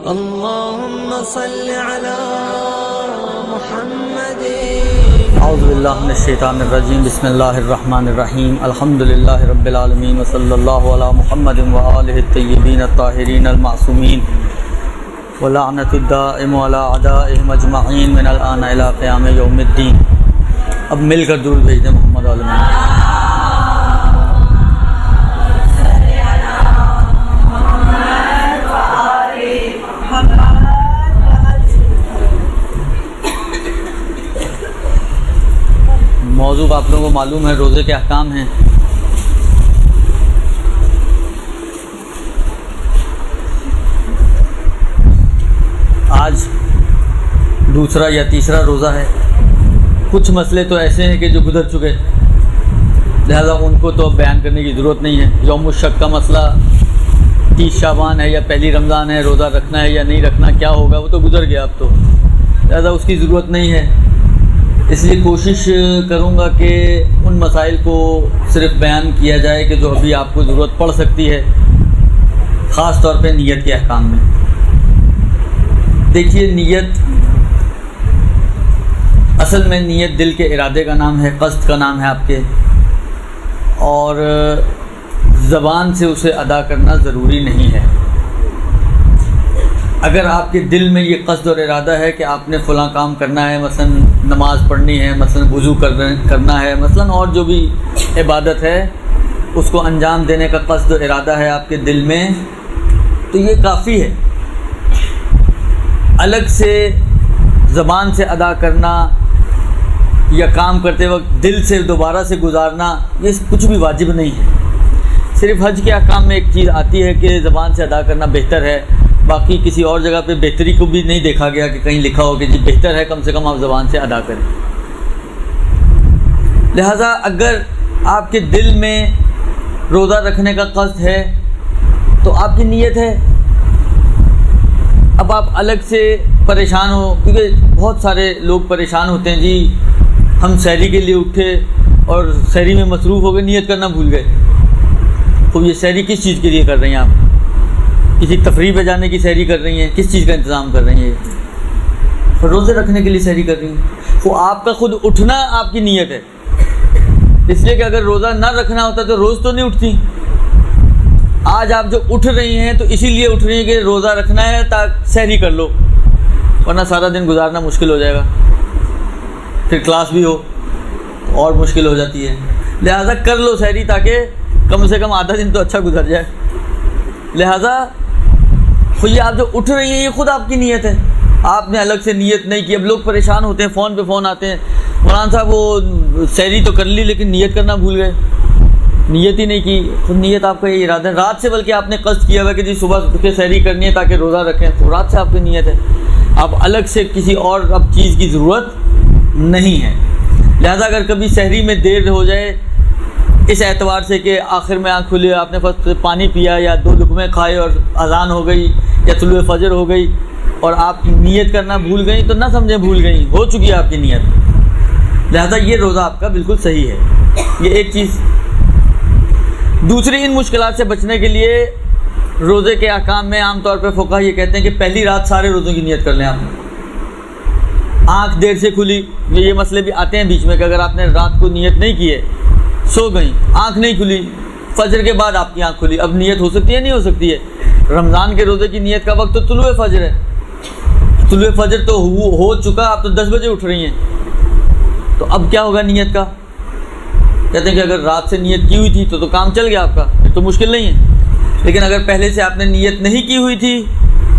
اللهم صل على محمد. اعوذ باللہ من الشیطان الرجیم. بسم اللہ الرحمن الرحیم. الحمد للہ رب العالمین وصلی اللہ علی محمد وآلہ الطیبین الطاہرین المعصومین ولعنۃ الدائم علی اعدائہم اجمعین من الآن الی قیام یوم الدین. اب مل کر درود بھیج دیں محمد عالمین. موضوع آپ لوگوں کو معلوم ہے، روزے کے احکام ہیں. آج دوسرا یا تیسرا روزہ ہے. کچھ مسئلے تو ایسے ہیں کہ جو گزر چکے، لہذا ان کو تو بیان کرنے کی ضرورت نہیں ہے. یوم الشک کا مسئلہ 30 شعبان ہے یا پہلی رمضان ہے، روزہ رکھنا ہے یا نہیں رکھنا، کیا ہوگا، وہ تو گزر گیا اب تو، لہذا اس کی ضرورت نہیں ہے. اس لیے کوشش کروں گا کہ ان مسائل کو صرف بیان کیا جائے کہ جو ابھی آپ کو ضرورت پڑ سکتی ہے، خاص طور پہ نیت کے احکام میں. دیکھیے، نیت اصل میں نیت دل کے ارادے کا نام ہے، قصد کا نام ہے آپ کے، اور زبان سے اسے ادا کرنا ضروری نہیں ہے. اگر آپ کے دل میں یہ قصد اور ارادہ ہے کہ آپ نے فلاں کام کرنا ہے، مثلا نماز پڑھنی ہے، مثلا وضو کرنا ہے، مثلا اور جو بھی عبادت ہے اس کو انجام دینے کا قصد اور ارادہ ہے آپ کے دل میں، تو یہ کافی ہے. الگ سے زبان سے ادا کرنا یا کام کرتے وقت دل سے دوبارہ سے گزارنا، یہ کچھ بھی واجب نہیں ہے. صرف حج کے احکام میں ایک چیز آتی ہے کہ زبان سے ادا کرنا بہتر ہے، باقی کسی اور جگہ پہ بہتری کو بھی نہیں دیکھا گیا کہ کہیں لکھا ہو کہ جی بہتر ہے کم سے کم آپ زبان سے ادا کریں. لہذا اگر آپ کے دل میں روزہ رکھنے کا قصد ہے تو آپ کی نیت ہے. اب آپ الگ سے پریشان ہو، کیونکہ بہت سارے لوگ پریشان ہوتے ہیں، جی ہم سحری کے لیے اٹھے اور سحری میں مصروف ہو گئے، نیت کرنا بھول گئے. تو یہ سحری کس چیز کے لیے کر رہی ہیں آپ؟ کسی تفریح پہ جانے کی سحری کر رہی ہیں؟ کس چیز کا انتظام کر رہی ہیں؟ روزے رکھنے کے لیے سحری کر رہی ہیں. وہ آپ کا خود اٹھنا آپ کی نیت ہے، اس لیے کہ اگر روزہ نہ رکھنا ہوتا تو روز تو نہیں اٹھتی. آج آپ جو اٹھ رہی ہیں تو اسی لیے اٹھ رہی ہیں کہ روزہ رکھنا ہے تاکہ سحری کر لو، ورنہ سارا دن گزارنا مشکل ہو جائے گا، پھر کلاس بھی ہو اور مشکل ہو جاتی ہے. لہٰذا کر لو سحری تاکہ کم سے کم آدھا دن تو اچھا گزر جائے. لہٰذا یہ آپ جو اٹھ رہی ہیں یہ خود آپ کی نیت ہے، آپ نے الگ سے نیت نہیں کی. اب لوگ پریشان ہوتے ہیں، فون پہ فون آتے ہیں، مولانا صاحب وہ سحری تو کر لی لیکن نیت کرنا بھول گئے. نیت ہی نہیں کی. خود نیت آپ کا یہ ارادہ ہے رات سے، بلکہ آپ نے قصد کیا ہوا کہ جی صبح اٹھ کے سحری کرنی ہے تاکہ روزہ رکھیں، تو رات سے آپ کی نیت ہے. آپ الگ سے کسی اور اب چیز کی ضرورت نہیں ہے. لہذا اگر کبھی سحری میں دیر ہو جائے اس اعتبار سے کہ آخر میں آنکھ کھلی، آپ نے بس پانی پیا یا 2 لقمے کھائے اور اذان ہو گئی یا طلوع فجر ہو گئی اور آپ نیت کرنا بھول گئیں، تو نہ سمجھیں بھول گئیں، ہو چکی ہے آپ کی نیت. لہذا یہ روزہ آپ کا بالکل صحیح ہے. یہ ایک چیز. دوسری، ان مشکلات سے بچنے کے لیے روزے کے احکام میں عام طور پہ فقہا یہ کہتے ہیں کہ پہلی رات سارے روزوں کی نیت کر لیں. آپ آنکھ دیر سے کھلی، یہ مسئلے بھی آتے ہیں بیچ میں کہ اگر آپ نے رات کو نیت نہیں کی ہے، سو گئیں، آنکھ نہیں کھلی، فجر کے بعد آپ کی آنکھ کھلی، اب نیت ہو سکتی ہے نہیں ہو سکتی ہے؟ رمضان کے روزے کی نیت کا وقت تو طلوع فجر ہے. طلوع فجر تو ہو چکا، آپ تو 10 بجے اٹھ رہی ہیں، تو اب کیا ہوگا نیت کا؟ کہتے ہیں کہ اگر رات سے نیت کی ہوئی تھی تو کام چل گیا آپ کا، پھر تو مشکل نہیں ہے. لیکن اگر پہلے سے آپ نے نیت نہیں کی ہوئی تھی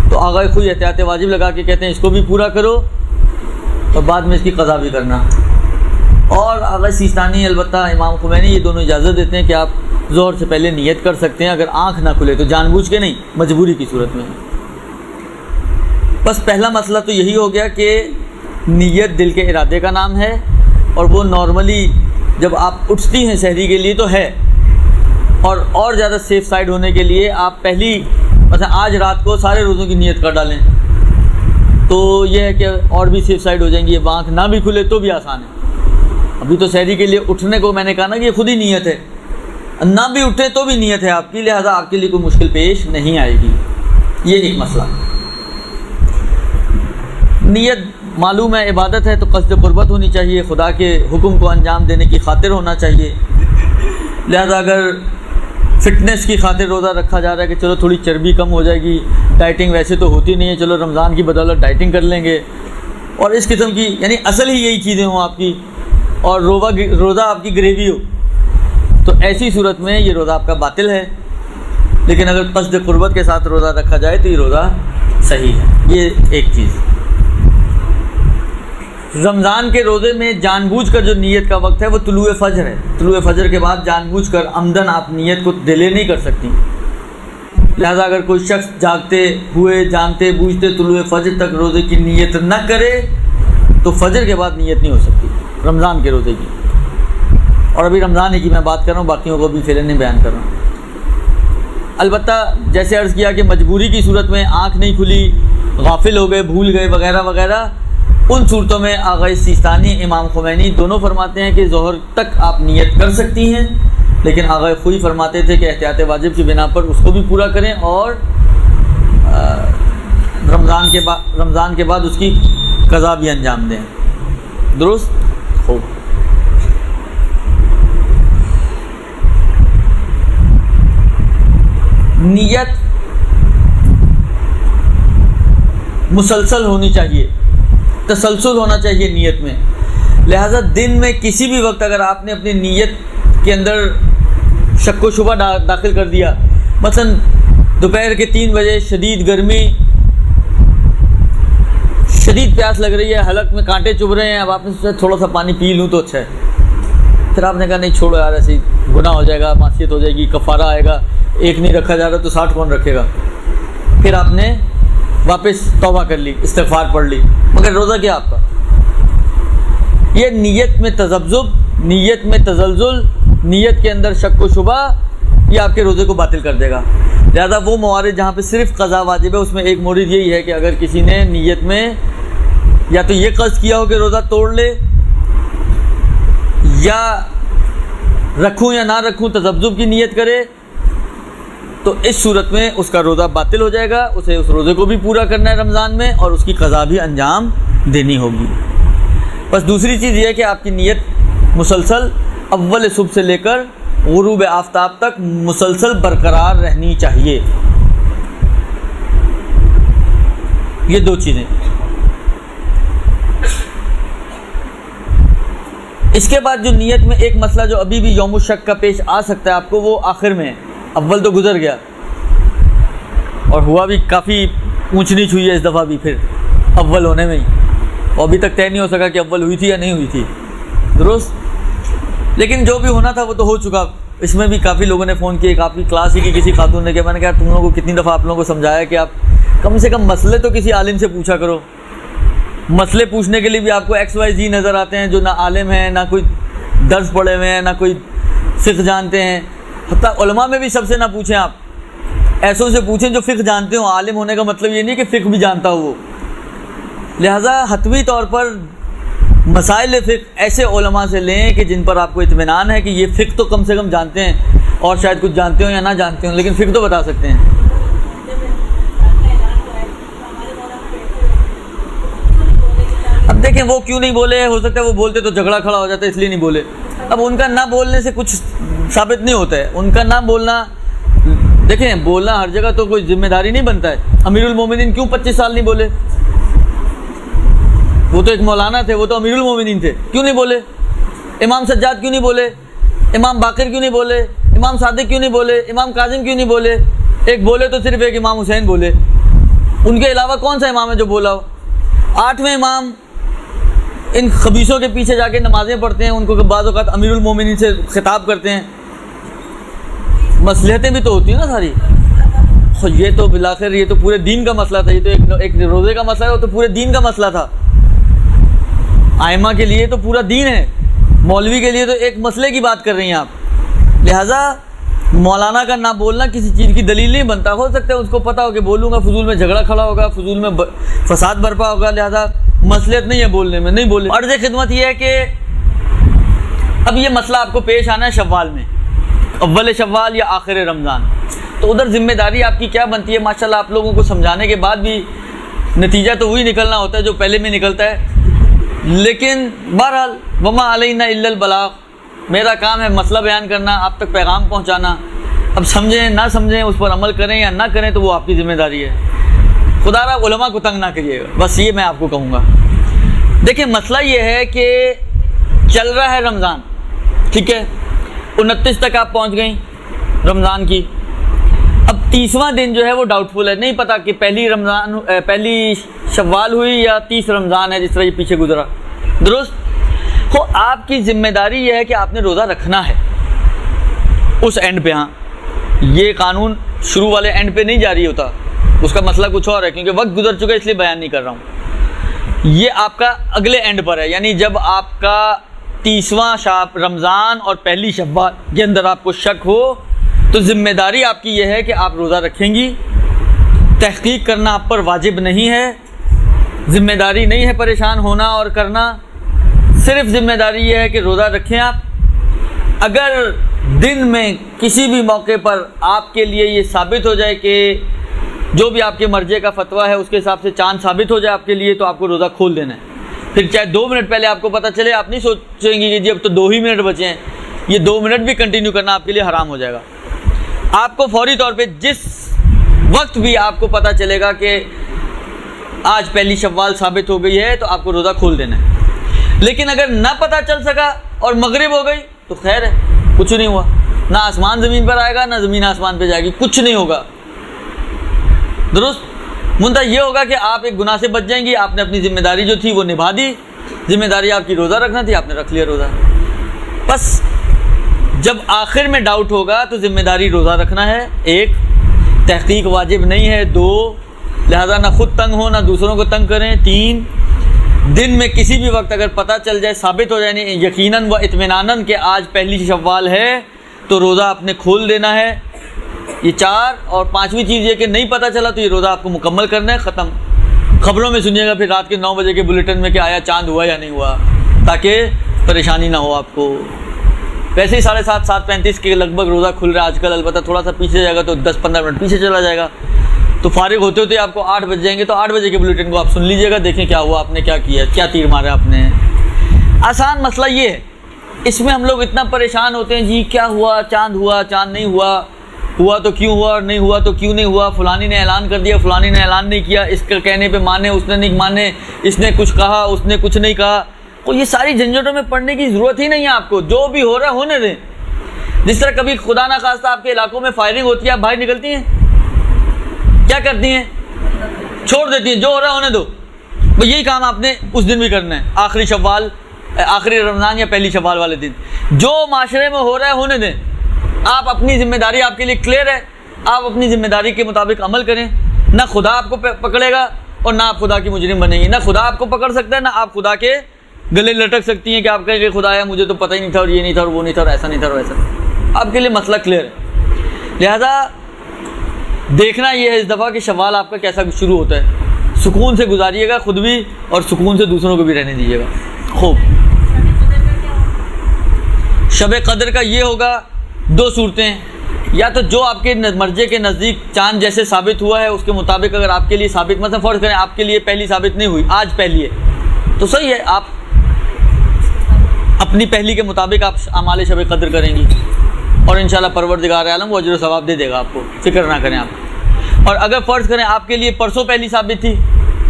تو آغا خود احتیاط واجب لگا کے کہتے ہیں اس کو بھی پورا کرو اور بعد میں اس کی قضا بھی کرنا. اور آغا سیستانی، البتہ امام خمینی، یہ دونوں اجازت دیتے ہیں کہ آپ ظہر سے پہلے نیت کر سکتے ہیں اگر آنکھ نہ کھلے تو، جان بوجھ کے نہیں، مجبوری کی صورت میں. بس پہلا مسئلہ تو یہی ہو گیا کہ نیت دل کے ارادے کا نام ہے، اور وہ نارملی جب آپ اٹھتی ہیں سحری کے لیے تو ہے. اور زیادہ سیف سائڈ ہونے کے لیے آپ پہلی مثلا آج رات کو سارے روزوں کی نیت کر ڈالیں، تو یہ ہے کہ اور بھی سیف سائڈ ہو جائیں گی. آنکھ نہ بھی کھلے تو بھی آسان ہے. ابھی تو سحری کے لیے اٹھنے کو میں نے کہا نا کہ یہ خود ہی نیت ہے، نہ بھی اٹھے تو بھی نیت ہے آپ کی، لہذا آپ کے لیے کوئی مشکل پیش نہیں آئے گی. یہ ایک مسئلہ. نیت معلوم ہے عبادت ہے تو قصد قربت ہونی چاہیے، خدا کے حکم کو انجام دینے کی خاطر ہونا چاہیے۔ لہذا اگر فٹنس کی خاطر روزہ رکھا جا رہا ہے کہ چلو تھوڑی چربی کم ہو جائے گی، ڈائٹنگ ویسے تو ہوتی نہیں ہے، چلو رمضان کی بدولت ڈائٹنگ کر لیں گے، اور اس قسم کی یعنی اصل ہی یہی چیزیں ہوں آپ کی، اور روزہ آپ کی گریوی ہو، تو ایسی صورت میں یہ روزہ آپ کا باطل ہے۔ لیکن اگر قصد قربت کے ساتھ روزہ رکھا جائے تو یہ روزہ صحیح ہے۔ یہ ایک چیز۔ رمضان کے روزے میں جان بوجھ کر جو نیت کا وقت ہے وہ طلوع فجر ہے۔ طلوع فجر کے بعد جان بوجھ کر عمدن آپ نیت کو ڈیلے نہیں کر سکتی۔ لہذا اگر کوئی شخص جاگتے ہوئے جانتے بوجھتے طلوع فجر تک روزے کی نیت نہ کرے تو فجر کے بعد نیت نہیں ہو سکتی رمضان کے روزے کی۔ اور ابھی رمضان ہی کی میں بات کر رہا ہوں، باقیوں کو بھی فعلاً نہیں بیان کر رہا ہوں۔ البتہ جیسے عرض کیا کہ مجبوری کی صورت میں آنکھ نہیں کھلی، غافل ہو گئے، بھول گئے وغیرہ وغیرہ، ان صورتوں میں آغا سیستانی، امام خمینی دونوں فرماتے ہیں کہ ظہر تک آپ نیت کر سکتی ہیں، لیکن آغا خوئی فرماتے تھے کہ احتیاط واجب کی بنا پر اس کو بھی پورا کریں اور رمضان کے بعد اس کی قضا بھی انجام دیں۔ درست؟ خوب۔ نیت مسلسل ہونی چاہیے، تسلسل ہونا چاہیے نیت میں۔ لہذا دن میں کسی بھی وقت اگر آپ نے اپنی نیت کے اندر شک و شبہ داخل کر دیا، مثلا دوپہر کے 3 بجے شدید گرمی، شدید پیاس لگ رہی ہے، حلق میں کانٹے چبھ رہے ہیں، اب آپ نے سوچا تھوڑا سا پانی پی لوں تو اچھا ہے، پھر آپ نے کہا نہیں چھوڑو یار، ایسے گناہ ہو جائے گا، معصیت ہو جائے گی، کفارہ آئے گا، ایک نہیں رکھا جا رہا تو 60 کون رکھے گا۔ پھر آپ نے واپس توبہ کر لی، استغفار پڑھ لی، مگر روزہ کیا آپ کا؟ یہ نیت میں تذبذب، نیت میں تزلزل، نیت کے اندر شک و شبہ، یہ آپ کے روزے کو باطل کر دے گا۔ لہذا وہ موارد جہاں پہ صرف قضا واجب ہے اس میں ایک مورد یہی ہے کہ اگر کسی نے نیت میں یا تو یہ قصد کیا ہو کہ روزہ توڑ لے، یا رکھوں یا نہ رکھوں تذبذب کی نیت کرے، تو اس صورت میں اس کا روزہ باطل ہو جائے گا، اسے اس روزے کو بھی پورا کرنا ہے رمضان میں، اور اس کی قضا بھی انجام دینی ہوگی۔ بس دوسری چیز یہ ہے کہ آپ کی نیت مسلسل اول صبح سے لے کر غروب آفتاب تک مسلسل برقرار رہنی چاہیے۔ یہ 2 چیزیں۔ اس کے بعد جو نیت میں ایک مسئلہ جو ابھی بھی یوم الشک کا پیش آ سکتا ہے آپ کو، وہ آخر میں ہے۔ اول تو گزر گیا اور ہوا بھی کافی اونچ نیچ ہوئی ہے اس دفعہ بھی پھر اول ہونے میں ہی، اور ابھی تک طے نہیں ہو سکا کہ اول ہوئی تھی یا نہیں ہوئی تھی۔ درست؟ لیکن جو بھی ہونا تھا وہ تو ہو چکا۔ اس میں بھی کافی لوگوں نے فون کیے، کافی کلاس ہی کی کسی خاتون نے کہ میں نے کہا تم لوگوں کو کتنی دفعہ آپ لوگوں کو سمجھایا کہ آپ کم سے کم مسئلے تو کسی عالم سے پوچھا کرو۔ مسئلے پوچھنے کے لیے بھی آپ کو XYZ نظر آتے ہیں جو نہ عالم ہیں، نہ کوئی درس پڑھے ہوئے ہیں، نہ کوئی فقہ جانتے ہیں۔ حتیٰ علماء میں بھی سب سے نہ پوچھیں، آپ ایسوں سے پوچھیں جو فقہ جانتے ہوں۔ عالم ہونے کا مطلب یہ نہیں کہ فقہ بھی جانتا ہو وہ۔ لہٰذا حتمی طور پر مسائل فقہ ایسے علماء سے لیں کہ جن پر آپ کو اطمینان ہے کہ یہ فقہ تو کم سے کم جانتے ہیں، اور شاید کچھ جانتے ہوں یا نہ جانتے ہوں، لیکن فقہ تو بتا سکتے ہیں۔ اب دیکھیں وہ کیوں نہیں بولے، ہو سکتا ہے وہ بولتے تو جھگڑا کھڑا ہو جاتا ہے اس لیے نہیں بولے۔ اب ان کا نہ بولنے سے کچھ ثابت نہیں ہوتا ہے، ان کا نہ بولنا، دیکھیں بولنا ہر جگہ تو کوئی ذمہ داری نہیں بنتا ہے۔ امیر المومنین کیوں 25 سال نہیں بولے؟ وہ تو ایک مولانا تھے، وہ تو امیر المومنین تھے، کیوں نہیں بولے؟ امام سجاد کیوں نہیں بولے؟ امام باقر کیوں نہیں بولے؟ امام صادق کیوں نہیں بولے؟ امام کاظم کیوں نہیں بولے؟ ایک بولے تو صرف ایک امام حسین بولے، ان کے علاوہ کون سا امام ہے جو بولا ہو؟ 8ویں امام ان خبیثوں کے پیچھے جا کے نمازیں پڑھتے ہیں، ان کو بعض اوقات امیر المومنین سے خطاب کرتے ہیں۔ مصلحتیں بھی تو ہوتی ہیں نا ساری۔ یہ تو بالآخر یہ تو پورے دین کا مسئلہ تھا، یہ تو ایک روزے کا مسئلہ ہے، وہ تو پورے دین کا مسئلہ تھا۔ ائمہ کے لیے تو پورا دین ہے، مولوی کے لیے تو ایک مسئلے کی بات کر رہی ہیں آپ۔ لہٰذا مولانا کا نہ بولنا کسی چیز کی دلیل نہیں بنتا۔ ہو سکتا ہے اس کو پتہ ہو کہ بولوں گا فضول میں جھگڑا کھڑا ہوگا، فضول میں فساد برپا ہوگا، لہٰذا مصلحت نہیں ہے بولنے میں، نہیں بولے۔ عرض خدمت یہ ہے کہ اب یہ مسئلہ آپ کو پیش آنا ہے شوال میں، اول شوال یا آخر رمضان، تو ادھر ذمہ داری آپ کی کیا بنتی ہے؟ ماشاءاللہ آپ لوگوں کو سمجھانے کے بعد بھی نتیجہ تو وہی نکلنا ہوتا ہے جو پہلے میں نکلتا ہے. لیکن بہرحال وما علینا الا البلاغ، میرا کام ہے مسئلہ بیان کرنا، آپ تک پیغام پہنچانا. اب سمجھیں نہ سمجھیں، اس پر عمل کریں یا نہ کریں تو وہ آپ کی ذمہ داری ہے. خدا را علماء کو تنگ نہ کریے گا، بس یہ میں آپ کو کہوں گا. دیکھیں مسئلہ یہ ہے کہ چل رہا ہے رمضان، ٹھیک ہے، 29 تک آپ پہنچ گئیں رمضان کی. اب 30واں دن جو ہے وہ ڈاؤٹ فل ہے، نہیں پتہ کہ پہلی شوال ہوئی یا 30 رمضان ہے، جس طرح یہ پیچھے گزرا. درست ہو، آپ کی ذمہ داری یہ ہے کہ آپ نے روزہ رکھنا ہے اس اینڈ پہ. ہاں یہ قانون شروع والے اینڈ پہ نہیں جاری ہوتا، اس کا مسئلہ کچھ اور ہے، کیونکہ وقت گزر چکا ہے اس لیے بیان نہیں کر رہا ہوں. یہ آپ کا اگلے اینڈ پر ہے، یعنی جب آپ کا 30واں رمضان اور پہلی شوال کے اندر آپ کو شک ہو تو ذمہ داری آپ کی یہ ہے کہ آپ روزہ رکھیں گی. تحقیق کرنا آپ پر واجب نہیں ہے، ذمہ داری نہیں ہے پریشان ہونا اور کرنا، صرف ذمہ داری یہ ہے کہ روزہ رکھیں آپ. اگر دن میں کسی بھی موقع پر آپ کے لیے یہ ثابت ہو جائے کہ جو بھی آپ کے مرجع کا فتویٰ ہے اس کے حساب سے چاند ثابت ہو جائے آپ کے لیے، تو آپ کو روزہ کھول دینا ہے. پھر چاہے 2 منٹ پہلے آپ کو پتہ چلے، آپ نہیں سوچیں گے کہ جی اب تو 2 ہی منٹ بچے ہیں، یہ 2 منٹ بھی کنٹینیو کرنا آپ کے لیے حرام ہو جائے گا. آپ کو فوری طور پہ جس وقت بھی آپ کو پتہ چلے گا کہ آج پہلی شوال ثابت ہو گئی ہے تو آپ کو روزہ کھول دینا ہے. لیکن اگر نہ پتہ چل سکا اور مغرب ہو گئی تو خیر ہے، کچھ نہیں ہوا، نہ آسمان زمین پر آئے گا نہ زمین آسمان پہ جائے گی، کچھ نہیں ہوگا. درست منتہا یہ ہوگا کہ آپ ایک گناہ سے بچ جائیں گی. آپ نے اپنی ذمہ داری جو تھی وہ نبھا دی، ذمہ داری آپ کی روزہ رکھنا تھی، آپ نے رکھ لیا روزہ. بس جب آخر میں ڈاؤٹ ہوگا تو ذمہ داری روزہ رکھنا ہے، 1، تحقیق واجب نہیں ہے، 2، لہذا نہ خود تنگ ہو نہ دوسروں کو تنگ کریں، 3، دن میں کسی بھی وقت اگر پتہ چل جائے، ثابت ہو جائے یقیناً و اطمیناناً کہ آج پہلی شوال ہے تو روزہ آپ نے کھول دینا ہے. یہ 4، اور 5ویں چیز یہ کہ نہیں پتہ چلا تو یہ روزہ آپ کو مکمل کرنا ہے، ختم. خبروں میں سنیے گا پھر رات کے 9 بجے کے بلیٹن میں کہ آیا چاند ہوا یا نہیں ہوا، تاکہ پریشانی نہ ہو آپ کو. ویسے ہی 7:30 7:35 کے لگ بھگ روزہ کھل رہا ہے آج کل، البتہ تھوڑا سا پیچھے جائے گا تو 10-15 منٹ پیچھے چلا جائے گا، تو فارغ ہوتے ہوتے آپ کو 8 بج جائیں گے. تو 8 بجے کے بلیٹن کو آپ سن لیجئے گا، دیکھیں کیا ہوا، آپ نے کیا کیا، کیا تیر مارا آپ نے. آسان مسئلہ یہ ہے، اس میں ہم لوگ اتنا پریشان ہوتے ہیں، جی کیا ہوا، چاند ہوا، چاند نہیں ہوا، ہوا تو کیوں ہوا اور نہیں ہوا تو کیوں نہیں ہوا، فلانی نے اعلان کر دیا، فلانی نے اعلان نہیں کیا، اس کے کہنے پہ مانے، اس نے نہیں مانے، اس نے کچھ کہا، اس نے کچھ نہیں کہا. تو یہ ساری جھنجھٹوں میں پڑنے کی ضرورت ہی نہیں ہے آپ کو، جو بھی ہو رہا ہے ہونے دیں. جس طرح کبھی خدا نہ خواستہ آپ کے علاقوں میں فائرنگ ہوتی ہے، آپ باہر نکلتی ہیں، کیا کرتی ہیں؟ چھوڑ دیتی ہیں، جو ہو رہا ہے ہونے دو. یہی کام آپ نے اس دن بھی کرنا ہے، آخری شوال، آخری رمضان یا پہلی شوال والے دن. جو معاشرے میں ہو رہا ہے ہونے دیں، آپ اپنی ذمہ داری آپ کے لیے کلیئر ہے، آپ اپنی ذمہ داری کے مطابق عمل کریں. نہ خدا آپ کو پکڑے گا اور نہ آپ خدا کی مجرم بنیں گی. نہ خدا آپ کو پکڑ سکتا ہے، نہ آپ خدا کے گلے لٹک سکتی ہیں کہ آپ کہیں کہ خدایا مجھے تو پتہ ہی نہیں تھا اور یہ نہیں تھا اور وہ نہیں تھا اور ایسا نہیں تھا اور ویسا. آپ کے لیے مسئلہ کلیئر ہے. لہذا دیکھنا یہ ہے اس دفعہ کہ شوال آپ کا کیسا شروع ہوتا ہے. سکون سے گزاریے گا خود بھی اور سکون سے دوسروں کو بھی رہنے دیجیے گا. خوب. شب قدر کا یہ ہوگا 2 صورتیں، یا تو جو آپ کے مرجع کے نزدیک چاند جیسے ثابت ہوا ہے اس کے مطابق اگر آپ کے لیے ثابت، مثلا فرض کریں آپ کے لیے پہلی ثابت نہیں ہوئی، آج پہلی ہے تو صحیح ہے، آپ اپنی پہلی کے مطابق آپ اعمال شب قدر کریں گی اور انشاءاللہ پروردگار عالم وہ اجر و ثواب دے گا آپ کو، فکر نہ کریں آپ. اور اگر فرض کریں آپ کے لیے پرسوں پہلی ثابت تھی،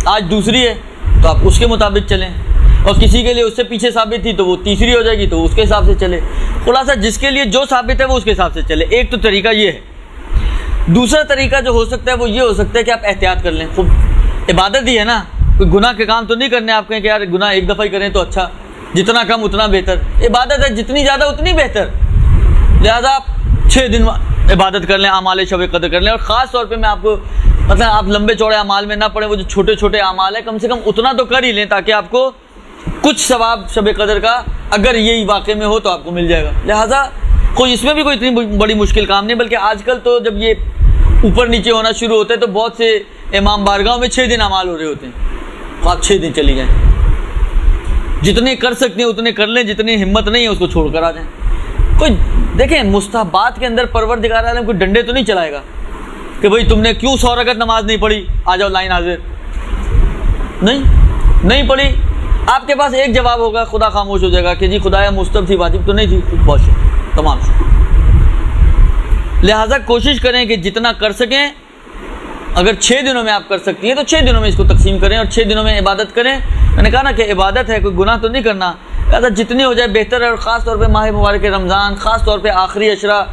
آج دوسری ہے، تو آپ اس کے مطابق چلیں. اور کسی کے لیے اس سے پیچھے ثابت تھی تو وہ تیسری ہو جائے گی تو اس کے حساب سے چلے. خلاصہ جس کے لیے جو ثابت ہے وہ اس کے حساب سے چلے. ایک تو طریقہ یہ ہے. دوسرا طریقہ جو ہو سکتا ہے وہ یہ ہو سکتا ہے کہ آپ احتیاط کر لیں. خوب عبادت ہی ہے نا، کوئی گناہ کے کام تو نہیں کرنے آپ کہیں کہ یار گناہ ایک دفعہ ہی کریں تو اچھا، جتنا کم اتنا بہتر. عبادت ہے جتنی زیادہ اتنی بہتر، لہذا آپ 6 دن عبادت کر لیں، اعمال شب قدر کر لیں. اور خاص طور پہ میں آپ کو مطلب آپ لمبے چوڑے اعمال میں نہ پڑیں، وہ جو چھوٹے چھوٹے اعمال ہیں کم سے کم اتنا تو کر ہی لیں تاکہ آپ کو کچھ ثواب شب قدر کا اگر یہی واقع میں ہو تو آپ کو مل جائے گا. لہٰذا کوئی اس میں بھی کوئی اتنی بڑی مشکل کام نہیں، بلکہ آج کل تو جب یہ اوپر نیچے ہونا شروع ہوتا ہے تو بہت سے امام بارگاہوں میں 6 دن اعمال ہو رہے ہوتے ہیں. آپ 6 دن چلی جائیں، جتنے کر سکتے ہیں اتنے کر لیں، جتنی ہمت نہیں ہے اس کو چھوڑ کر آ جائیں. کوئی دیکھیں مستحبات کے اندر پروردگار عالم کوئی ڈنڈے تو نہیں چلائے گا کہ بھئی تم نے کیوں 100 رکعت نماز نہیں پڑھی، آ جاؤ لائن حاضر. نہیں پڑھی. آپ کے پاس ایک جواب ہوگا, خدا خاموش ہو جائے گا کہ جی خدایا مستحب تھی, واجب تو نہیں تھی. بہت شکریہ, تمام شکریہ. لہٰذا کوشش کریں کہ جتنا کر سکیں, اگر 6 دنوں میں آپ کر سکتی ہیں تو 6 دنوں میں اس کو تقسیم کریں اور 6 دنوں میں عبادت کریں. میں نے کہا نا کہ عبادت ہے, کوئی گناہ تو نہیں کرنا, لہٰذا جتنی ہو جائے بہتر ہے. اور خاص طور پہ ماہ مبارک رمضان, خاص طور پہ آخری عشرہ,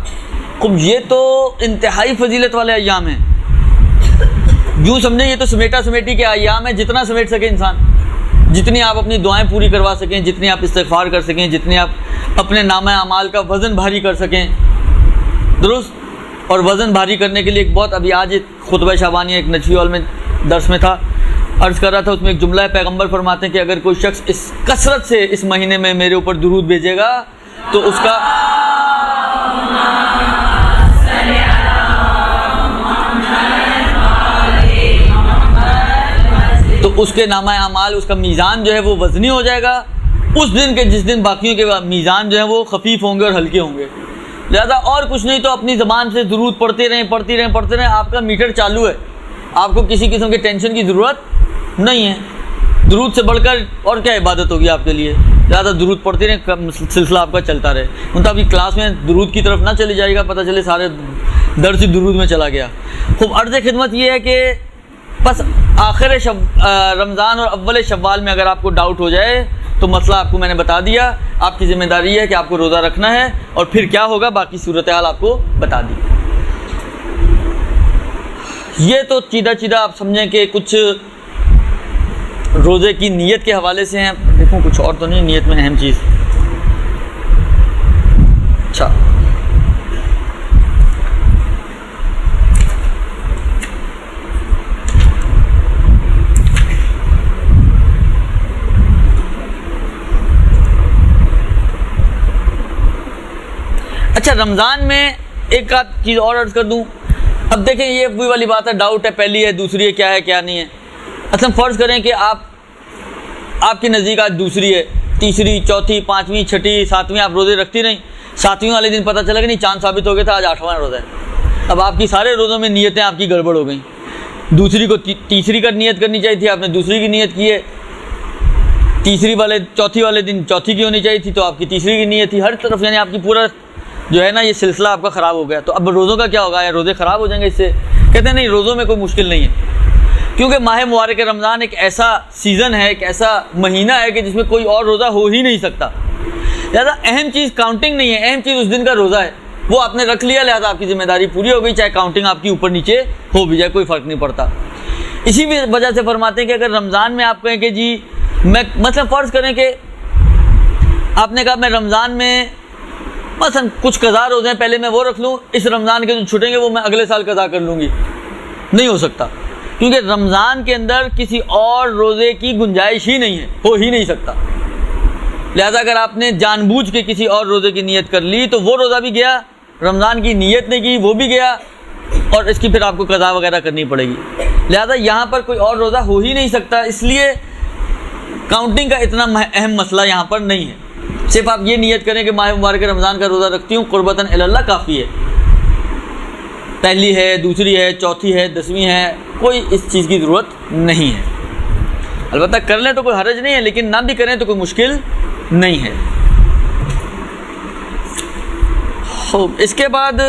خوب یہ تو انتہائی فضیلت والے ایام ہیں. یوں سمجھیں یہ تو سمیٹا سمیٹی کے ایام ہیں, جتنا سمیٹ سکے انسان, جتنی آپ اپنی دعائیں پوری کروا سکیں, جتنی آپ استغفار کر سکیں, جتنی آپ اپنے نامہ اعمال کا وزن بھاری کر سکیں. درست. اور وزن بھاری کرنے کے لیے ایک بہت, ابھی آج ایک خطبہ شعبانیہ ایک نجفی ہال میں درس میں تھا, عرض کر رہا تھا, اس میں ایک جملہ ہے, پیغمبر فرماتے ہیں کہ اگر کوئی شخص اس کثرت سے اس مہینے میں میرے اوپر درود بھیجے گا تو اس کا اس کے نامہ اعمال, اس کا میزان جو ہے وہ وزنی ہو جائے گا اس دن کے, جس دن باقیوں کے میزان جو ہے وہ خفیف ہوں گے اور ہلکے ہوں گے. لہذا اور کچھ نہیں تو اپنی زبان سے درود پڑھتے رہیں. آپ کا میٹر چالو ہے, آپ کو کسی قسم کے ٹینشن کی ضرورت نہیں ہے. درود سے بڑھ کر اور کیا عبادت ہوگی آپ کے لیے. لہٰذا درود پڑھتے رہیں, سلسلہ آپ کا چلتا رہے. ابھی کلاس میں درود کی طرف نہ چلی جائے گا, پتہ چلے سارے درس درود میں چلا گیا. خوب عرض خدمت یہ ہے کہ بس آخر رمضان اور اول شوال میں اگر آپ کو ڈاؤٹ ہو جائے تو مسئلہ آپ کو میں نے بتا دیا. آپ کی ذمہ داری ہے کہ آپ کو روزہ رکھنا ہے, اور پھر کیا ہوگا باقی صورتحال آپ کو بتا دی. یہ تو چیدہ آپ سمجھیں کہ کچھ روزے کی نیت کے حوالے سے ہیں. دیکھوں کچھ اور تو نہیں نیت میں اہم چیز. اچھا, رمضان میں ایک آدھ چیز اور عرض کر دوں. اب دیکھیں یہ وہی والی بات ہے, ڈاؤٹ ہے, پہلی ہے دوسری ہے, کیا ہے کیا نہیں ہے. اصل فرض کریں کہ آپ کے نزدیک آج دوسری ہے, تیسری, چوتھی, پانچویں, چھٹی, ساتویں آپ روزے رکھتی رہیں. ساتویں والے دن پتہ چلا کہ نہیں چاند ثابت ہو گیا تھا, آج 8واں روزہ ہے. اب آپ کی سارے روزوں میں نیتیں آپ کی گڑبڑ ہو گئیں. دوسری کو تیسری کا نیت کرنی چاہیے تھی, آپ نے دوسری کی نیت کی ہے. چوتھی والے دن چوتھی کی ہونی چاہیے تھی, تو آپ کی تیسری کی نیت تھی. ہر طرف یعنی آپ کی پورا جو ہے نا یہ سلسلہ آپ کا خراب ہو گیا. تو اب روزوں کا کیا ہوگا, یا روزے خراب ہو جائیں گے اس سے؟ کہتے ہیں نہیں, روزوں میں کوئی مشکل نہیں ہے, کیونکہ ماہ مبارک رمضان ایک ایسا سیزن ہے, ایک ایسا مہینہ ہے کہ جس میں کوئی اور روزہ ہو ہی نہیں سکتا. لہٰذا اہم چیز کاؤنٹنگ نہیں ہے, اہم چیز اس دن کا روزہ ہے. وہ آپ نے رکھ لیا, لہٰذا آپ کی ذمہ داری پوری ہو گئی, چاہے کاؤنٹنگ آپ کی اوپر نیچے ہو بھی جائے, کوئی فرق نہیں پڑتا. اسی بھی وجہ سے فرماتے ہیں کہ اگر رمضان میں آپ کہیں کہ جی میں مثلا فرض کریں کہ آپ نے کہا میں رمضان میں مثلا کچھ قضا روزے ہیں, پہلے میں وہ رکھ لوں, اس رمضان کے جو چھٹیں گے وہ میں اگلے سال قضا کر لوں گی. نہیں ہو سکتا, کیونکہ رمضان کے اندر کسی اور روزے کی گنجائش ہی نہیں ہے, ہو ہی نہیں سکتا. لہذا اگر آپ نے جان بوجھ کے کسی اور روزے کی نیت کر لی تو وہ روزہ بھی گیا, رمضان کی نیت نے کی وہ بھی گیا, اور اس کی پھر آپ کو قضا وغیرہ کرنی پڑے گی. لہذا یہاں پر کوئی اور روزہ ہو ہی نہیں سکتا, اس لیے کاؤنٹنگ کا اتنا اہم مسئلہ یہاں پر نہیں ہے. صرف آپ یہ نیت کریں کہ ماہ مبارک رمضان کا روزہ رکھتی ہوں, قربتاً الی اللہ کافی ہے. پہلی ہے, دوسری ہے, چوتھی ہے, 10ویں ہے, کوئی اس چیز کی ضرورت نہیں ہے. البتہ کر لیں تو کوئی حرج نہیں ہے, لیکن نہ بھی کریں تو کوئی مشکل نہیں ہے. اس کے بعد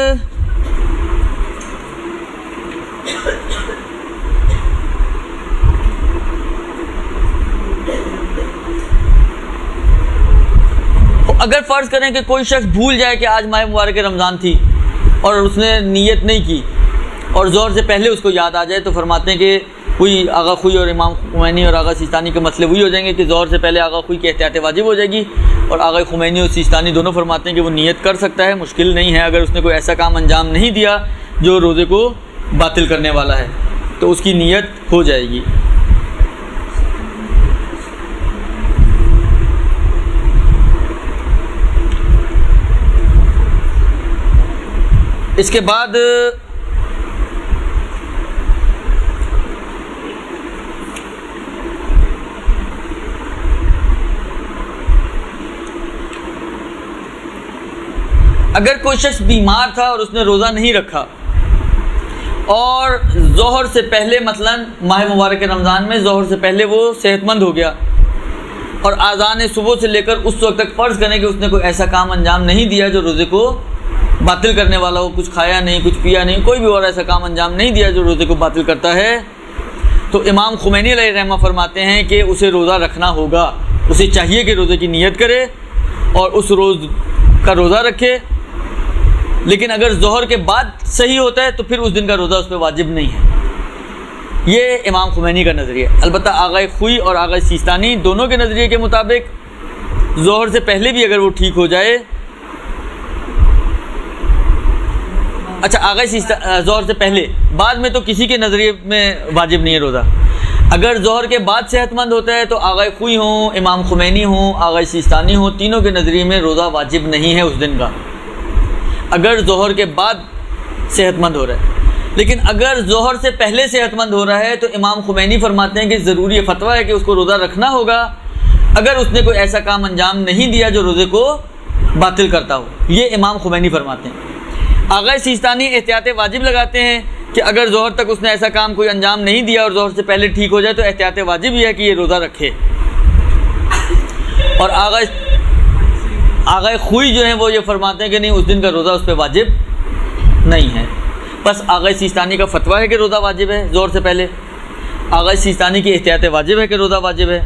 اگر فرض کریں کہ کوئی شخص بھول جائے کہ آج ماہ مبارک رمضان تھی اور اس نے نیت نہیں کی, اور ظہر سے پہلے اس کو یاد آ جائے, تو فرماتے ہیں کہ کوئی آغا خوئی اور امام خمینی اور آغا سیستانی کے مسئلے وہی ہو جائیں گے کہ ظہر سے پہلے آغا خوئی کی احتیاط واجب ہو جائے گی, اور آغا خمینی اور سیستانی دونوں فرماتے ہیں کہ وہ نیت کر سکتا ہے, مشکل نہیں ہے. اگر اس نے کوئی ایسا کام انجام نہیں دیا جو روزے کو باطل کرنے والا ہے تو اس کی نیت ہو جائے گی. اس کے بعد اگر کوئی شخص بیمار تھا اور اس نے روزہ نہیں رکھا اور ظہر سے پہلے مثلاً ماہ مبارک رمضان میں ظہر سے پہلے وہ صحت مند ہو گیا اور اذان صبح سے لے کر اس وقت تک فرض کریں کہ اس نے کوئی ایسا کام انجام نہیں دیا جو روزے کو باطل کرنے والا ہو، کچھ کھایا نہیں، کچھ پیا نہیں، کوئی بھی اور ایسا کام انجام نہیں دیا جو روزے کو باطل کرتا ہے، تو امام خمینی علیہ رحمہ فرماتے ہیں کہ اسے روزہ رکھنا ہوگا، اسے چاہیے کہ روزے کی نیت کرے اور اس روز کا روزہ رکھے، لیکن اگر ظہر کے بعد صحیح ہوتا ہے تو پھر اس دن کا روزہ اس پہ واجب نہیں ہے۔ یہ امام خمینی کا نظریہ۔ البتہ آغا خوئی اور آغا سیستانی دونوں کے نظریے کے مطابق ظہر سے پہلے بھی اگر وہ ٹھیک ہو جائے، اچھا ظہر سے پہلے، بعد میں تو کسی کے نظریے میں واجب نہیں ہے روزہ۔ اگر ظہر کے بعد صحت مند ہوتا ہے تو آغا خوئی ہوں، امام خمینی ہوں، آغا سیستانی ہوں، تینوں کے نظریے میں روزہ واجب نہیں ہے اس دن کا، اگر ظہر کے بعد صحت مند ہو رہا ہے۔ لیکن اگر ظہر سے پہلے صحت مند ہو رہا ہے تو امام خمینی فرماتے ہیں کہ ضروری فتویٰ ہے کہ اس کو روزہ رکھنا ہوگا اگر اس نے کوئی ایسا کام انجام نہیں دیا جو روزے کو باطل کرتا ہو، یہ امام خمینی فرماتے ہیں۔ آغا سیستانی احتیاط واجب لگاتے ہیں کہ اگر ظہر تک اس نے ایسا کام کوئی انجام نہیں دیا اور ظہر سے پہلے ٹھیک ہو جائے تو احتیاط واجب یہ ہے کہ یہ روزہ رکھے۔ اور آغا خوئی جو ہیں وہ یہ فرماتے ہیں کہ نہیں، اس دن کا روزہ اس پہ واجب نہیں ہے۔ بس آغا سیستانی کا فتویٰ ہے کہ روزہ واجب ہے ظہر سے پہلے، آغا سیستانی کی احتیاط واجب ہے کہ روزہ واجب ہے،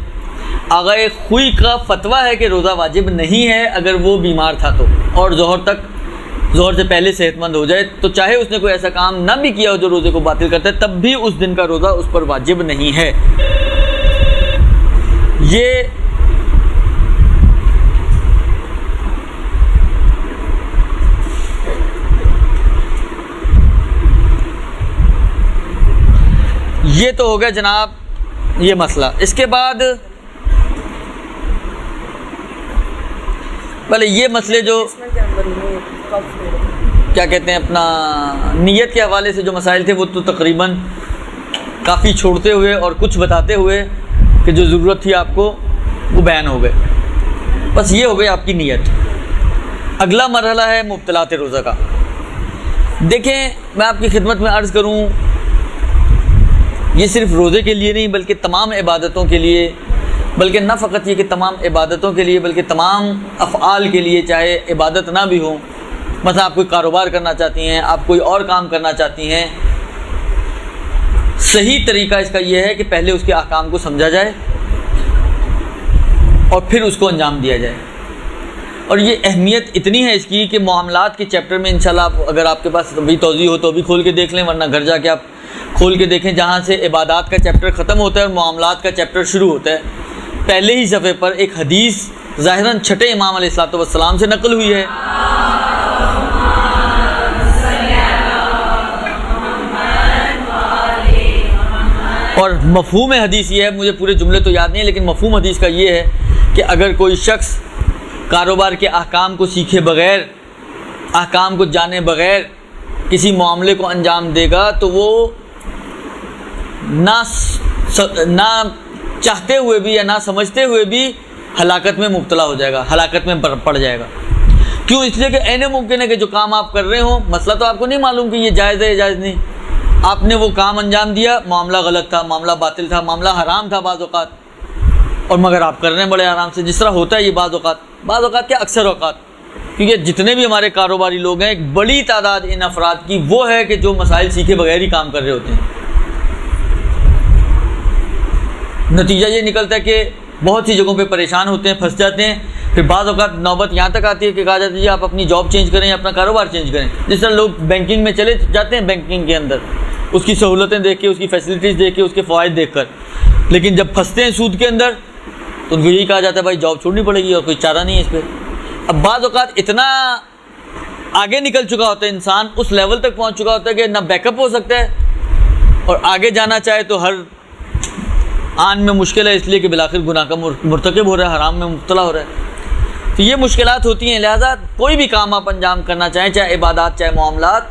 آغا خوئی کا فتویٰ ہے کہ روزہ واجب نہیں ہے اگر وہ بیمار تھا تو، اور ظہر سے پہلے صحت مند ہو جائے تو چاہے اس نے کوئی ایسا کام نہ بھی کیا ہو جو روزے کو باطل کرتا ہے، تب بھی اس دن کا روزہ اس پر واجب نہیں ہے۔ یہ تو ہو گیا جناب یہ مسئلہ۔ اس کے بعد بھلے یہ مسئلے جو کیا کہتے ہیں اپنا نیت کے حوالے سے جو مسائل تھے وہ تو تقریباً کافی چھوڑتے ہوئے اور کچھ بتاتے ہوئے کہ جو ضرورت تھی آپ کو وہ بیان ہو گئے۔ بس یہ ہو گئی آپ کی نیت۔ اگلا مرحلہ ہے مبطلات روزہ کا۔ دیکھیں میں آپ کی خدمت میں عرض کروں، یہ صرف روزے کے لیے نہیں بلکہ تمام عبادتوں کے لیے، بلکہ نہ فقط یہ کہ تمام عبادتوں کے لیے بلکہ تمام افعال کے لیے، چاہے عبادت نہ بھی ہوں، مثلا آپ کوئی کاروبار کرنا چاہتی ہیں، آپ کوئی اور کام کرنا چاہتی ہیں، صحیح طریقہ اس کا یہ ہے کہ پہلے اس کے احکام کو سمجھا جائے اور پھر اس کو انجام دیا جائے۔ اور یہ اہمیت اتنی ہے اس کی کہ معاملات کے چیپٹر میں انشاءاللہ اگر آپ کے پاس ابھی توضیح ہو تو ابھی کھول کے دیکھ لیں، ورنہ گھر جا کے آپ کھول کے دیکھیں، جہاں سے عبادات کا چیپٹر ختم ہوتا ہے اور معاملات کا چیپٹر شروع ہوتا ہے، پہلے ہی صفحے پر ایک حدیث ظاہراً چھٹے امام علیہ الصلوۃ والسلام سے نقل ہوئی ہے، اور مفہوم حدیث یہ ہے، مجھے پورے جملے تو یاد نہیں ہیں لیکن مفہوم حدیث کا یہ ہے کہ اگر کوئی شخص کاروبار کے احکام کو سیکھے بغیر، احکام کو جانے بغیر کسی معاملے کو انجام دے گا تو وہ نہ چاہتے ہوئے بھی یا نہ سمجھتے ہوئے بھی ہلاکت میں مبتلا ہو جائے گا، ہلاکت میں پڑ جائے گا۔ کیوں؟ اس لیے کہ عین ممکن ہے کہ جو کام آپ کر رہے ہوں، مسئلہ تو آپ کو نہیں معلوم کہ یہ جائز ہے یا جائز نہیں، آپ نے وہ کام انجام دیا، معاملہ غلط تھا، معاملہ باطل تھا، معاملہ حرام تھا بعض اوقات، اور مگر آپ کر رہے ہیں بڑے آرام سے، جس طرح ہوتا ہے یہ بعض اوقات کیا اکثر اوقات، کیونکہ جتنے بھی ہمارے کاروباری لوگ ہیں ایک بڑی تعداد ان افراد کی وہ ہے کہ جو مسائل سیکھے بغیر ہی کام کر رہے ہوتے ہیں۔ نتیجہ یہ نکلتا ہے کہ بہت سی جگہوں پہ پریشان ہوتے ہیں، پھنس جاتے ہیں، پھر بعض اوقات نوبت یہاں تک آتی ہے کہ کہا جاتا ہے جی آپ اپنی جاب چینج کریں یا اپنا کاروبار چینج کریں۔ جس طرح لوگ بینکنگ میں چلے جاتے ہیں، بینکنگ کے اندر اس کی سہولتیں دیکھ کے، اس کی فیسلٹیز دیکھ کے، اس کے فوائد دیکھ کر، لیکن جب پھنستے ہیں سود کے اندر تو ان کو یہی کہا جاتا ہے بھائی جاب چھوڑنی پڑے گی اور کوئی چارہ نہیں ہے اس پہ۔ اب بعض اوقات اتنا آگے نکل چکا ہوتا ہے انسان، اس لیول تک پہنچ چکا ہوتا ہے کہ نہ بیک اپ ہو سکتا ہے اور آگے جانا چاہے تو ہر آن میں مشکل ہے، اس لیے کہ بالآخر گناہ کا مرتکب ہو رہا ہے، حرام میں مبتلا ہو رہا ہے۔ تو یہ مشکلات ہوتی ہیں، لہذا کوئی بھی کام آپ انجام کرنا چاہیں، چاہے عبادات چاہے معاملات،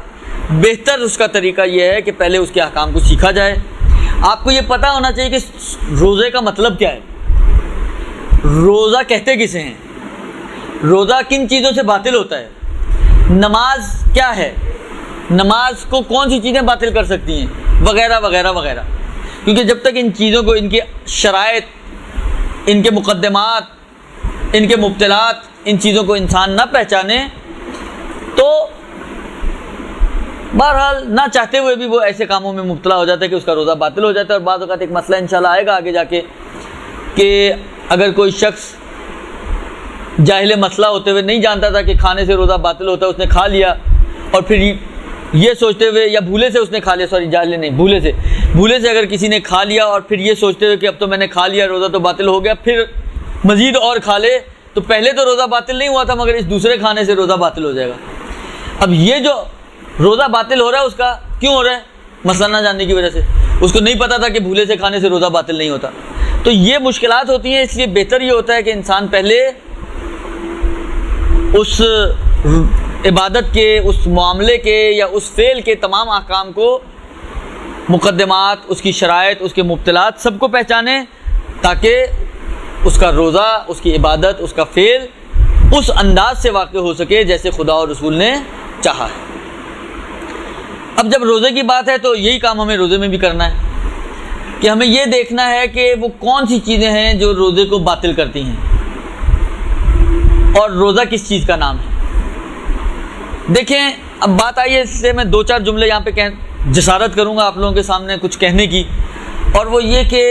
بہتر اس کا طریقہ یہ ہے کہ پہلے اس کے احکام کو سیکھا جائے۔ آپ کو یہ پتہ ہونا چاہیے کہ روزے کا مطلب کیا ہے، روزہ کہتے کسے ہیں، روزہ کن چیزوں سے باطل ہوتا ہے، نماز کیا ہے، نماز کو کون سی چیزیں باطل کر سکتی ہیں وغیرہ وغیرہ وغیرہ. کیونکہ جب تک ان چیزوں کو، ان کی شرائط، ان کے مقدمات، ان کے مبطلات، ان چیزوں کو انسان نہ پہچانے تو بہرحال نہ چاہتے ہوئے بھی وہ ایسے کاموں میں مبتلا ہو جاتا ہے کہ اس کا روزہ باطل ہو جاتا ہے. اور بعض اوقات ایک مسئلہ انشاءاللہ آئے گا آگے جا کے کہ اگر کوئی شخص جاہل مسئلہ ہوتے ہوئے نہیں جانتا تھا کہ کھانے سے روزہ باطل ہوتا ہے، اس نے کھا لیا اور پھر یہ سوچتے ہوئے، یا بھولے سے اس نے کھا لیا، سوری جاہل نہیں، بھولے سے اگر کسی نے کھا لیا اور پھر یہ سوچتے ہوئے کہ اب تو میں نے کھا لیا، روزہ تو باطل ہو گیا، پھر مزید اور کھا لے تو پہلے تو روزہ باطل نہیں ہوا تھا مگر اس دوسرے کھانے سے روزہ باطل ہو جائے گا. اب یہ جو روزہ باطل ہو رہا ہے اس کا کیوں ہو رہا ہے؟ مسئلہ نہ جاننے کی وجہ سے. اس کو نہیں پتا تھا کہ بھولے سے کھانے سے روزہ باطل نہیں ہوتا. تو یہ مشکلات ہوتی ہیں، اس لیے بہتر یہ ہوتا ہے کہ انسان پہلے اس عبادت کے، اس معاملے کے یا اس فعل کے تمام احکام کو، مقدمات، اس کی شرائط، اس کے مبطلات سب کو پہچانے تاکہ اس کا روزہ، اس کی عبادت، اس کا فعل اس انداز سے واقع ہو سکے جیسے خدا اور رسول نے چاہا ہے. اب جب روزے کی بات ہے تو یہی کام ہمیں روزے میں بھی کرنا ہے کہ ہمیں یہ دیکھنا ہے کہ وہ کون سی چیزیں ہیں جو روزے کو باطل کرتی ہیں اور روزہ کس چیز کا نام ہے. دیکھیں اب بات آئی ہے، اس سے میں 2-4 جملے یہاں پہ جسارت کروں گا آپ لوگوں کے سامنے کچھ کہنے کی، اور وہ یہ کہ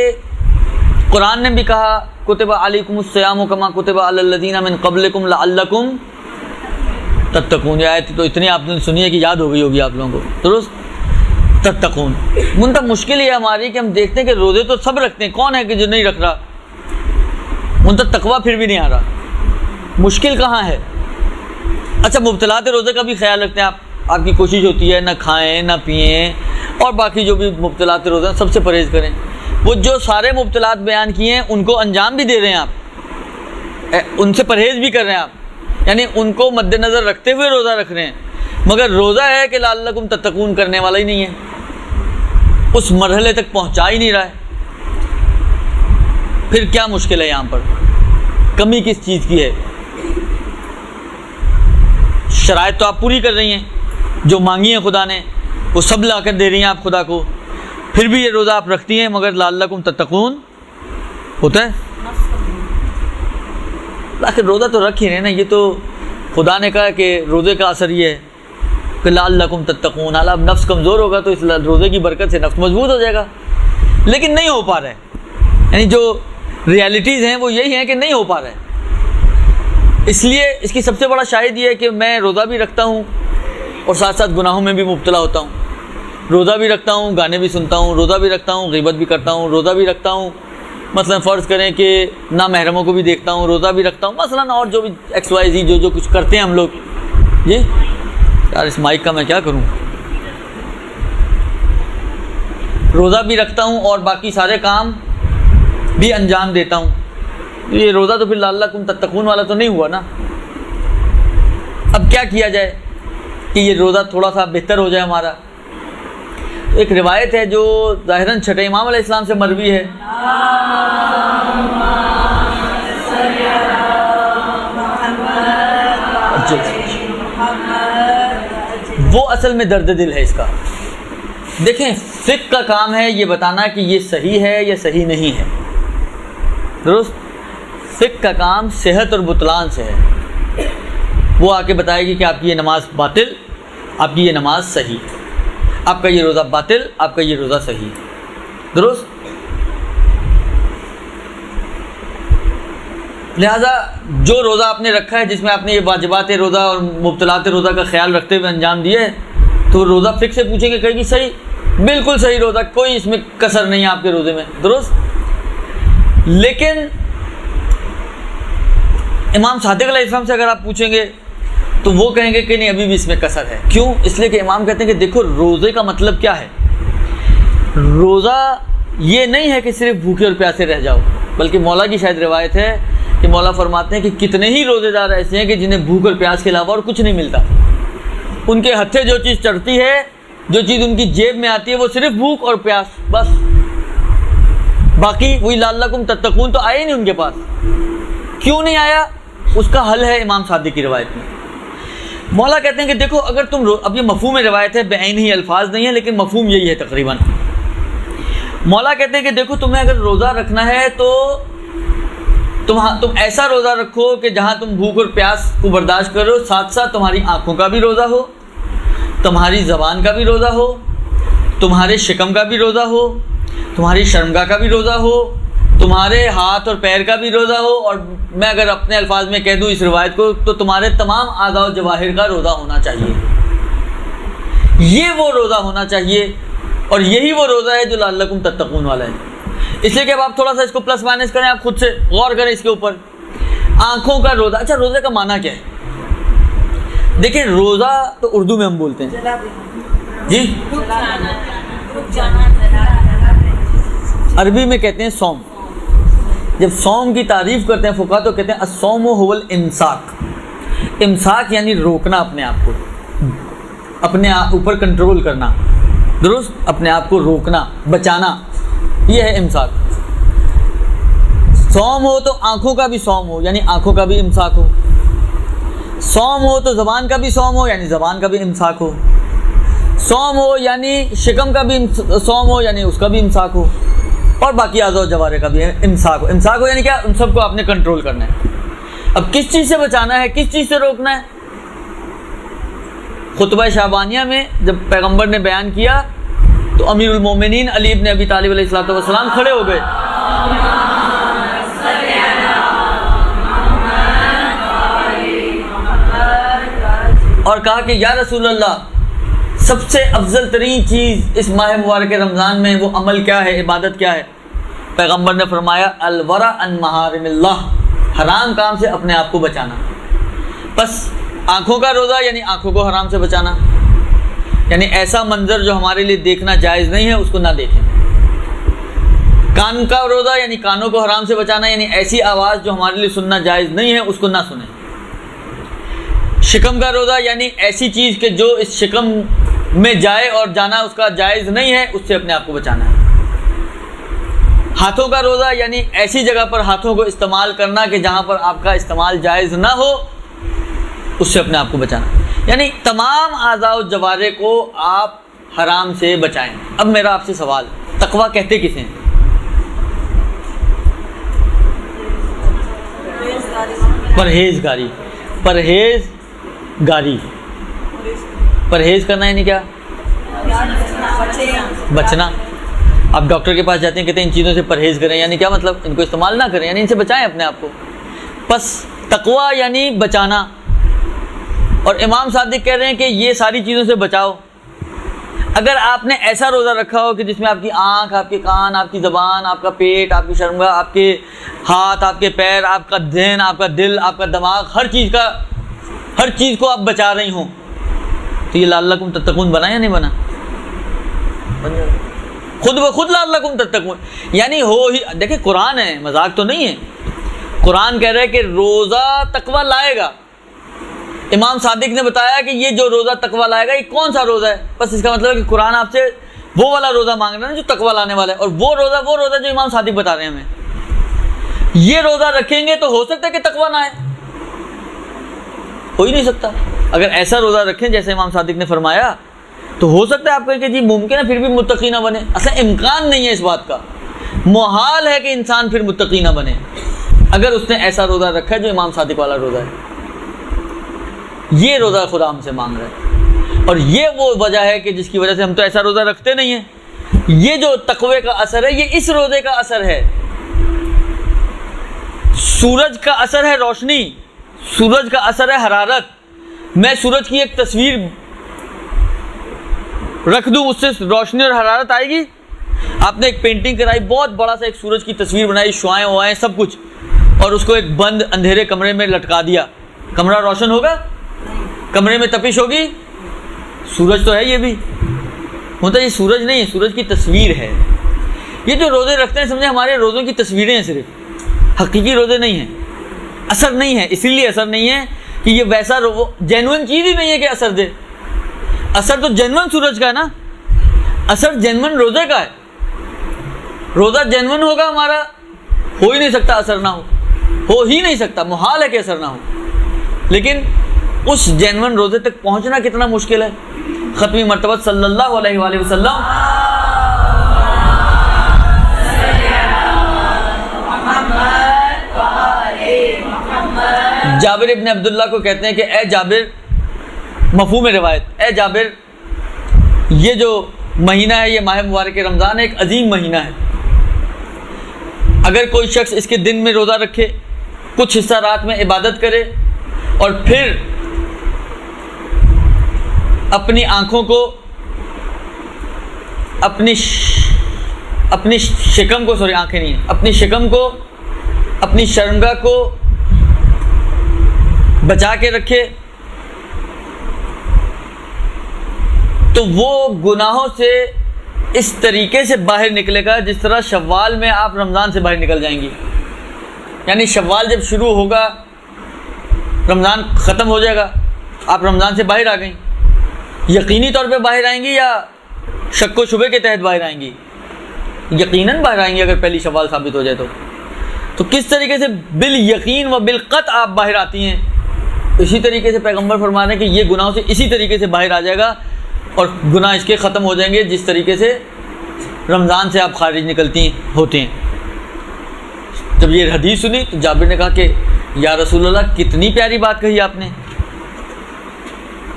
قرآن نے بھی کہا کتب علیکم الصیام کما کتب علی الذین من قبلکم لعلکم تتقون. یہ آیت تو اتنی آپ نے سنی ہے کہ یاد ہو گئی ہوگی آپ لوگوں کو، درست؟ تتقون. منتہا مشکل یہ ہماری کہ ہم دیکھتے ہیں کہ روزے تو سب رکھتے ہیں، کون ہے کہ جو نہیں رکھ رہا؟ منتہا تقویٰ پھر بھی نہیں آ رہا. مشکل کہاں ہے؟ اچھا مبطلات روزے کا بھی خیال رکھتے ہیں آپ کی کوشش ہوتی ہے نہ کھائیں نہ پئیں اور باقی جو بھی مبطلات روزے ہیں سب سے پرہیز کریں. وہ جو سارے مبطلات بیان کیے ہیں ان کو انجام بھی دے رہے ہیں آپ، ان سے پرہیز بھی کر رہے ہیں آپ، یعنی ان کو مد نظر رکھتے ہوئے روزہ رکھ رہے ہیں، مگر روزہ ہے کہ لعلکم تتقون کرنے والا ہی نہیں ہے، اس مرحلے تک پہنچا ہی نہیں رہا ہے. پھر کیا مشکل ہے یہاں پر؟ کمی کس چیز کی ہے؟ شرائط تو آپ پوری کر رہی ہیں، جو مانگی ہیں خدا نے وہ سب لا کر دے رہی ہیں آپ خدا کو، پھر بھی یہ روزہ آپ رکھتی ہیں مگر لعلکم تتقون ہوتا ہے. آخر روزہ تو رکھ ہی رہے نا، یہ تو خدا نے کہا کہ روزے کا اثر یہ ہے کہ لعلکم تتقون. اب نفس کمزور ہوگا تو اس روزے کی برکت سے نفس مضبوط ہو جائے گا، لیکن نہیں ہو پا رہا ہے. یعنی جو ریالٹیز ہیں وہ یہی ہیں کہ نہیں ہو پا رہا ہے. اس لیے اس کی سب سے بڑا شاہد یہ ہے کہ میں روزہ بھی رکھتا ہوں اور ساتھ ساتھ گناہوں میں بھی مبتلا ہوتا ہوں. روزہ بھی رکھتا ہوں، گانے بھی سنتا ہوں، روزہ بھی رکھتا ہوں، غیبت بھی کرتا ہوں، روزہ بھی رکھتا ہوں، مثلا فرض کریں کہ نامحرموں کو بھی دیکھتا ہوں، روزہ بھی رکھتا ہوں، مثلا اور جو بھی ایکس وائی زی جو کچھ کرتے ہیں ہم لوگ. جی یار اس مائک کا میں کیا کروں. روزہ بھی رکھتا ہوں اور باقی سارے کام بھی انجام دیتا ہوں. یہ روزہ تو پھر لعلکم تتقون والا تو نہیں ہوا نا. اب کیا کیا جائے کہ یہ روزہ تھوڑا سا بہتر ہو جائے ہمارا؟ ایک روایت ہے جو ظاہراً چھٹے امام علیہ السلام سے مروی ہے. وہ اصل میں درد دل ہے اس کا. دیکھیں فقہ کا کام ہے یہ بتانا کہ یہ صحیح ہے یا صحیح نہیں ہے، درست؟ فقہ کا کام صحت اور بطلان سے ہے. وہ آ کے بتائے گی کہ آپ کی یہ نماز باطل، آپ کی یہ نماز صحیح، آپ کا یہ روزہ باطل، آپ کا یہ روزہ صحیح، درست؟ لہٰذا جو روزہ آپ نے رکھا ہے جس میں آپ نے یہ واجبات روزہ اور مبطلات روزہ کا خیال رکھتے ہوئے انجام دیا ہے تو روزہ فقہ سے پوچھیں گے، کہے گی صحیح، بالکل صحیح روزہ، کوئی اس میں کسر نہیں ہے آپ کے روزے میں، درست؟ لیکن امام صادق علیہ السلام سے اگر آپ پوچھیں گے تو وہ کہیں گے کہ نہیں ابھی بھی اس میں کسر ہے. کیوں؟ اس لیے کہ امام کہتے ہیں کہ دیکھو روزے کا مطلب کیا ہے. روزہ یہ نہیں ہے کہ صرف بھوکے اور پیاسے رہ جاؤ، بلکہ مولا کی شاید روایت ہے کہ مولا فرماتے ہیں کہ کتنے ہی روزے دار ایسے ہیں کہ جنہیں بھوک اور پیاس کے علاوہ اور کچھ نہیں ملتا. ان کے ہتھے جو چیز چڑھتی ہے، جو چیز ان کی جیب میں آتی ہے وہ صرف بھوک اور پیاس، بس. باقی وہی لعلکم تتقون تو آئے ہی نہیں ان کے پاس. کیوں نہیں آیا؟ اس کا حل ہے امام صادق کی روایت میں. مولا کہتے ہیں کہ دیکھو اگر تم اب یہ مفہوم روایت ہے، بعین ہی الفاظ نہیں ہے لیکن مفہوم یہی ہے تقریباً. مولا کہتے ہیں کہ دیکھو تمہیں اگر روزہ رکھنا ہے تو تم ایسا روزہ رکھو کہ جہاں تم بھوک اور پیاس کو برداشت کرو، ساتھ ساتھ تمہاری آنکھوں کا بھی روزہ ہو، تمہاری زبان کا بھی روزہ ہو، تمہارے شکم کا بھی روزہ ہو، تمہاری شرمگاہ کا بھی روزہ ہو، تمہارے ہاتھ اور پیر کا بھی روزہ ہو، اور میں اگر اپنے الفاظ میں کہہ دوں اس روایت کو تو تمہارے تمام اعضاء و جواہر کا روزہ ہونا چاہیے. یہ وہ روزہ ہونا چاہیے اور یہی وہ روزہ ہے جو لعلکم تتقون والا ہے. اس لیے کہ اب آپ تھوڑا سا اس کو پلس مائنس کریں، آپ خود سے غور کریں اس کے اوپر. آنکھوں کا روزہ، اچھا روزے کا معنی کیا ہے؟ دیکھیں روزہ تو اردو میں ہم بولتے ہیں جی، عربی میں کہتے ہیں صوم. جب صوم کی تعریف کرتے ہیں فقہا تو کہتے ہیں الصوم هو الامساک. امساک یعنی روکنا اپنے آپ کو، اپنے اوپر کنٹرول کرنا، درست، اپنے آپ کو روکنا، بچانا، یہ ہے امساک. صوم ہو تو آنکھوں کا بھی صوم ہو یعنی آنکھوں کا بھی امساک ہو، صوم ہو تو زبان کا بھی صوم ہو یعنی زبان کا بھی امساک ہو، صوم ہو یعنی شکم کا بھی صوم ہو یعنی اس کا بھی امساک ہو، اور باقی اعضاء و جوارح کا بھی امساک ہو. امساک ہو یعنی کیا؟ ان سب کو آپ نے کنٹرول کرنا ہے. اب کس چیز سے بچانا ہے، کس چیز سے روکنا ہے؟ خطبہ شعبانیہ میں جب پیغمبر نے بیان کیا تو امیر المومنین علی ابن ابی طالب علیہ الصلوۃ والسلام کھڑے ہو گئے اور کہا کہ یا رسول اللہ، سب سے افضل ترین چیز اس ماہ مبارک رمضان میں وہ عمل کیا ہے، عبادت کیا ہے؟ پیغمبر نے فرمایا الورع عن محارم اللہ، حرام کام سے اپنے آپ کو بچانا. بس آنکھوں کا روزہ یعنی آنکھوں کو حرام سے بچانا، یعنی ایسا منظر جو ہمارے لیے دیکھنا جائز نہیں ہے اس کو نہ دیکھیں. کان کا روزہ یعنی کانوں کو حرام سے بچانا، یعنی ایسی آواز جو ہمارے لیے سننا جائز نہیں ہے اس کو نہ سنیں. شکم کا روزہ یعنی ایسی چیز کہ جو اس شکم میں جائے اور جانا اس کا جائز نہیں ہے، اس سے اپنے آپ کو بچانا ہے. ہاتھوں کا روزہ یعنی ایسی جگہ پر ہاتھوں کو استعمال کرنا کہ جہاں پر آپ کا استعمال جائز نہ ہو، اس سے اپنے آپ کو بچانا. یعنی تمام اعضاء و جوارح کو آپ حرام سے بچائیں. اب میرا آپ سے سوال، تقویٰ کہتے کسے ہیں؟ پرہیزگاری. پرہیز کرنا یعنی کیا؟ بچنا. آپ ڈاکٹر کے پاس جاتے ہیں، کہتے ہیں ان چیزوں سے پرہیز کریں، یعنی کیا مطلب؟ ان کو استعمال نہ کریں، یعنی ان سے بچائیں اپنے آپ کو. بس تقویٰ یعنی بچانا. اور امام صادق کہہ رہے ہیں کہ یہ ساری چیزوں سے بچاؤ. اگر آپ نے ایسا روزہ رکھا ہو کہ جس میں آپ کی آنکھ، آپ کے کان، آپ کی زبان، آپ کا پیٹ، آپ کی شرمگاہ، آپ کے ہاتھ، آپ کے پیر، آپ کا ذہن، آپ کا دل، آپ کا دماغ، ہر چیز کو آپ بچا رہی ہوں، تو یہ لعلکم تتقون بنا یا نہیں بنا؟ خود بخود لعلکم تتقون. یعنی ہو ہی، دیکھیں قرآن ہے، مذاق تو نہیں ہے. قرآن کہہ رہا ہے کہ روزہ تقویٰ لائے گا. امام صادق نے بتایا کہ یہ جو روزہ تقویٰ لائے گا یہ کون سا روزہ ہے. بس اس کا مطلب ہے کہ قرآن آپ سے وہ والا روزہ مانگ رہا ہے جو تقویٰ لانے والا ہے، اور وہ روزہ جو امام صادق بتا رہے ہیں ہمیں. یہ روزہ رکھیں گے تو ہو سکتا ہے کہ تقویٰ نہ آئے، ہو ہی نہیں سکتا. اگر ایسا روزہ رکھیں جیسے امام صادق نے فرمایا تو ہو سکتا ہے آپ کہیں کہ جی ممکن ہے پھر بھی متقی نہ بنے. اصلا امکان نہیں ہے اس بات کا، محال ہے کہ انسان پھر متقی نہ بنے اگر اس نے ایسا روزہ رکھا ہے جو امام صادق والا روزہ ہے. یہ روزہ خدا ہم سے مانگ رہا ہے، اور یہ وہ وجہ ہے کہ جس کی وجہ سے ہم تو ایسا روزہ رکھتے نہیں ہیں. یہ جو تقوی کا اثر ہے یہ اس روزے کا اثر ہے. سورج کا اثر ہے روشنی، سورج کا اثر ہے حرارت. میں سورج کی ایک تصویر رکھ دوں، اس سے روشنی اور حرارت آئے گی. آپ نے ایک پینٹنگ کرائی، بہت بڑا سا ایک سورج کی تصویر بنائی، شعائیں ہوائیں سب کچھ، اور اس کو ایک بند اندھیرے کمرے میں لٹکا دیا. کمرہ روشن ہوگا؟ کمرے میں تپش ہوگی؟ سورج تو ہے، یہ بھی ہوتا ہے. یہ سورج نہیں ہے، سورج کی تصویر ہے. یہ جو روزے رکھتے ہیں سمجھے ہمارے روزوں کی تصویریں ہیں، صرف حقیقی روزے نہیں ہیں. اثر نہیں ہے، اسی لیے اثر نہیں ہے کہ یہ ویسا جینوئن چیز ہی نہیں ہے کہ اثر دے. اثر تو جینوئن سورج کا ہے نا، اثر جینوئن روزے کا ہے. روزہ جینوئن ہوگا ہمارا، ہو ہی نہیں سکتا اثر نہ ہو ہی نہیں سکتا، محال ہے کہ اثر نہ ہو. لیکن اس جینون روزے تک پہنچنا کتنا مشکل ہے. ختمی مرتبہ صلی اللہ علیہ وآلہ وسلم جابر ابن عبداللہ کو کہتے ہیں کہ اے جابر، مفہوم روایت، اے جابر یہ جو مہینہ ہے، یہ ماہ مبارک رمضان ہے، ایک عظیم مہینہ ہے. اگر کوئی شخص اس کے دن میں روزہ رکھے، کچھ حصہ رات میں عبادت کرے، اور پھر اپنی آنکھوں کو، اپنی شکم کو، آنکھیں نہیں، اپنی شکم کو، اپنی شرمگاہ کو بچا کے رکھے، تو وہ گناہوں سے اس طریقے سے باہر نکلے گا جس طرح شوال میں آپ رمضان سے باہر نکل جائیں گی. یعنی شوال جب شروع ہوگا، رمضان ختم ہو جائے گا، آپ رمضان سے باہر آ گئیں، یقینی طور پہ باہر آئیں گی یا شک و شبے کے تحت باہر آئیں گی؟ یقیناً باہر آئیں گی اگر پہلی شوال ثابت ہو جائے تو کس طریقے سے بالیقین و بالقطع آپ باہر آتی ہیں؟ اسی طریقے سے پیغمبر فرما رہے ہیں کہ یہ گناہوں سے اسی طریقے سے باہر آ جائے گا، اور گناہ اس کے ختم ہو جائیں گے جس طریقے سے رمضان سے آپ خارج نکلتی ہوتے ہیں. جب یہ حدیث سنی تو جابر نے کہا کہ یا رسول اللہ کتنی پیاری بات کہی آپ نے.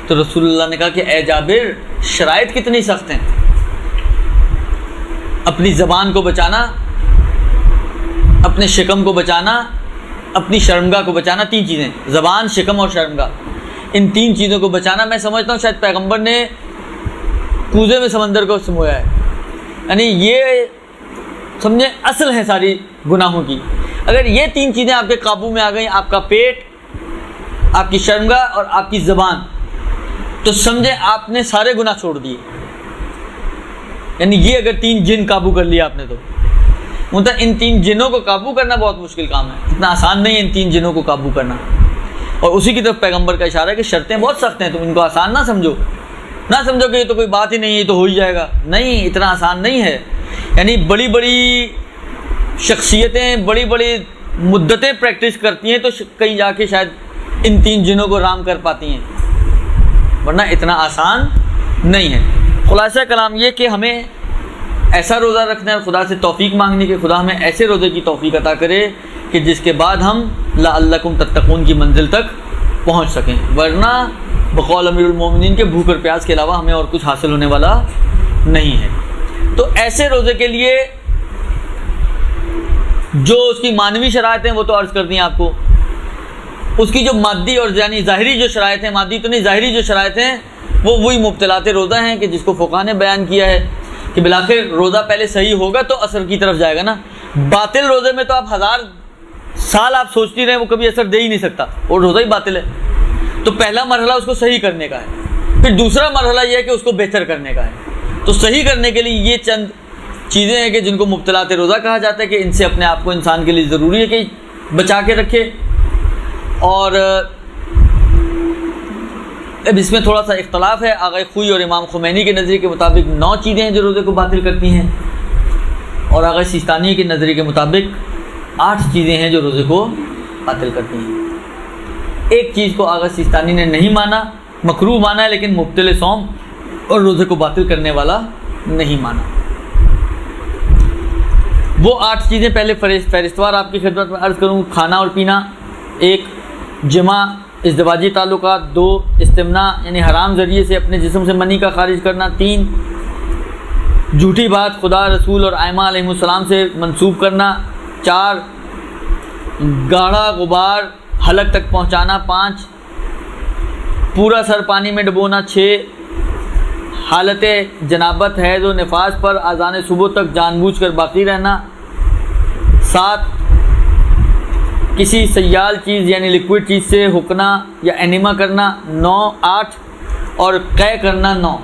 تو رسول اللہ نے کہا کہ اے جابر شرائط کتنی سخت ہیں. اپنی زبان کو بچانا، اپنے شکم کو بچانا، اپنی شرمگاہ کو بچانا، 3 چیزیں، زبان، شکم اور شرمگاہ، ان 3 چیزوں کو بچانا. میں سمجھتا ہوں شاید پیغمبر نے کوزے میں سمندر کو سمویا ہے. یعنی یہ سمجھیں اصل ہے ساری گناہوں کی. اگر یہ 3 چیزیں آپ کے قابو میں آ گئیں، آپ کا پیٹ، آپ کی شرمگاہ اور آپ کی زبان، تو سمجھیں آپ نے سارے گناہ چھوڑ دیے. یعنی یہ اگر 3 جن قابو کر لیا آپ نے تو مطلب ان 3 جنوں کو قابو کرنا بہت مشکل کام ہے. اتنا آسان نہیں ہے ان 3 جنوں کو قابو کرنا. اور اسی کی طرف پیغمبر کا اشارہ ہے کہ شرطیں بہت سخت ہیں، تم ان کو آسان نہ سمجھو کہ یہ تو کوئی بات ہی نہیں ہے، یہ تو ہو ہی جائے گا. نہیں، اتنا آسان نہیں ہے. یعنی بڑی بڑی شخصیتیں بڑی بڑی مدتیں پریکٹس کرتی ہیں تو کہیں جا کے شاید ان 3 جنوں کو رام کر پاتی ہیں، ورنہ اتنا آسان نہیں ہے. خلاصہ کلام یہ کہ ہمیں ایسا روزہ رکھنا ہے، خدا سے توفیق مانگنی کہ خدا ہمیں ایسے روزے کی توفیق عطا کرے کہ جس کے بعد ہم لعلکم تتقون کی منزل تک پہنچ سکیں. ورنہ بقول امیر المومنین کے بھوک اور پیاس کے علاوہ ہمیں اور کچھ حاصل ہونے والا نہیں ہے. تو ایسے روزے کے لیے جو اس کی معنوی شرائط ہیں وہ تو عرض کر دیں آپ کو. اس کی جو مادی اور یعنی ظاہری جو شرائط ہیں، مادی تو نہیں، ظاہری جو شرائط ہیں وہ وہی مبتلات روزہ ہیں کہ جس کو فقہاء نے بیان کیا ہے کہ بالآخر روزہ پہلے صحیح ہوگا تو اثر کی طرف جائے گا نا. باطل روزے میں تو آپ 1000 سال آپ سوچتی رہیں وہ کبھی اثر دے ہی نہیں سکتا، اور روزہ ہی باطل ہے. تو پہلا مرحلہ اس کو صحیح کرنے کا ہے، پھر دوسرا مرحلہ یہ ہے کہ اس کو بہتر کرنے کا ہے. تو صحیح کرنے کے لیے یہ چند چیزیں ہیں کہ جن کو مبتلات روزہ کہا جاتا ہے کہ ان سے اپنے آپ کو انسان کے لیے ضروری ہے کہ بچا کے رکھے. اور اب اس میں تھوڑا سا اختلاف ہے. آغا خوئی اور امام خمینی کے نظریے کے مطابق 9 چیزیں ہیں جو روزے کو باطل کرتی ہیں، اور آغا سیستانی کے نظریے کے مطابق 8 چیزیں ہیں جو روزے کو باطل کرتی ہیں. ایک چیز کو آغا سیستانی نے نہیں مانا، مکروہ مانا ہے، لیکن مبطل صوم اور روزے کو باطل کرنے والا نہیں مانا. وہ 8 چیزیں پہلے فہرستوار آپ کی خدمت میں عرض کروں. کھانا اور پینا، 1 جمع ازدواجی تعلقات، 2 استمناء یعنی حرام ذریعے سے اپنے جسم سے منی کا خارج کرنا، 3 جھوٹی بات خدا، رسول اور ائمہ علیہ السلام سے منسوب کرنا، 4 گاڑھا غبار حلق تک پہنچانا، 5 پورا سر پانی میں ڈبونا، 6 حالت جنابت حیض و نفاس پر اذان صبح تک جان بوجھ کر باقی رہنا، 7 کسی سیال چیز یعنی لیکوڈ چیز سے حکنا یا اینیما کرنا، 8 اور قے کرنا 9.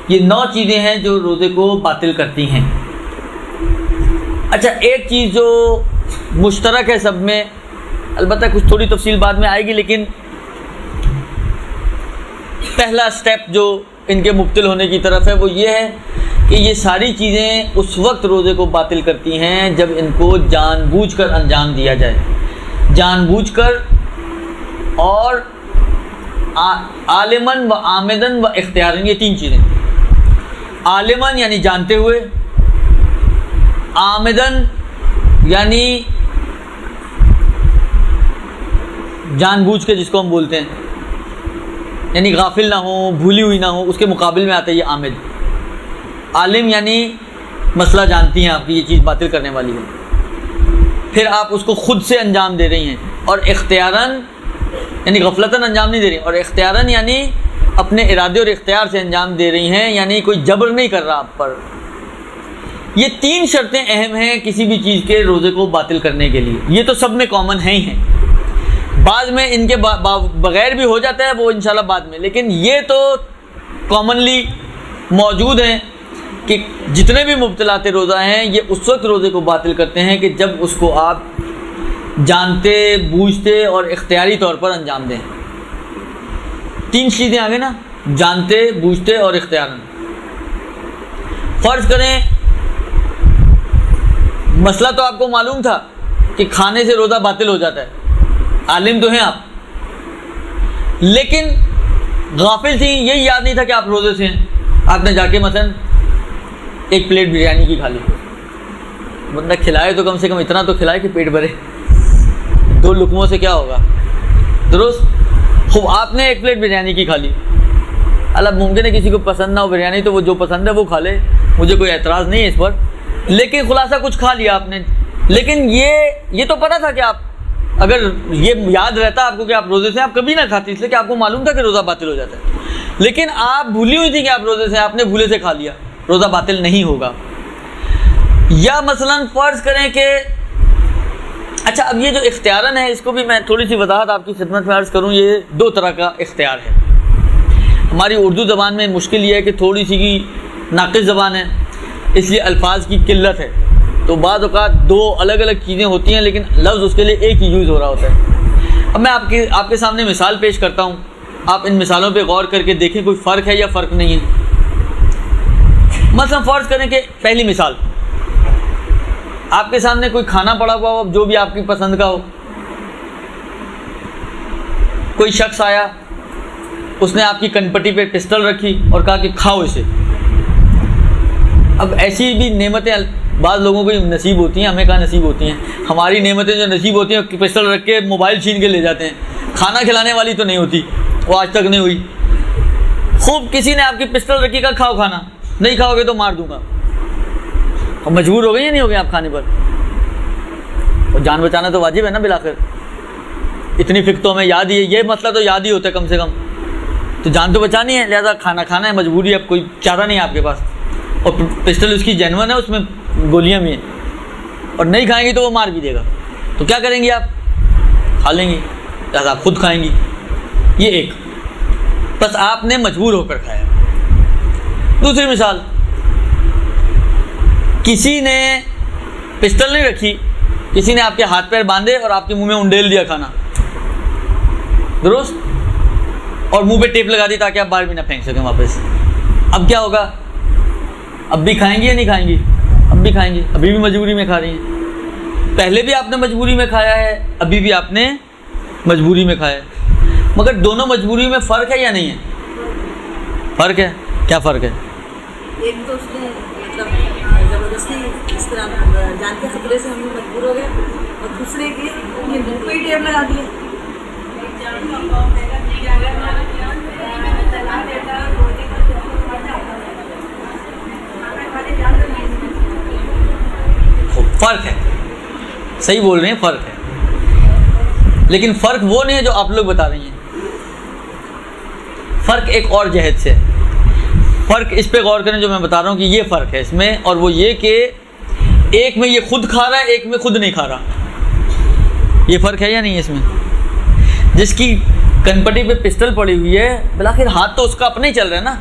یہ 9 چیزیں ہیں جو روزے کو باطل کرتی ہیں. اچھا، ایک چیز جو مشترک ہے سب میں، البتہ کچھ تھوڑی تفصیل بعد میں آئے گی، لیکن پہلا سٹیپ جو ان کے مبتل ہونے کی طرف ہے وہ یہ ہے کہ یہ ساری چیزیں اس وقت روزے کو باطل کرتی ہیں جب ان کو جان بوجھ کر انجام دیا جائے. جان بوجھ کر اور عالماً و عامداً و اختیاراً، یہ تین چیزیں. عالماً یعنی جانتے ہوئے، عامداً یعنی جان بوجھ کے جس کو ہم بولتے ہیں، یعنی غافل نہ ہو، بھولی ہوئی نہ ہو، اس کے مقابل میں آتا ہے یہ عامد. عالم یعنی مسئلہ جانتی ہیں آپ کی یہ چیز باطل کرنے والی ہے، پھر آپ اس کو خود سے انجام دے رہی ہیں. اور اختیاراً یعنی غفلتاً انجام نہیں دے رہی، اور اختیاراً یعنی اپنے ارادے اور اختیار سے انجام دے رہی ہیں، یعنی کوئی جبر نہیں کر رہا آپ پر. یہ تین شرطیں اہم ہیں کسی بھی چیز کے روزے کو باطل کرنے کے لیے. یہ تو سب میں کامن ہیں ہی ہیں، بعض میں ان کے بغیر بھی ہو جاتا ہے وہ انشاءاللہ بعد میں، لیکن یہ تو کامنلی موجود ہیں کہ جتنے بھی مبطلات روزہ ہیں یہ اس وقت روزے کو باطل کرتے ہیں کہ جب اس کو آپ جانتے بوجھتے اور اختیاری طور پر انجام دیں. تین چیزیں آگے نا، جانتے بوجھتے اور اختیاراً. فرض کریں مسئلہ تو آپ کو معلوم تھا کہ کھانے سے روزہ باطل ہو جاتا ہے، عالم تو ہیں آپ، لیکن غافل تھیں، یہی یاد نہیں تھا کہ آپ روزے سے ہیں. آپ نے جا کے مثلا ایک پلیٹ بریانی کی کھا لی. بندہ کھلائے تو کم سے کم اتنا تو کھلائے کہ پیٹ بھرے، دو لقموں سے کیا ہوگا، درست. خوب آپ نے ایک پلیٹ بریانی کی کھا لی. اللہ ممکن ہے کسی کو پسند نہ ہو بریانی، تو وہ جو پسند ہے وہ کھا لے، مجھے کوئی اعتراض نہیں ہے اس پر، لیکن خلاصہ کچھ کھا لیا آپ نے. لیکن یہ تو پتہ تھا کہ آپ، اگر یہ یاد رہتا آپ کو کہ آپ روزے سے، آپ کبھی نہ کھاتی، اس لیے کہ آپ کو معلوم تھا کہ روزہ باطل ہو جاتا ہے. لیکن آپ بھولی ہوئی تھی کہ آپ روزے سے، آپ نے بھولے سے کھا لیا، روزہ باطل نہیں ہوگا. یا مثلا فرض کریں کہ اچھا، اب یہ جو اختیاراً ہے اس کو بھی میں تھوڑی سی وضاحت آپ کی خدمت میں عرض کروں. یہ دو طرح کا اختیار ہے. ہماری اردو زبان میں مشکل یہ ہے کہ تھوڑی سی کی ناقص زبان ہے، اس لیے الفاظ کی قلت ہے، تو بعض اوقات دو الگ الگ چیزیں ہوتی ہیں لیکن لفظ اس کے لیے ایک ہی یوز ہو رہا ہوتا ہے. اب میں آپ کے سامنے مثال پیش کرتا ہوں، آپ ان مثالوں پہ غور کر کے دیکھیں کوئی فرق ہے یا فرق نہیں ہے. مثلا فرض کریں کہ پہلی مثال، آپ کے سامنے کوئی کھانا پڑا ہوا ہو جو بھی آپ کی پسند کا ہو، کوئی شخص آیا، اس نے آپ کی کنپٹی پہ پسٹل رکھی اور کہا کہ کھاؤ اسے. اب ایسی بھی نعمتیں بعض لوگوں کو نصیب ہوتی ہیں، ہمیں کہاں نصیب ہوتی ہیں. ہماری نعمتیں جو نصیب ہوتی ہیں پسٹل رکھ کے موبائل چھین کے لے جاتے ہیں. کھانا کھلانے والی تو نہیں ہوتی، وہ آج تک نہیں ہوئی. خوب کسی نے آپ کی پسٹل رکھی، کہا کھاؤ کھانا، نہیں کھاؤ گے تو مار دوں گا. اب مجبور ہو گئے یا نہیں ہو گئے آپ کھانے پر؟ اور جان بچانا تو واجب ہے نا بالآخر. اتنی فکر تو ہمیں یاد ہی ہے، یہ مسئلہ تو یاد ہی ہوتا ہے کم سے کم، تو جان تو بچانی ہے، لہذا کھانا ہے، مجبوری ہے، اب کوئی چارہ نہیں ہے آپ کے پاس. اور پسٹل اس کی جینون ہے، اس میں گولیاں بھی ہیں، اور نہیں کھائیں گی تو وہ مار بھی دے گا. تو کیا کریں گی آپ؟ کھا لیں گی، لہذا آپ خود کھائیں گی. یہ ایک، بس آپ نے مجبور ہو کر کھایا. دوسری مثال، کسی نے پسٹل نہیں رکھی، کسی نے آپ کے ہاتھ پیر باندھے اور آپ کے منہ میں انڈیل دیا کھانا، درست، اور منہ پہ ٹیپ لگا دی تاکہ آپ باہر بھی نہ پھینک سکیں واپس. اب کیا ہوگا؟ اب بھی کھائیں گی یا نہیں کھائیں گی؟ اب بھی کھائیں گی، ابھی بھی مجبوری میں کھا رہی ہیں. پہلے بھی آپ نے مجبوری میں کھایا ہے، ابھی بھی آپ نے مجبوری میں کھایا ہے. مگر دونوں مجبوری میں فرق ہے یا نہیں ہے؟ فرق ہے. کیا فرق ہے؟ ایک تو اس نے مطلب زبردستی اس طرح جان کے خطرے سے ہم لوگ مجبور ہو گئے، اور دوسرے کے یہ منہ پہ ہی ٹیپ لگا دیے. فرق ہے، صحیح بول رہے ہیں، فرق ہے. لیکن فرق وہ نہیں ہے جو آپ لوگ بتا رہی ہیں. فرق ایک اور جہت سے. فرق اس پہ غور کریں جو میں بتا رہا ہوں کہ یہ فرق ہے اس میں، اور وہ یہ کہ ایک میں یہ خود کھا رہا ہے، ایک میں خود نہیں کھا رہا. یہ فرق ہے یا نہیں اس میں؟ جس کی کنپٹی پہ پسٹل پڑی ہوئی ہے، بلاخر ہاتھ تو اس کا اپنا ہی چل رہا ہے نا.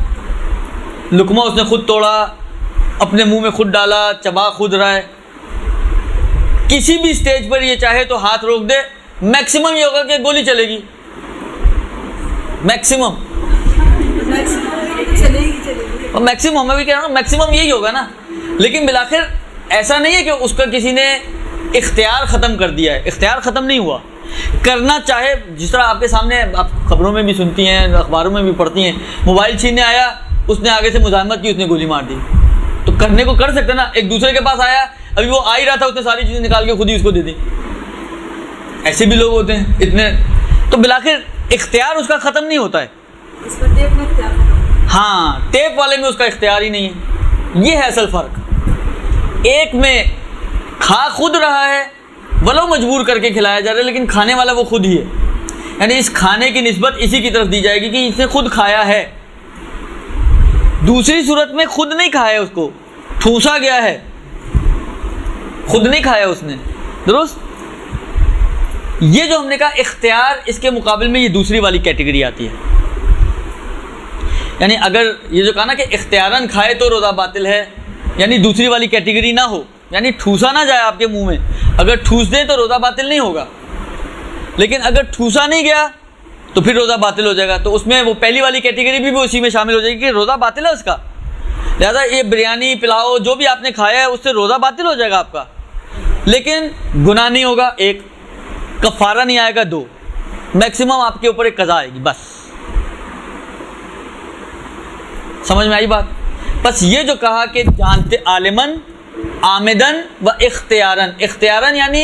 لقمہ اس نے خود توڑا، اپنے منہ میں خود ڈالا، چبا خود رہا ہے. کسی بھی سٹیج پر یہ چاہے تو ہاتھ روک دے، میکسیمم یہ ہوگا کہ گولی چلے گی، میکسیمم. اور میکسیمم میں بھی کہہ رہا ہوں، میکسیمم یہی ہوگا نا. لیکن بالآخر ایسا نہیں ہے کہ اس کا کسی نے اختیار ختم کر دیا ہے. اختیار ختم نہیں ہوا، کرنا چاہے، جس طرح آپ کے سامنے آپ خبروں میں بھی سنتی ہیں، اخباروں میں بھی پڑھتی ہیں، موبائل چھیننے آیا، اس نے آگے سے مزاحمت کی، اس نے گولی مار دی، تو کرنے کو کر سکتا نا. ایک دوسرے کے پاس آیا، ابھی وہ آ ہی رہا تھا، اس نے ساری چیزیں نکال کے خود ہی اس کو دے دی. ایسے بھی لوگ ہوتے ہیں اتنے. تو بالآخر اختیار اس کا ختم نہیں ہوتا ہے. اس پر ٹیپ میں اختیار ختم. ہاں، ٹیپ والے میں اس کا اختیار ہی نہیں ہے. یہ ہے اصل فرق. ایک میں کھا خود رہا ہے، ولو مجبور کر کے کھلایا جا رہا ہے، لیکن کھانے والا وہ خود ہی ہے. یعنی اس کھانے کی نسبت اسی کی طرف دی جائے گی کہ اس نے خود کھایا ہے. دوسری صورت میں خود نہیں کھایا، اس کو ٹھوسا گیا ہے، خود نہیں کھایا اس نے. درست. یہ جو ہم نے کہا اختیار، اس کے مقابل میں یہ دوسری والی کیٹیگری آتی ہے. یعنی اگر یہ جو کہا نا کہ اختیاراً کھائے تو روزہ باطل ہے، یعنی دوسری والی کیٹیگری نہ ہو، یعنی ٹھوسا نہ جائے آپ کے منہ میں. اگر ٹھوس دیں تو روزہ باطل نہیں ہوگا، لیکن اگر ٹھوسا نہیں گیا تو پھر روزہ باطل ہو جائے گا. تو اس میں وہ پہلی والی کیٹیگری بھی اسی میں شامل ہو جائے گی کہ روزہ باطل ہے اس کا. لہذا یہ بریانی پلاؤ جو بھی آپ نے کھایا ہے اس سے روزہ باطل ہو جائے گا آپ کا، لیکن گناہ نہیں ہوگا. ایک کفارہ نہیں آئے گا. دو میکسیمم آپ کے اوپر ایک قضا آئے گی. بس سمجھ میں آئی بات. بس یہ جو کہا کہ جانتے عالماً عامداً و اختیاراً، اختیاراً یعنی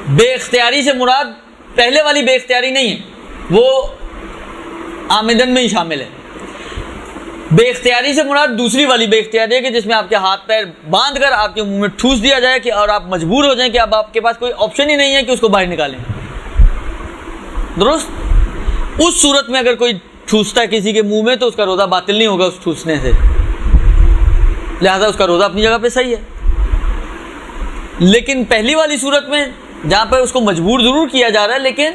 بے اختیاری سے مراد پہلے والی بے اختیاری نہیں ہے، وہ عامداً میں ہی شامل ہے. بے اختیاری سے مراد دوسری والی بے اختیاری ہے کہ جس میں آپ کے ہاتھ پیر باندھ کر آپ کے منہ میں ٹھوس دیا جائے کہ اور آپ مجبور ہو جائیں کہ اب آپ کے پاس کوئی آپشن ہی نہیں ہے کہ اس کو باہر نکالیں. درست. اس صورت میں اگر کوئی ٹھوستا ہے کسی کے منہ میں تو اس کا روزہ باطل نہیں ہوگا اس ٹھوسنے سے، لہذا اس کا روزہ اپنی جگہ پہ صحیح ہے. لیکن پہلی والی صورت میں جہاں پر اس کو مجبور ضرور کیا جا رہا ہے لیکن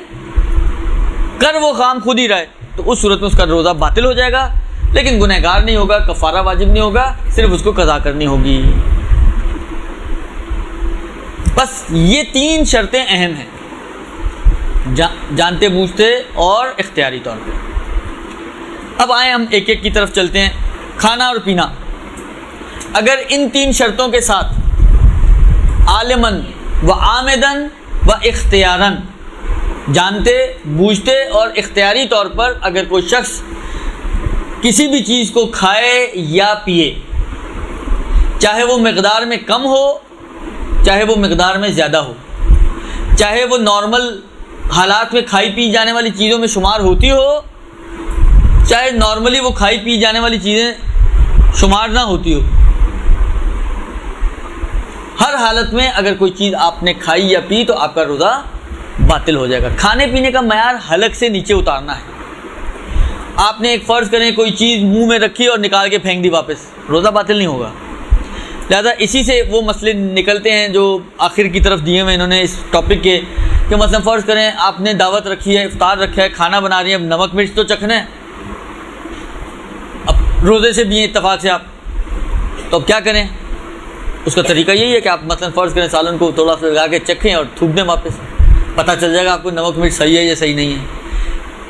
کر وہ کام خود ہی رہا ہے، تو اس صورت میں اس کا روزہ باطل ہو جائے گا، لیکن گنہگار نہیں ہوگا، کفارہ واجب نہیں ہوگا، صرف اس کو قضا کرنی ہوگی. بس یہ تین شرطیں اہم ہیں، جانتے بوجھتے اور اختیاری طور پہ. اب آئیں ہم ایک ایک کی طرف چلتے ہیں. کھانا اور پینا، اگر ان تین شرطوں کے ساتھ عالماً و عامداً و اختیاراً، جانتے بوجھتے اور اختیاری طور پر اگر کوئی شخص کسی بھی چیز کو کھائے یا پیے، چاہے وہ مقدار میں کم ہو چاہے وہ مقدار میں زیادہ ہو، چاہے وہ نارمل حالات میں کھائی پی جانے والی چیزوں میں شمار ہوتی ہو، چاہے نارملی وہ کھائی پی جانے والی چیزیں شمار نہ ہوتی ہو، ہر حالت میں اگر کوئی چیز آپ نے کھائی یا پی تو آپ کا روزہ باطل ہو جائے گا. کھانے پینے کا معیار حلق سے نیچے اتارنا ہے. آپ نے ایک فرض کریں کوئی چیز منہ میں رکھی اور نکال کے پھینک دی واپس، روزہ باطل نہیں ہوگا. لہذا اسی سے وہ مسئلے نکلتے ہیں جو آخر کی طرف دیے ہوئے انہوں نے اس ٹاپک کے، کہ مثلا فرض کریں آپ نے دعوت رکھی ہے، افطار رکھا ہے، کھانا بنا رہی ہے، اب نمک مرچ تو چکھنا ہے، اب روزے سے بھی ہیں اتفاق سے آپ، تو اب کیا کریں؟ اس کا طریقہ یہی ہے کہ آپ مثلا فرض کریں سالن کو تھوڑا سا لگا کے چکھیں اور تھوک دیں واپس، پتہ چل جائے گا آپ کو نمک مرچ صحیح ہے یا صحیح نہیں ہے.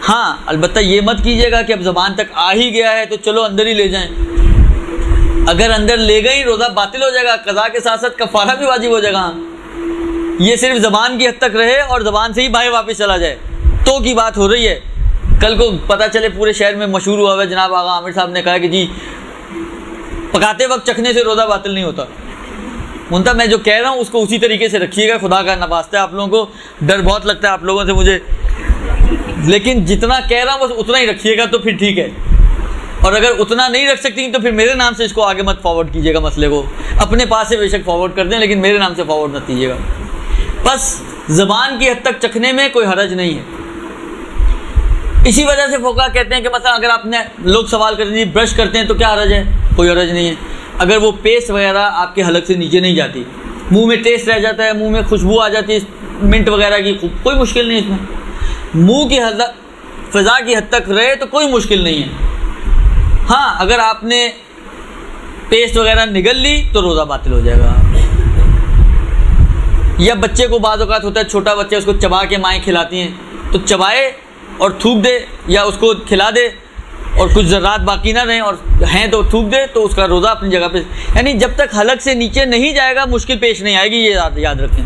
ہاں البتہ یہ مت کیجیے گا کہ اب زبان تک آ ہی گیا ہے تو چلو اندر ہی لے جائیں. اگر اندر لے گئی روزہ باطل ہو جائے گا، قضا کے ساتھ ساتھ کفارہ بھی واجب ہو جائے گا. یہ صرف زبان کی حد تک رہے اور زبان سے ہی باہر واپس چلا جائے تو کی بات ہو رہی ہے. کل کو پتہ چلے پورے شہر میں مشہور ہوا ہے جناب آغا عامر صاحب نے کہا کہ جی پکاتے وقت چکھنے سے روزہ باطل نہیں ہوتا. منتہا میں جو کہہ رہا ہوں اس کو اسی طریقے سے رکھیے گا. خدا کا نواسطہ ہے آپ لوگوں کو ڈر بہت لگتا ہے آپ لوگوں سے مجھے، لیکن جتنا کہہ رہا ہوں بس اتنا ہی رکھیے گا تو پھر ٹھیک ہے. اور اگر اتنا نہیں رکھ سکتی تو پھر میرے نام سے اس کو آگے مت فارورڈ کیجیے گا. مسئلے کو اپنے پاس سے بے شک فارورڈ کر دیں لیکن میرے نام سے فارورڈ مت کیجیے گا. بس زبان کی حد تک چکھنے میں کوئی حرج نہیں ہے. اسی وجہ سے فقہا کہتے ہیں کہ مثلا اگر آپ نے لوگ سوال کرتے ہیں برش کرتے ہیں تو کیا حرج ہے؟ کوئی حرج نہیں ہے. اگر وہ پیسٹ وغیرہ آپ کے حلق سے نیچے نہیں جاتی، منہ میں ٹیسٹ رہ جاتا ہے، منہ میں خوشبو آ جاتی ہے منٹ وغیرہ کی، کوئی مشکل نہیں ہے اس میں. منہ کی فضا کی حد تک رہے تو کوئی مشکل نہیں ہے. ہاں اگر آپ نے پیسٹ وغیرہ نگل لی تو روزہ باطل ہو جائے گا. یا بچے کو بعض اوقات ہوتا ہے چھوٹا بچہ، اس کو چبا کے مائیں کھلاتی ہیں تو چبائے اور تھوک دے، یا اس کو کھلا دے اور کچھ ذرات باقی نہ رہیں اور ہیں تو تھوک دے تو اس کا روزہ اپنی جگہ پہ، یعنی جب تک حلق سے نیچے نہیں جائے گا مشکل پیش نہیں آئے گی. یہ یاد رکھیں.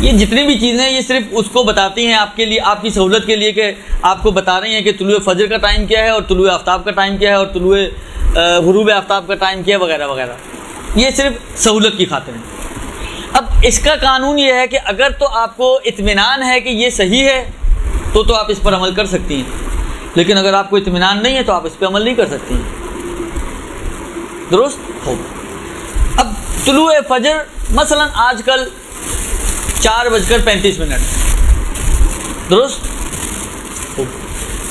یہ جتنی بھی چیزیں ہیں یہ صرف اس کو بتاتی ہیں آپ کے لیے، آپ کی سہولت کے لیے، کہ آپ کو بتا رہی ہیں کہ طلوع فجر کا ٹائم کیا ہے اور طلوع آفتاب کا ٹائم کیا ہے اور طلوع غروب آفتاب کا ٹائم کیا ہے وغیرہ وغیرہ. یہ صرف سہولت کی خاطر ہے. اب اس کا قانون یہ ہے کہ اگر تو آپ کو اطمینان ہے کہ یہ صحیح ہے تو آپ اس پر عمل کر سکتی ہیں، لیکن اگر آپ کو اطمینان نہیں ہے تو آپ اس پہ عمل نہیں کر سکتی ہیں. درست ہو. اب طلوع فجر مثلا آج کل 4:35 درست ہو.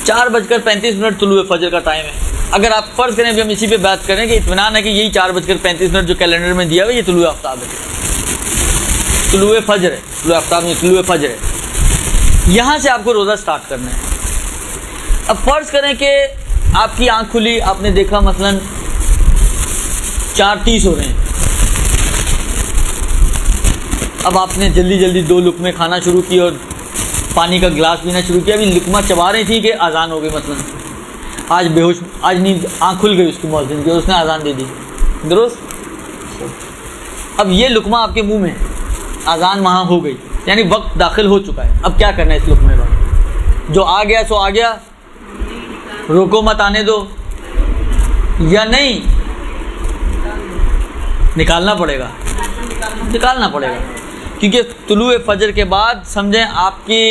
4:35 طلوع فجر کا ٹائم ہے. اگر آپ فرض کریں ابھی ہم اسی پہ بات کریں کہ اطمینان ہے کہ یہی 4:35 جو کیلنڈر میں دیا ہوا یہ طلوع آفتاب ہے، طلوع فجر ہے، طلوع آفتاب نہیں طلوع فجر ہے. یہاں سے آپ کو روزہ سٹارٹ کرنا ہے. اب فرض کریں کہ آپ کی آنکھ کھلی، آپ نے دیکھا مثلا 4:30 ہو رہے ہیں. اب آپ نے جلدی جلدی 2 لقمے کھانا شروع کی اور پانی کا گلاس پینا شروع کیا. ابھی لقمہ چبا رہی تھی کہ اذان ہو گئی مثلا. آج بے ہوش، آج نیند، آنکھ کھل گئی اس کی مؤذن کی، اس نے اذان دے دی. درست. اب یہ لقمہ آپ کے منہ میں ہے، اذان وہاں ہو گئی، یعنی وقت داخل ہو چکا ہے. اب کیا کرنا ہے اس لقمے پر؟ جو آ گیا سو آ گیا، روکو مت آنے دو، یا نہیں نکالنا پڑے گا؟ نکالنا پڑے گا، کیونکہ طلوع فجر کے بعد سمجھیں آپ کی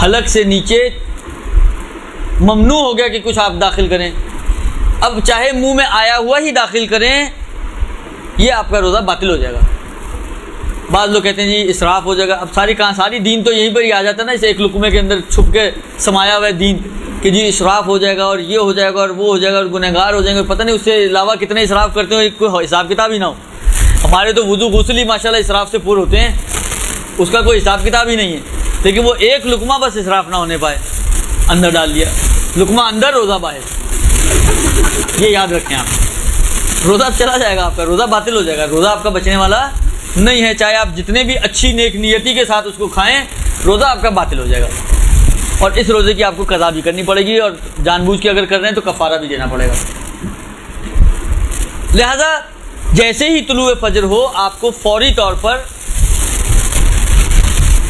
حلق سے نیچے ممنوع ہو گیا کہ کچھ آپ داخل کریں. اب چاہے منہ میں آیا ہوا ہی داخل کریں، یہ آپ کا روزہ باطل ہو جائے گا. بعض لوگ کہتے ہیں جی اسراف ہو جائے گا. اب ساری دین تو یہیں پر ہی آ جاتا ہے نا، اسے ایک لقمے کے اندر چھپ کے سمایا ہوا ہے دین، کہ جی اسراف ہو جائے گا اور یہ ہو جائے گا اور وہ ہو جائے گا اور گنہگار ہو جائیں گے. پتہ نہیں اس سے علاوہ کتنے اسراف کرتے ہو، کوئی حساب کتاب ہی نہ ہو. ہمارے تو وضو غسل ہی ماشاءاللہ اسراف سے پورے ہوتے ہیں، اس کا کوئی حساب کتاب ہی نہیں ہے. لیکن وہ ایک لقمہ بس اسراف نہ ہونے پائے، اندر ڈال دیا، لقمہ اندر روزہ باہر. یہ یاد رکھیں آپ. روزہ چلا جائے گا، آپ کا روزہ باطل ہو جائے گا، روزہ آپ کا بچنے والا نہیں ہے. چاہے آپ جتنے بھی اچھی نیک نیتی کے ساتھ اس کو کھائیں، روزہ آپ کا باطل ہو جائے گا. اور اس روزے کی آپ کو قضا بھی کرنی پڑے گی، اور جان بوجھ کے اگر کر رہے ہیں تو کفارہ بھی دینا پڑے گا. لہذا جیسے ہی طلوع فجر ہو، آپ کو فوری طور پر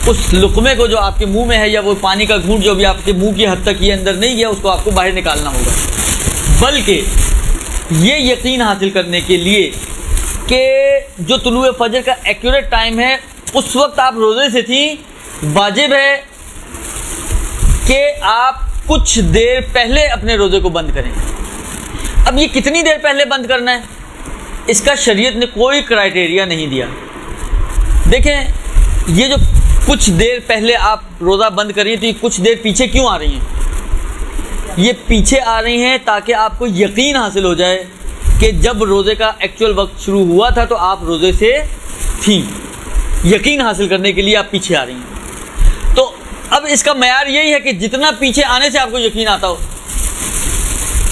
اس لقمے کو جو آپ کے منہ میں ہے، یا وہ پانی کا گھونٹ جو بھی آپ کے منہ کی حد تک یہ اندر نہیں گیا، اس کو آپ کو باہر نکالنا ہوگا. بلکہ یہ یقین حاصل کرنے کے لیے کہ جو طلوع فجر کا ایکوریٹ ٹائم ہے اس وقت آپ روزے سے تھیں، واجب ہے کہ آپ کچھ دیر پہلے اپنے روزے کو بند کریں. اب یہ کتنی دیر پہلے بند کرنا ہے، اس کا شریعت نے کوئی کرائٹیریا نہیں دیا. دیکھیں یہ جو کچھ دیر پہلے آپ روزہ بند کریے تو یہ کچھ دیر پیچھے کیوں آ رہی ہیں؟ یہ پیچھے آ رہی ہیں تاکہ آپ کو یقین حاصل ہو جائے کہ جب روزے کا ایکچوئل وقت شروع ہوا تھا تو آپ روزے سے تھیں. یقین حاصل کرنے کے لیے آپ پیچھے آ رہی ہیں. تو اب اس کا معیار یہی ہے کہ جتنا پیچھے آنے سے آپ کو یقین آتا ہو.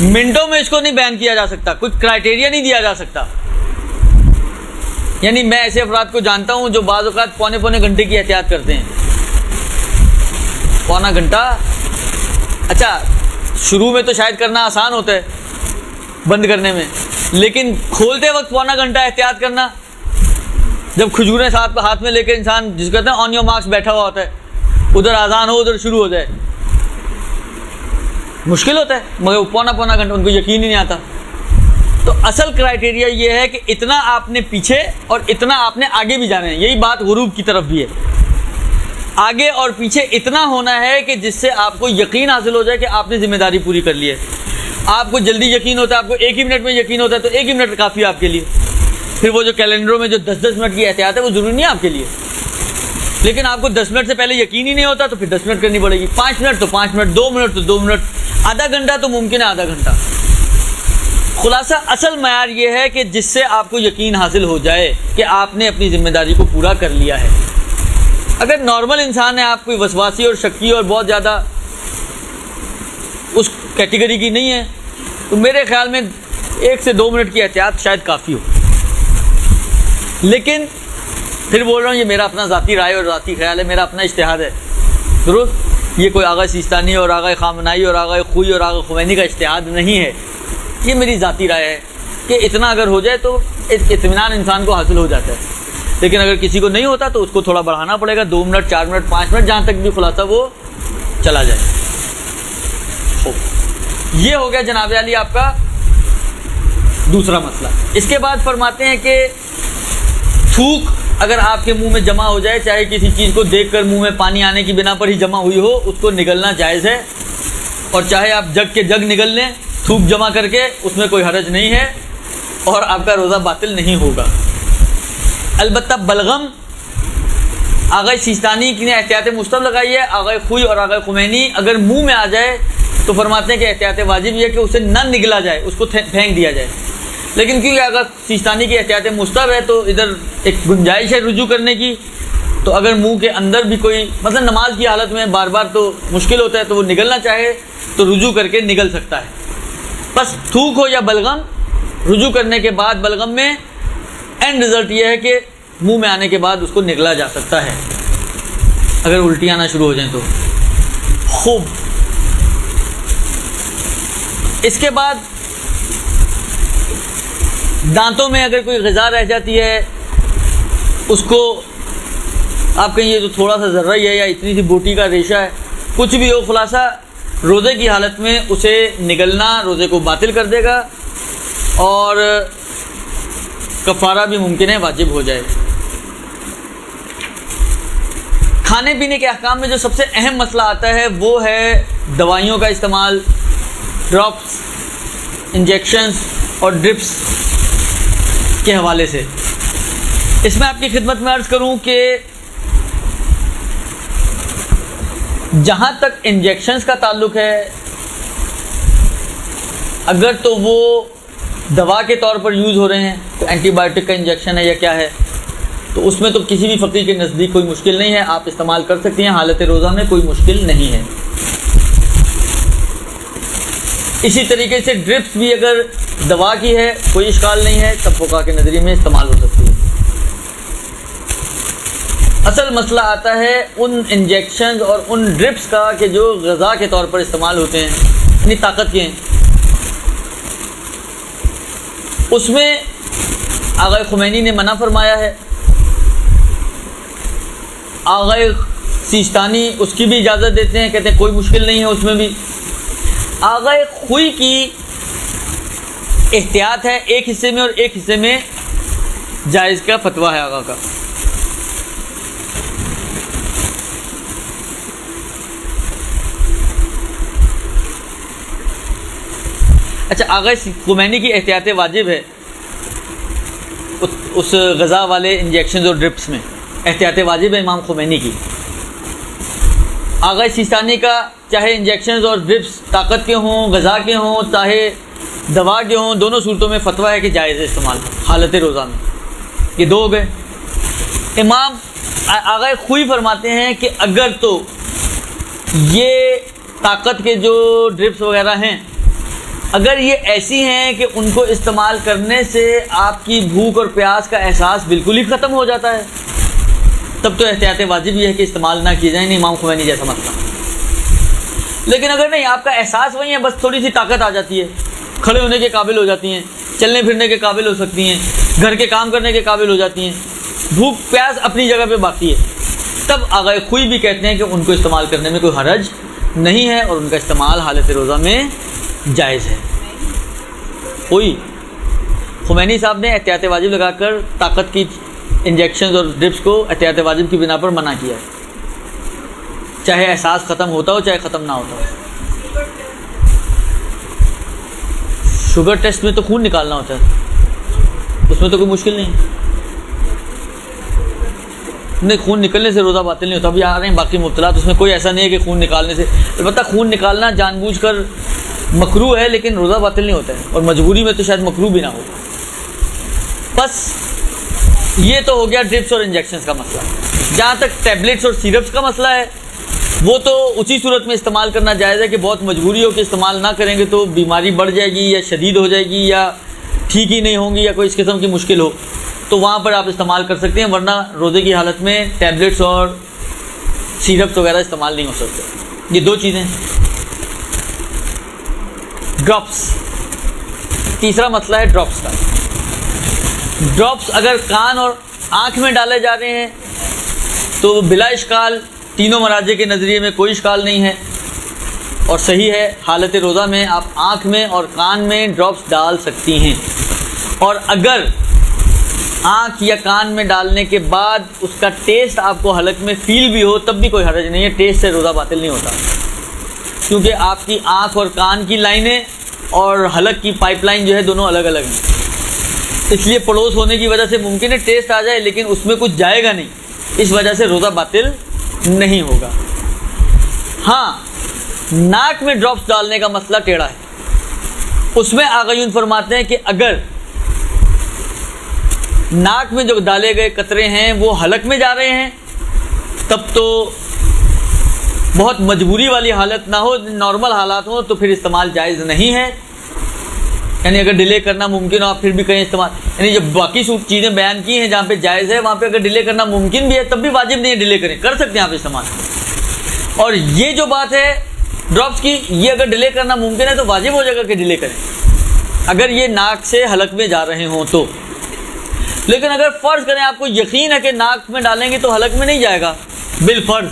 منٹوں میں اس کو نہیں بیان کیا جا سکتا، کوئی کرائٹیریا نہیں دیا جا سکتا. یعنی میں ایسے افراد کو جانتا ہوں جو بعض اوقات پونے گھنٹے کی احتیاط کرتے ہیں. پونا گھنٹہ، اچھا شروع میں تو شاید کرنا آسان ہوتا ہے بند کرنے میں، لیکن کھولتے وقت پونا گھنٹہ احتیاط کرنا، جب کھجوریں ساتھ ہاتھ میں لے کے انسان جس کہتے ہیں آن یور مارکس بیٹھا ہوا ہوتا ہے، ادھر اذان ہو ادھر شروع ہو جائے، مشکل ہوتا ہے. مگر پونا گھنٹہ ان کو یقین ہی نہیں آتا. تو اصل کرائٹیریا یہ ہے کہ اتنا آپ نے پیچھے اور اتنا آپ نے آگے بھی جانا ہے. یہی بات غروب کی طرف بھی ہے، آگے اور پیچھے اتنا ہونا ہے کہ جس سے آپ کو یقین حاصل ہو جائے کہ آپ نے ذمہ داری پوری کر لی ہے. آپ کو جلدی یقین ہوتا ہے، آپ کو 1 ہی منٹ میں یقین ہوتا ہے تو 1 ہی منٹ کافی ہے آپ کے لیے. پھر وہ جو کیلنڈروں میں جو 10 منٹ کی احتیاط ہے وہ ضروری نہیں ہے آپ کے لیے. لیکن آپ کو 10 منٹ سے پہلے یقین ہی نہیں ہوتا تو پھر 10 منٹ کرنی پڑے گی، 5 منٹ تو 5 منٹ، 2 منٹ تو 2 منٹ، آدھا گھنٹہ تو ممکن ہے آدھا گھنٹہ. خلاصہ اصل معیار یہ ہے کہ جس سے آپ کو یقین حاصل ہو جائے کہ آپ نے اپنی ذمہ داری کو پورا کر لیا ہے. اگر نارمل انسان ہے، آپ کوئی وسواسی اور شکی اور بہت زیادہ اس کیٹیگری کی نہیں ہے، تو میرے خیال میں 1 سے 2 منٹ کی احتیاط شاید کافی ہو. لیکن پھر بول رہا ہوں یہ میرا اپنا ذاتی رائے اور ذاتی خیال ہے، میرا اپنا اجتہاد ہے. درست، یہ کوئی آغا سیستانی اور آغا خامنائی اور آغا خوئی اور آغا خمینی کا اجتہاد نہیں ہے. یہ میری ذاتی رائے ہے کہ اتنا اگر ہو جائے تو اطمینان انسان کو حاصل ہو جاتا ہے. لیکن اگر کسی کو نہیں ہوتا تو اس کو تھوڑا بڑھانا پڑے گا، 2 منٹ 4 منٹ 5 منٹ، جہاں تک بھی خلاصہ وہ چلا جائے۔ یہ ہو گیا جناب عالی آپ کا دوسرا مسئلہ۔ اس کے بعد فرماتے ہیں کہ تھوک اگر آپ کے منہ میں جمع ہو جائے، چاہے کسی چیز کو دیکھ کر منہ میں پانی آنے کی بنا پر ہی جمع ہوئی ہو، اس کو نگلنا جائز ہے، اور چاہے آپ جگ کے جگ نگل لیں تھوک جمع کر کے، اس میں کوئی حرج نہیں ہے اور آپ کا روزہ باطل نہیں ہوگا۔ البتہ بلغم آغا سیستانی نے احتیاط مستحب لگائی ہے، آغا خوئی اور آغا خمینی اگر منہ میں آ جائے تو فرماتے ہیں کہ احتیاط واجب یہ ہے کہ اسے نہ نگلا جائے، اس کو پھینک دیا جائے، لیکن کیونکہ اگر سیستانی کی احتیاط مستحب ہے تو ادھر ایک گنجائش ہے رجوع کرنے کی، تو اگر منہ کے اندر بھی کوئی مثلا نماز کی حالت میں بار بار تو مشکل ہوتا ہے تو وہ نگلنا چاہے تو رجوع کر کے نگل سکتا ہے۔ بس تھوک ہو یا بلغم، رجوع کرنے کے بعد بلغم میں اینڈ رزلٹ یہ ہے کہ منہ میں آنے کے بعد اس کو نگلا جا سکتا ہے اگر الٹی آنا شروع ہو جائیں تو۔ خوب، اس کے بعد دانتوں میں اگر کوئی غذا رہ جاتی ہے، اس کو آپ کہیں یہ تو تھوڑا سا ذرہ ہی ہے یا اتنی سی بوٹی کا ریشہ ہے، کچھ بھی ہو، خلاصہ روزے کی حالت میں اسے نگلنا روزے کو باطل کر دے گا اور کفارہ بھی ممکن ہے واجب ہو جائے۔ کھانے پینے کے احکام میں جو سب سے اہم مسئلہ آتا ہے وہ ہے دوائیوں کا استعمال، ڈراپس، انجیکشنز اور ڈرپس کے حوالے سے۔ اس میں آپ کی خدمت میں عرض کروں کہ جہاں تک انجیکشنز کا تعلق ہے، اگر تو وہ دوا کے طور پر یوز ہو رہے ہیں، تو اینٹی بائیوٹک کا انجیکشن ہے یا کیا ہے، تو اس میں تو کسی بھی فقیر کے نزدیک کوئی مشکل نہیں ہے، آپ استعمال کر سکتی ہیں، حالت روزہ میں کوئی مشکل نہیں ہے۔ اسی طریقے سے ڈرپس بھی اگر دوا کی ہے کوئی اشکال نہیں ہے، سب فقہا کے نظریے میں استعمال ہو سکتی ہے۔ اصل مسئلہ آتا ہے ان انجیکشنز اور ان ڈرپس کا کہ جو غذا کے طور پر استعمال ہوتے ہیں، اتنی طاقت کے ہیں، اس میں آغا خمینی نے منع فرمایا ہے، آغا سیستانی اس کی بھی اجازت دیتے ہیں، کہتے ہیں کوئی مشکل نہیں ہے اس میں بھی۔ آغا خوئی کی احتیاط ہے ایک حصے میں اور ایک حصے میں جائز کا فتویٰ ہے آغا کا۔ اچھا، آغا خمینی کی احتیاط واجب ہے اس غذا والے انجیکشنز اور ڈرپس میں، احتیاط واجب ہے امام خمینی کی۔ آغا سیستانی کا چاہے انجیکشنز اور ڈرپس طاقت کے ہوں، غذا کے ہوں، چاہے دوا کے ہوں، دونوں صورتوں میں فتویٰ ہے کہ جائز ہے استعمال حالت روزہ میں۔ یہ دو ہو گئے۔ امام آغا خوئی فرماتے ہیں کہ اگر تو یہ طاقت کے جو ڈرپس وغیرہ ہیں، اگر یہ ایسی ہیں کہ ان کو استعمال کرنے سے آپ کی بھوک اور پیاس کا احساس بالکل ہی ختم ہو جاتا ہے، تب تو احتیاط واجب یہ ہے کہ استعمال نہ کیے جائیں، نہیں امام خمینی جیسا مسئلہ۔ لیکن اگر نہیں، آپ کا احساس وہی ہے، بس تھوڑی سی طاقت آ جاتی ہے، کھڑے ہونے کے قابل ہو جاتی ہیں، چلنے پھرنے کے قابل ہو سکتی ہیں، گھر کے کام کرنے کے قابل ہو جاتی ہیں، بھوک پیاس اپنی جگہ پہ باقی ہے، تب آغا خوئی بھی کہتے ہیں کہ ان کو استعمال کرنے میں کوئی حرج نہیں ہے اور ان کا استعمال حالت روزہ میں جائز ہے۔ کوئی خمینی صاحب نے احتیاط واجب لگا کر طاقت کی انجیکشنز اور ڈرپس کو احتیاط واجب کی بنا پر منع کیا ہے، چاہے احساس ختم ہوتا ہو چاہے ختم نہ ہوتا ہو۔ شوگر ٹیسٹ میں تو خون نکالنا ہوتا ہے، اس میں تو کوئی مشکل نہیں، خون نکلنے سے روزہ باطل نہیں ہوتا۔ ابھی آ رہے ہیں باقی مبتلات، اس میں کوئی ایسا نہیں ہے کہ خون نکالنے سے، البتہ خون نکالنا جان بوجھ کر مکروہ ہے لیکن روزہ باطل نہیں ہوتا ہے، اور مجبوری میں تو شاید مکروہ بھی نہ ہو۔ بس یہ تو ہو گیا ڈرپس اور انجیکشنز کا مسئلہ۔ جہاں تک ٹیبلٹس اور سیرپس کا مسئلہ ہے، وہ تو اسی صورت میں استعمال کرنا جائز ہے کہ بہت مجبوری ہو کہ استعمال نہ کریں گے تو بیماری بڑھ جائے گی یا شدید ہو جائے گی یا ٹھیک ہی نہیں ہوں گی یا کوئی اس قسم کی مشکل ہو، تو وہاں پر آپ استعمال کر سکتے ہیں، ورنہ روزے کی حالت میں ٹیبلٹس اور سیرپس وغیرہ استعمال نہیں ہو سکتے۔ یہ دو چیزیں۔ ڈراپس، تیسرا مسئلہ ہے ڈراپس کا۔ ڈراپس اگر کان اور آنکھ میں ڈالے جا رہے ہیں تو بلا اشکال تینوں مراجع کے نظریے میں کوئی اشکال نہیں ہے اور صحیح ہے. حالت روزہ میں آپ آنکھ میں اور کان میں ڈراپس ڈال سکتی ہیں، اور اگر آنکھ یا کان میں ڈالنے کے بعد اس کا ٹیسٹ آپ کو حلق میں فیل بھی ہو تب بھی کوئی حرج نہیں ہے. ٹیسٹ سے روزہ باطل نہیں ہوتا، کیونکہ آپ کی آنکھ اور کان کی لائنیں اور حلق کی پائپ لائن جو ہے دونوں الگ الگ ہیں. اس لیے پڑوس ہونے کی وجہ سے ممکن ہے ٹیسٹ آ جائے لیکن اس میں کچھ جائے گا نہیں، اس وجہ سے روزہ باطل نہیں ہوگا. ہاں، ناک میں ڈراپس ڈالنے کا مسئلہ ٹیڑھا ہے. اس میں آقا یوں فرماتے ہیں کہ اگر ناک میں جو ڈالے گئے قطرے ہیں وہ حلق میں جا رہے ہیں تب تو بہت مجبوری والی حالت نہ ہو، نارمل حالات ہوں تو پھر استعمال جائز نہیں ہے. یعنی اگر ڈیلے کرنا ممکن ہو آپ پھر بھی کہیں استعمال، یعنی جب باقی چیزیں بیان کی ہیں جہاں پہ جائز ہے وہاں پہ اگر ڈیلے کرنا ممکن بھی ہے تب بھی واجب نہیں ہے ڈیلے کریں، کر سکتے ہیں آپ استعمال. اور یہ جو بات ہے ڈراپس کی، یہ اگر ڈیلے کرنا ممکن ہے تو واجب ہو جائے گا کہ ڈیلے کریں اگر یہ ناک سے حلق میں جا رہے ہوں تو. لیکن اگر فرض کریں آپ کو یقین ہے کہ ناک میں ڈالیں گے تو حلق میں نہیں جائے گا بالفرض،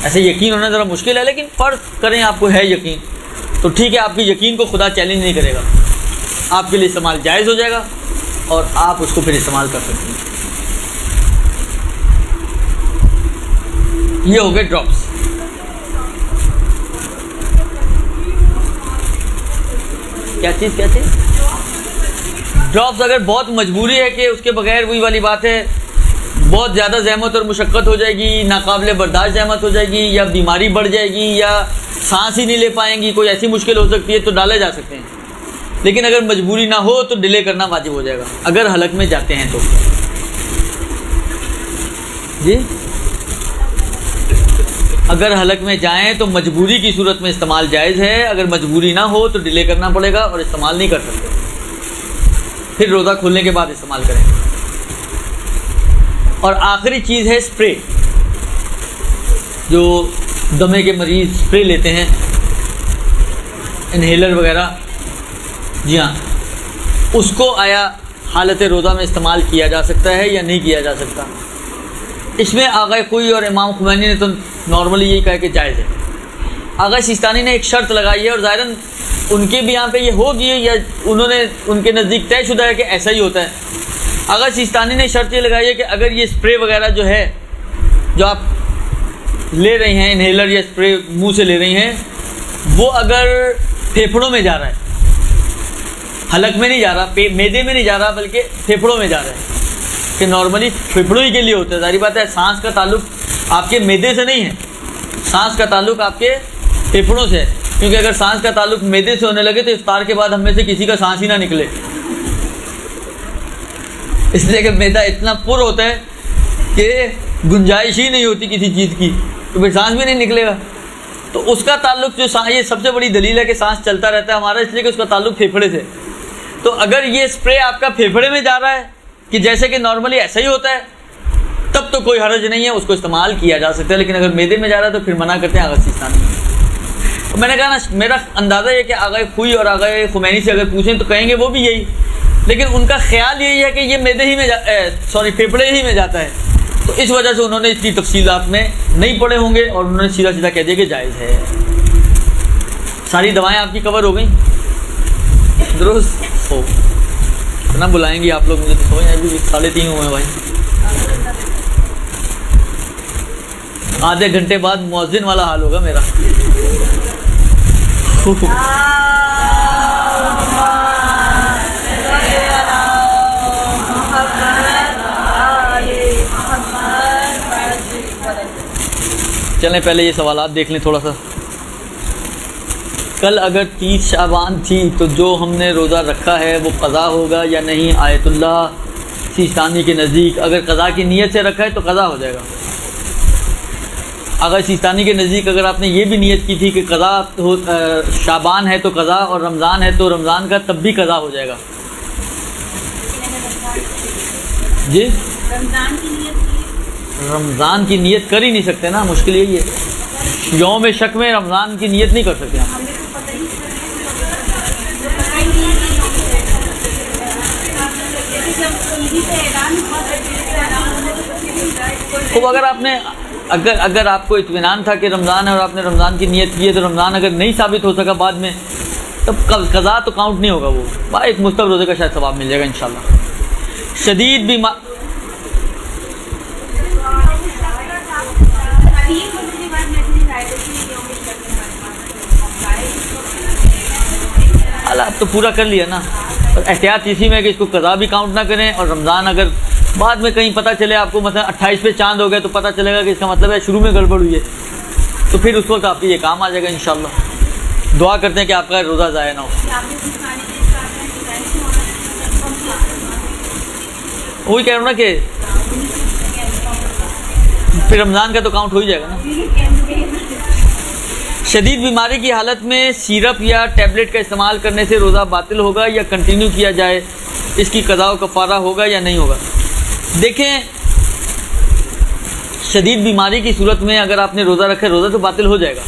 ایسے یقین ہونا ذرا مشکل ہے لیکن فرض کریں آپ کو ہے یقین تو ٹھیک ہے، آپ کی یقین کو خدا چیلنج نہیں کرے گا، آپ کے لیے استعمال جائز ہو جائے گا اور آپ اس کو پھر استعمال کر سکتے ہیں. یہ ہو گئے ڈراپس. کیا چیز ڈراپس اگر بہت مجبوری ہے کہ اس کے بغیر وہی والی بات ہے بہت زیادہ زحمت اور مشقت ہو جائے گی، ناقابل برداشت زحمت ہو جائے گی، یا بیماری بڑھ جائے گی، یا سانس ہی نہیں لے پائیں گی، کوئی ایسی مشکل ہو سکتی ہے تو ڈالے جا سکتے ہیں. لیکن اگر مجبوری نہ ہو تو ڈیلے کرنا واجب ہو جائے گا اگر حلق میں جاتے ہیں تو. جی اگر حلق میں جائیں تو مجبوری کی صورت میں استعمال جائز ہے، اگر مجبوری نہ ہو تو ڈیلے کرنا پڑے گا اور استعمال نہیں کر سکتے، پھر روزہ کھولنے کے بعد استعمال کریں. اور آخری چیز ہے اسپرے. جو دمے کے مریض اسپرے لیتے ہیں انہیلر وغیرہ، جی ہاں، اس کو آیا حالت روزہ میں استعمال کیا جا سکتا ہے یا نہیں کیا جا سکتا؟ اس میں آغا خوئی اور امام خمینی نے تو نارملی یہی کہا کہ جائز ہے. آغا سیستانی نے ایک شرط لگائی ہے اور ظاہراً ان کے بھی یہاں پہ یہ ہوگی یا انہوں نے ان کے نزدیک طے شدہ ہے کہ ایسا ہی ہوتا ہے. آغا سیستانی نے شرط یہ لگائی ہے کہ اگر یہ اسپرے وغیرہ جو ہے جو آپ لے رہے ہیں انہیلر یا اسپرے منہ سے لے رہی ہیں وہ اگر پھیپھڑوں میں جا رہا ہے، حلق میں نہیں جا رہا، معدے میں نہیں جا رہا بلکہ پھیپھڑوں میں جا رہا ہے کہ نارملی پھیپھڑوں ہی کے لیے ہوتا ہے. ظاہری بات ہے سانس کا تعلق آپ کے معدے سے نہیں ہے، سانس کا تعلق آپ کے پھیپھڑوں سے ہے، کیونکہ اگر سانس کا تعلق معدے سے ہونے لگے تو افطار کے بعد ہم میں سے کسی کا سانس ہی نہ نکلے، اس لیے کہ معدہ اتنا پر ہوتا ہے کہ گنجائش ہی نہیں ہوتی کسی چیز کی تو پھر سانس بھی نہیں نکلے گا. تو اس کا تعلق جو یہ سب سے بڑی دلیل ہے کہ سانس چلتا رہتا ہے ہمارا، اس لیے کہ اس کا تعلق پھیپھڑے سے. تو اگر یہ اسپرے آپ کا پھیپھڑے میں جا رہا ہے کہ جیسے کہ نارملی ایسا ہی ہوتا ہے تب تو کوئی حرج نہیں ہے، اس کو استعمال کیا جا سکتا ہے. لیکن اگر معدے میں جا رہا ہے تو پھر منع کرتے ہیں آغا سیستانی. تو میں نے کہا نا میرا اندازہ یہ کہ آغا خوئی اور آغا خمینی سے اگر پوچھیں تو کہیں گے وہ بھی یہی، لیکن ان کا خیال یہی ہے کہ یہ معدے ہی میں پھیپھڑے ہی میں جاتا ہے، تو اس وجہ سے انہوں نے اس کی تفصیلات میں نہیں پڑے ہوں گے اور انہوں نے سیدھا سیدھا کہہ دیا کہ جائز ہے. ساری دوائیں آپ کی کور ہو گئیں؟ درست ہو اتنا بلائیں گی آپ لوگ مجھے تو سو جائیں، ابھی 3:30 ہوئے ہیں بھائی. آدھے گھنٹے بعد مؤذن والا حال ہوگا میرا. چلیں پہلے یہ سوالات دیکھ لیں تھوڑا سا. کل اگر 30 شعبان تھی تو جو ہم نے روزہ رکھا ہے وہ قضا ہوگا یا نہیں؟ آیت اللہ سیستانی کے نزدیک اگر قضا کی نیت سے رکھا ہے تو قضا ہو جائے گا. اگر سیستانی کے نزدیک اگر آپ نے یہ بھی نیت کی تھی کہ قضا شعبان ہے تو قضا اور رمضان ہے تو رمضان کا تب بھی قضا ہو جائے گا. جی رمضان کی نیت کر ہی نہیں سکتے نا، مشکل یہی ہے. یوم شک میں رمضان کی نیت نہیں کر سکتے ہم. خوب اگر آپ کو اطمینان تھا کہ رمضان ہے اور آپ نے رمضان کی نیت کی ہے تو رمضان اگر نہیں ثابت ہو سکا بعد میں تب قضا تو کاؤنٹ نہیں ہوگا، وہ ایک مستقل روزے کا شاید ثواب مل جائے گا انشاءاللہ۔ شدید بیمار آپ تو پورا کر لیا نا، اور احتیاط اسی میں کہ اس کو قضا بھی کاؤنٹ نہ کریں، اور رمضان اگر بعد میں کہیں پتہ چلے آپ کو مثلا 28 پہ چاند ہو گیا تو پتہ چلے گا کہ اس کا مطلب ہے شروع میں گڑبڑ ہوئی ہے، تو پھر اس وقت آپ کے یہ کام آ جائے گا انشاءاللہ۔ دعا کرتے ہیں کہ آپ کا روزہ ضائع نہ ہو۔ وہی کہہ رہا ہوں نا کہ پھر رمضان کا تو کاؤنٹ ہو ہی جائے گا نا۔ شدید بیماری کی حالت میں سیرپ یا ٹیبلٹ کا استعمال کرنے سے روزہ باطل ہوگا یا کنٹینیو کیا جائے، اس کی قضا و کفارہ ہوگا یا نہیں ہوگا؟ دیکھیں، شدید بیماری کی صورت میں اگر آپ نے روزہ رکھا ہے روزہ تو باطل ہو جائے گا،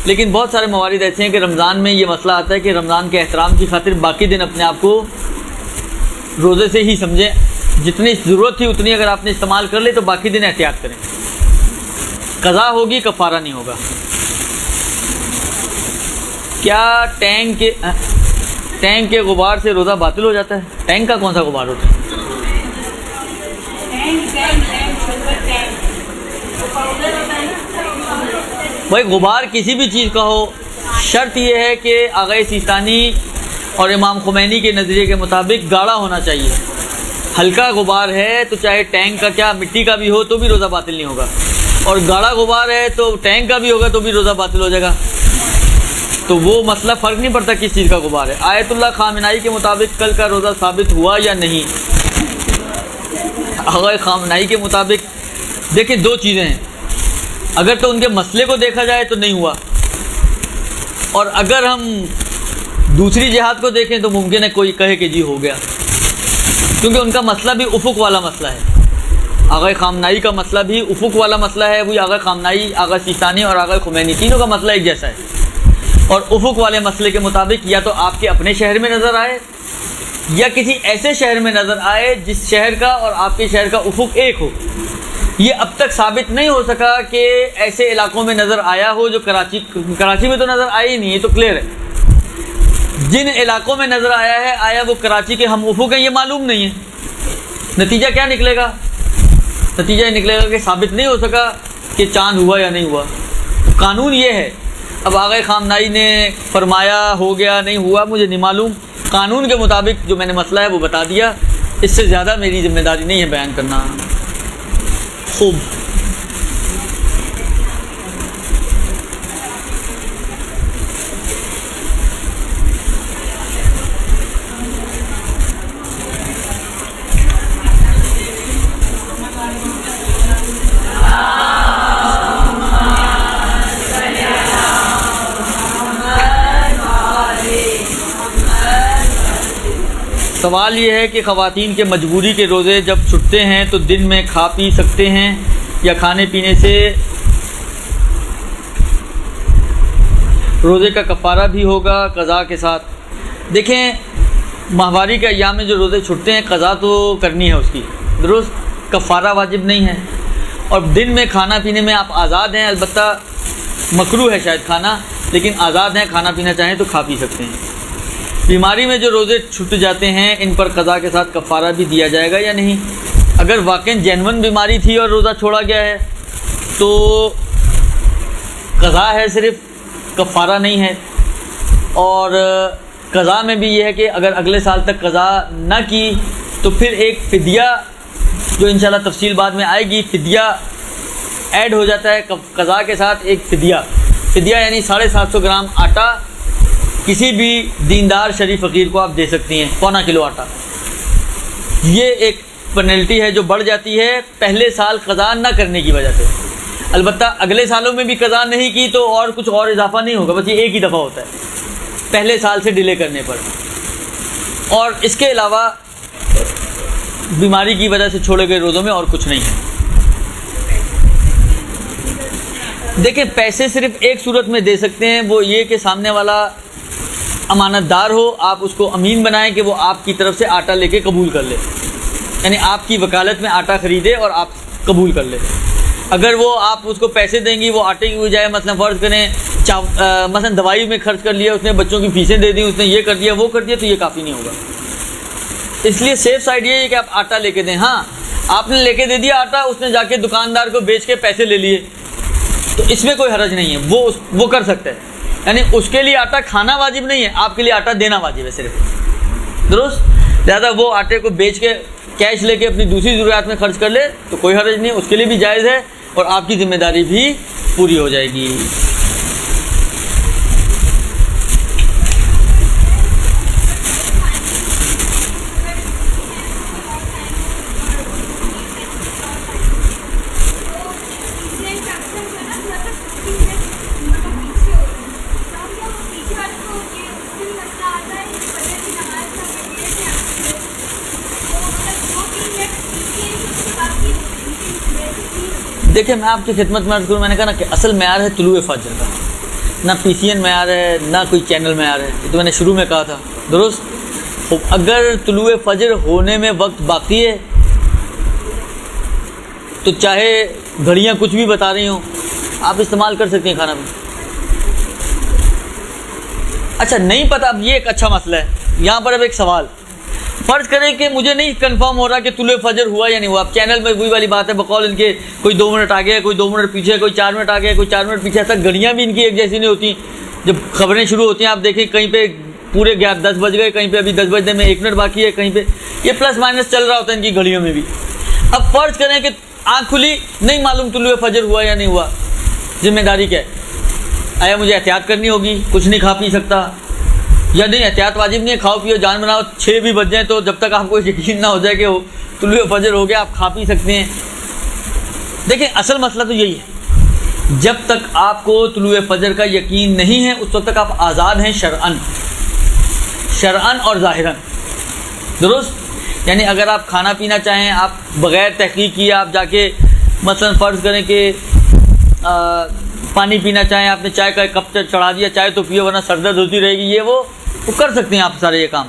لیکن بہت سارے موارد ایسے ہیں کہ رمضان میں یہ مسئلہ آتا ہے کہ رمضان کے احترام کی خاطر باقی دن اپنے آپ کو روزے سے ہی سمجھیں، جتنی ضرورت تھی اتنی اگر آپ نے استعمال کر لے تو باقی دن احتیاط کریں، قضا ہوگی، کفارہ نہیں ہوگا۔ کیا ٹینک کے غبار سے روزہ باطل ہو جاتا ہے؟ ٹینک کا کون سا غبار ہوتا ہے؟ بھائی غبار کسی بھی چیز کا ہو، شرط یہ ہے کہ آغا سیستانی اور امام خمینی کے نظریے کے مطابق گاڑھا ہونا چاہیے۔ ہلکا غبار ہے تو چاہے ٹینک کا کیا مٹی کا بھی ہو تو بھی روزہ باطل نہیں ہوگا، اور گاڑھا غبار ہے تو ٹینک کا بھی ہوگا تو بھی روزہ باطل ہو جائے گا۔ تو وہ مسئلہ فرق نہیں پڑتا کس چیز کا غبار ہے۔ آیت اللہ خامنائی کے مطابق کل کا روزہ ثابت ہوا یا نہیں؟ آغا خامنائی کے مطابق دیکھیں دو چیزیں ہیں، اگر تو ان کے مسئلے کو دیکھا جائے تو نہیں ہوا، اور اگر ہم دوسری جہات کو دیکھیں تو ممکن ہے کوئی کہے کہ جی ہو گیا، کیونکہ ان کا مسئلہ بھی افق والا مسئلہ ہے۔ آغا خامنائی کا مسئلہ بھی افق والا مسئلہ ہے، وہی آغا خامنائی، آغا سیستانی اور آغا خمینی تینوں کا مسئلہ ایک جیسا ہے، اور افق والے مسئلے کے مطابق یا تو آپ کے اپنے شہر میں نظر آئے یا کسی ایسے شہر میں نظر آئے جس شہر کا اور آپ کے شہر کا افق ایک ہو۔ یہ اب تک ثابت نہیں ہو سکا کہ ایسے علاقوں میں نظر آیا ہو جو کراچی میں تو نظر آئی ہی نہیں، یہ تو کلیئر ہے۔ جن علاقوں میں نظر آیا ہے آیا وہ کراچی کے ہم افق ہیں، یہ معلوم نہیں ہے۔ نتیجہ کیا نکلے گا؟ نتیجہ یہ نکلے گا کہ ثابت نہیں ہو سکا کہ چاند ہوا یا نہیں ہوا۔ قانون یہ ہے، اب آغا خامنائی نے فرمایا ہو گیا نہیں ہوا مجھے نہیں معلوم، قانون کے مطابق جو میں نے مسئلہ ہے وہ بتا دیا، اس سے زیادہ میری ذمہ داری نہیں ہے بیان کرنا۔ خوب، سوال یہ ہے کہ خواتین کے مجبوری کے روزے جب چھٹتے ہیں تو دن میں کھا پی سکتے ہیں یا کھانے پینے سے روزے کا کفارہ بھی ہوگا قضا کے ساتھ؟ دیکھیں، ماہواری کے ایام میں جو روزے چھٹتے ہیں قضا تو کرنی ہے اس کی، درست، کفارہ واجب نہیں ہے، اور دن میں کھانا پینے میں آپ آزاد ہیں، البتہ مکروہ ہے شاید کھانا، لیکن آزاد ہیں، کھانا پینا چاہیں تو کھا پی سکتے ہیں۔ بیماری میں جو روزے چھٹ جاتے ہیں ان پر قضا کے ساتھ کفارہ بھی دیا جائے گا یا نہیں؟ اگر واقعاً جینون بیماری تھی اور روزہ چھوڑا گیا ہے تو قضا ہے، صرف کفارہ نہیں ہے، اور قضا میں بھی یہ ہے کہ اگر اگلے سال تک قضا نہ کی تو پھر ایک فدیہ جو انشاءاللہ تفصیل بعد میں آئے گی، فدیہ ایڈ ہو جاتا ہے قضا کے ساتھ، ایک فدیہ یعنی 750 گرام آٹا کسی بھی دیندار شریف فقیر کو آپ دے سکتی ہیں، پونا کلو آٹا۔ یہ ایک پینلٹی ہے جو بڑھ جاتی ہے پہلے سال قضا نہ کرنے کی وجہ سے، البتہ اگلے سالوں میں بھی قضا نہیں کی تو اور کچھ اور اضافہ نہیں ہوگا، بس یہ ایک ہی دفعہ ہوتا ہے پہلے سال سے ڈیلے کرنے پر، اور اس کے علاوہ بیماری کی وجہ سے چھوڑے گئے روزوں میں اور کچھ نہیں ہے۔ دیکھیں، پیسے صرف ایک صورت میں دے سکتے ہیں، وہ یہ کہ سامنے والا امانت دار ہو، آپ اس کو امین بنائیں کہ وہ آپ کی طرف سے آٹا لے کے قبول کر لے، یعنی آپ کی وکالت میں آٹا خریدے اور آپ قبول کر لے. اگر وہ آپ اس کو پیسے دیں گی، وہ آٹے کی بجائے مثلا فرض کریں مثلا دوائی میں خرچ کر لیا، اس نے بچوں کی فیسیں دے دیں، اس نے یہ کر دیا وہ کر دیا، تو یہ کافی نہیں ہوگا. اس لیے سیف سائڈ یہ ہے کہ آپ آٹا لے کے دیں. ہاں آپ نے لے کے دے دیا آٹا، اس نے جا کے دکاندار کو بیچ کے پیسے لے لیے، تو اس میں کوئی حرج نہیں ہے، وہ کر سکتا ہے. یعنی اس کے لیے آٹا کھانا واجب نہیں ہے، آپ کے لیے آٹا دینا واجب ہے صرف. درست. لہٰذا وہ آٹے کو بیچ کے کیش لے کے اپنی دوسری ضروریات میں خرچ کر لے تو کوئی حرج نہیں، اس کے لیے بھی جائز ہے اور آپ کی ذمہ داری بھی پوری ہو جائے گی. دیکھیں میں آپ کی خدمت میں عرض کروں، میں نے کہا نا کہ اصل معیار ہے طلوع فجر کا، نہ پی سی این معیار ہے نہ کوئی چینل معیار ہے. یہ تو میں نے شروع میں کہا تھا. درست. اگر طلوع فجر ہونے میں وقت باقی ہے تو چاہے گھڑیاں کچھ بھی بتا رہی ہوں آپ استعمال کر سکتی ہیں کھانا میں. اچھا نہیں پتہ، اب یہ ایک اچھا مسئلہ ہے. یہاں پر اب ایک سوال، فرض کریں کہ مجھے نہیں کنفرم ہو رہا کہ طلوع فجر ہوا یا نہیں ہوا. اب چینل میں وہی والی بات ہے، بقول ان کے کوئی 2 منٹ آگے، کوئی 2 منٹ پیچھے، کوئی 4 منٹ آگے، کوئی 4 منٹ پیچھے. ایسا گھڑیاں بھی ان کی ایک جیسی نہیں ہوتی. جب خبریں شروع ہوتی ہیں آپ دیکھیں کہیں پہ پورے 10 بج گئے، کہیں پہ ابھی 10 بجنے میں 1 منٹ باقی ہے، کہیں پہ یہ پلس مائنس چل رہا ہوتا ہے ان کی گھڑیوں میں بھی. اب فرض کریں کہ آنکھ کھلی، نہیں معلوم طلوع فجر ہوا یا نہیں ہوا، ذمہ داری کیا ہے؟ آیا مجھے احتیاط کرنی ہوگی، کچھ نہیں کھا پی سکتا، یا نہیں احتیاط واجب نہیں ہے، کھاؤ پیو جان بناؤ، 6 بھی بج جائیں تو جب تک آپ کو یقین نہ ہو جائے کہ طلوع فجر ہو گیا آپ کھا پی سکتے ہیں. دیکھیں اصل مسئلہ تو یہی ہے، جب تک آپ کو طلوع فجر کا یقین نہیں ہے اس وقت تک آپ آزاد ہیں شرعاً اور ظاہراً. درست. یعنی اگر آپ کھانا پینا چاہیں، آپ بغیر تحقیق کیے آپ جا کے مثلا فرض کریں کہ پانی پینا چاہیں، آپ نے چائے کا کپ چڑھا دیا، چائے تو پیو ورنہ سر درد ہوتی رہے گی، یہ وہ کر سکتے ہیں آپ سارے یہ کام.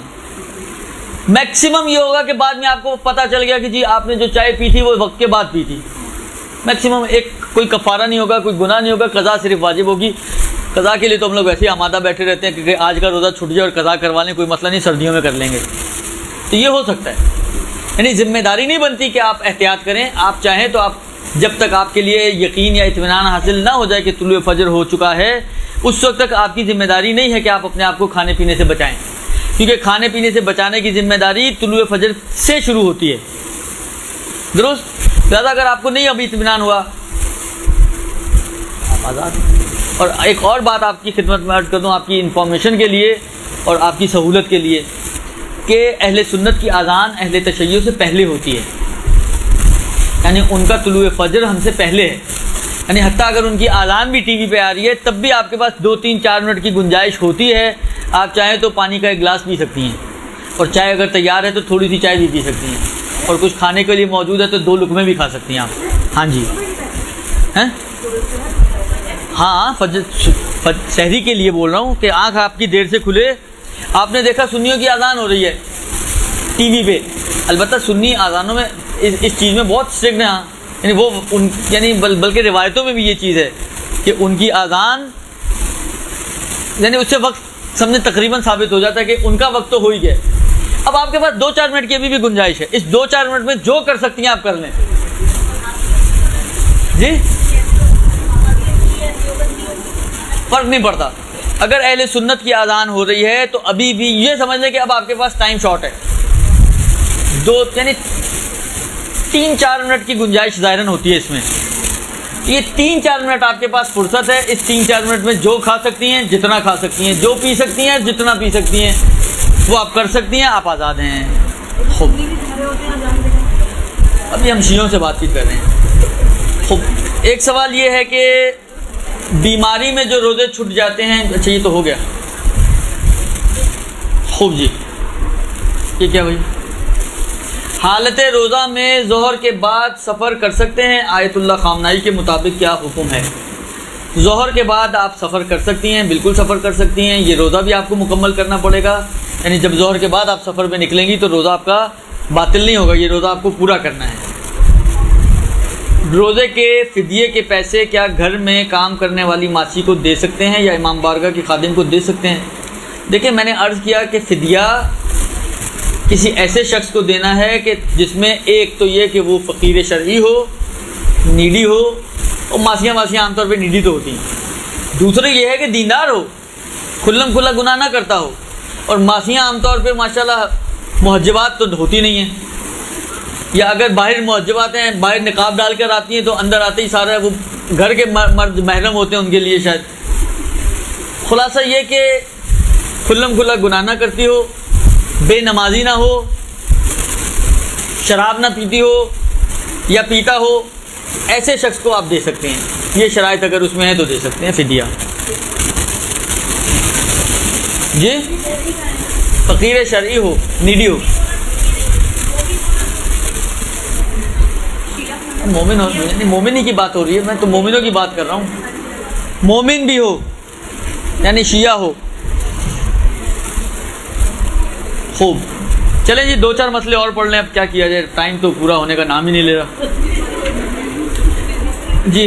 میکسیمم یہ ہوگا کہ بعد میں آپ کو پتہ چل گیا کہ جی آپ نے جو چائے پی تھی وہ وقت کے بعد پی تھی. میکسیمم ایک کوئی کفارہ نہیں ہوگا، کوئی گناہ نہیں ہوگا، قضا صرف واجب ہوگی. قضا کے لیے تو ہم لوگ ویسے ہی آمادہ بیٹھے رہتے ہیں کہ آج کا روزہ چھٹ جائے اور قضا کروا لیں، کوئی مسئلہ نہیں، سردیوں میں کر لیں گے. تو یہ ہو سکتا ہے. یعنی ذمہ داری نہیں بنتی کہ آپ احتیاط کریں. آپ چاہیں تو آپ جب تک آپ کے لیے یقین یا اطمینان حاصل نہ ہو جائے کہ طلوع فجر ہو چکا ہے اس وقت تک آپ کی ذمہ داری نہیں ہے کہ آپ اپنے آپ کو کھانے پینے سے بچائیں، کیونکہ کھانے پینے سے بچانے کی ذمہ داری طلوع فجر سے شروع ہوتی ہے. درست. لہٰذا اگر آپ کو نہیں ابھی اطمینان ہوا آپ آزاد ہیں. اور ایک اور بات آپ کی خدمت میں عرض کر دوں، آپ کی انفارمیشن کے لیے اور آپ کی سہولت کے لیے، کہ اہل سنت کی اذان اہل تشیع سے پہلے ہوتی ہے. یعنی ان کا طلوع فجر ہم سے پہلے ہے. یعنی حتیٰ اگر ان کی اذان بھی ٹی وی پہ آ رہی ہے تب بھی آپ کے پاس 2 3 4 منٹ کی گنجائش ہوتی ہے. آپ چاہیں تو پانی کا ایک گلاس پی سکتی ہیں، اور چائے اگر تیار ہے تو تھوڑی سی چائے بھی پی سکتی ہیں، اور کچھ کھانے کے لیے موجود ہے تو 2 لقمے بھی کھا سکتی ہیں آپ. ہاں جی ہاں فجر سحری کے لیے بول رہا ہوں کہ آنکھ آپ کی دیر سے کھلے. آپ نے دیکھا سنیوں کی اذان ہو رہی ہے ٹی وی پہ. البتہ سنی اذانوں میں اس چیز میں بہت اسٹرکٹ ہیں. یعنی وہ یعنی بلکہ روایتوں میں بھی یہ چیز ہے کہ ان کی اذان یعنی اس سے وقت سمجھے تقریباً ثابت ہو جاتا ہے کہ ان کا وقت تو ہو ہی گیا. اب آپ کے پاس 2 4 منٹ کی ابھی بھی گنجائش ہے. اس 2 4 منٹ میں جو کر سکتی ہیں آپ کر لیں. جی فرق نہیں پڑتا. اگر اہل سنت کی اذان ہو رہی ہے تو ابھی بھی یہ سمجھ لیں کہ اب آپ کے پاس ٹائم شارٹ ہے. 2 یعنی 3 4 منٹ کی گنجائش ظاہراً ہوتی ہے اس میں. یہ 3 4 منٹ آپ کے پاس فرصت ہے. اس 3 4 منٹ میں جو کھا سکتی ہیں جتنا کھا سکتی ہیں، جو پی سکتی ہیں جتنا پی سکتی ہیں وہ آپ کر سکتی ہیں. آپ آزاد ہیں. ابھی ہم شیعوں سے بات چیت کر رہے ہیں. خوب ایک سوال یہ ہے کہ بیماری میں جو روزے چھٹ جاتے ہیں، اچھا یہ تو ہو گیا. خوب جی یہ کیا بھائی؟ حالت روزہ میں ظہر کے بعد سفر کر سکتے ہیں؟ آیت اللہ خامنائی کے مطابق کیا حکم ہے؟ ظہر کے بعد آپ سفر کر سکتی ہیں، بالکل سفر کر سکتی ہیں. یہ روزہ بھی آپ کو مکمل کرنا پڑے گا. یعنی جب ظہر کے بعد آپ سفر میں نکلیں گی تو روزہ آپ کا باطل نہیں ہوگا، یہ روزہ آپ کو پورا کرنا ہے. روزے کے فدیے کے پیسے کیا گھر میں کام کرنے والی ماسی کو دے سکتے ہیں یا امام بارگاہ کے خادم کو دے سکتے ہیں؟ دیکھیں، میں نے عرض کیا کہ فدیہ کسی ایسے شخص کو دینا ہے کہ جس میں ایک تو یہ کہ وہ فقیر شرعی ہو، نیڈی ہو، اور ماسیاں عام طور پہ نیڈی تو ہوتی ہیں۔ دوسرے یہ ہے کہ دیندار ہو، کھلم کھلا گناہ نہ کرتا ہو، اور ماسیاں عام طور پہ ماشاءاللہ محجبات تو ہوتی نہیں ہیں، یا اگر باہر محجبات ہیں، باہر نقاب ڈال کر آتی ہیں تو اندر آتے ہی سارا وہ گھر کے مرد محرم ہوتے ہیں ان کے لیے شاید۔ خلاصہ یہ کہ کھلم کھلا گناہ نہ کرتی ہو، بے نمازی نہ ہو، شراب نہ پیتی ہو یا پیتا ہو، ایسے شخص کو آپ دے سکتے ہیں۔ یہ شرائط اگر اس میں ہے تو دے سکتے ہیں فدیہ۔ جی، فقیر شرعی ہو، نیڈی ہو، مومن ہو، یعنی مومن ہی کی بات ہو رہی ہے، میں تو مومنوں کی بات کر رہا ہوں۔ مومن بھی ہو یعنی شیعہ ہو۔ خوب، چلیں جی 2-4 مسئلے اور پڑھ لیں، اب کیا کیا جائے، ٹائم تو پورا ہونے کا نام ہی نہیں لے رہا۔ جی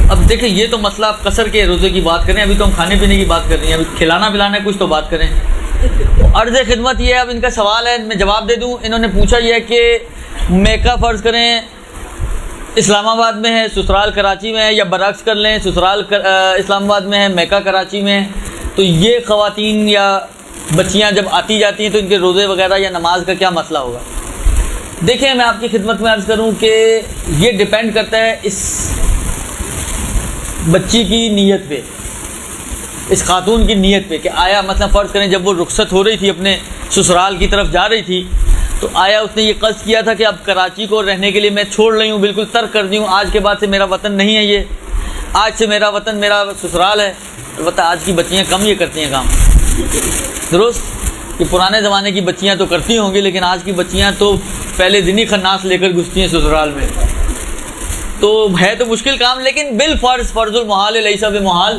اب دیکھیں، یہ تو مسئلہ آپ قصر کے روزے کی بات کریں، ابھی تو ہم کھانے پینے کی بات کر رہے ہیں، ابھی کھلانا پلانا ہے کچھ تو بات کریں۔ عرض خدمت یہ ہے، اب ان کا سوال ہے، میں جواب دے دوں۔ انہوں نے پوچھا یہ ہے کہ میکہ فرض کریں اسلام آباد میں ہے، سسرال کراچی میں ہے، یا برعکس کر لیں، سسرال اسلام آباد میں ہے، میکہ کراچی میں ہے، تو یہ خواتین یا بچیاں جب آتی جاتی ہیں تو ان کے روزے وغیرہ یا نماز کا کیا مسئلہ ہوگا؟ دیکھیں، میں آپ کی خدمت میں عرض کروں کہ یہ ڈیپینڈ کرتا ہے اس بچی کی نیت پہ، اس خاتون کی نیت پہ، کہ آیا مثلا فرض کریں جب وہ رخصت ہو رہی تھی اپنے سسرال کی طرف جا رہی تھی تو آیا اس نے یہ قصد کیا تھا کہ اب کراچی کو رہنے کے لیے میں چھوڑ رہی ہوں، بالکل ترک کر دی ہوں، آج کے بعد سے میرا وطن نہیں ہے، یہ آج سے میرا وطن میرا سسرال ہے۔ البتہ آج کی بچیاں کم یہ کرتی ہیں کام، درست، کہ پرانے زمانے کی بچیاں تو کرتی ہوں گی، لیکن آج کی بچیاں تو پہلے دن ہی خناس لے کر گھستی ہیں سسرال میں، تو ہے تو مشکل کام، لیکن بالفرض فرض المحال لیس بمحال،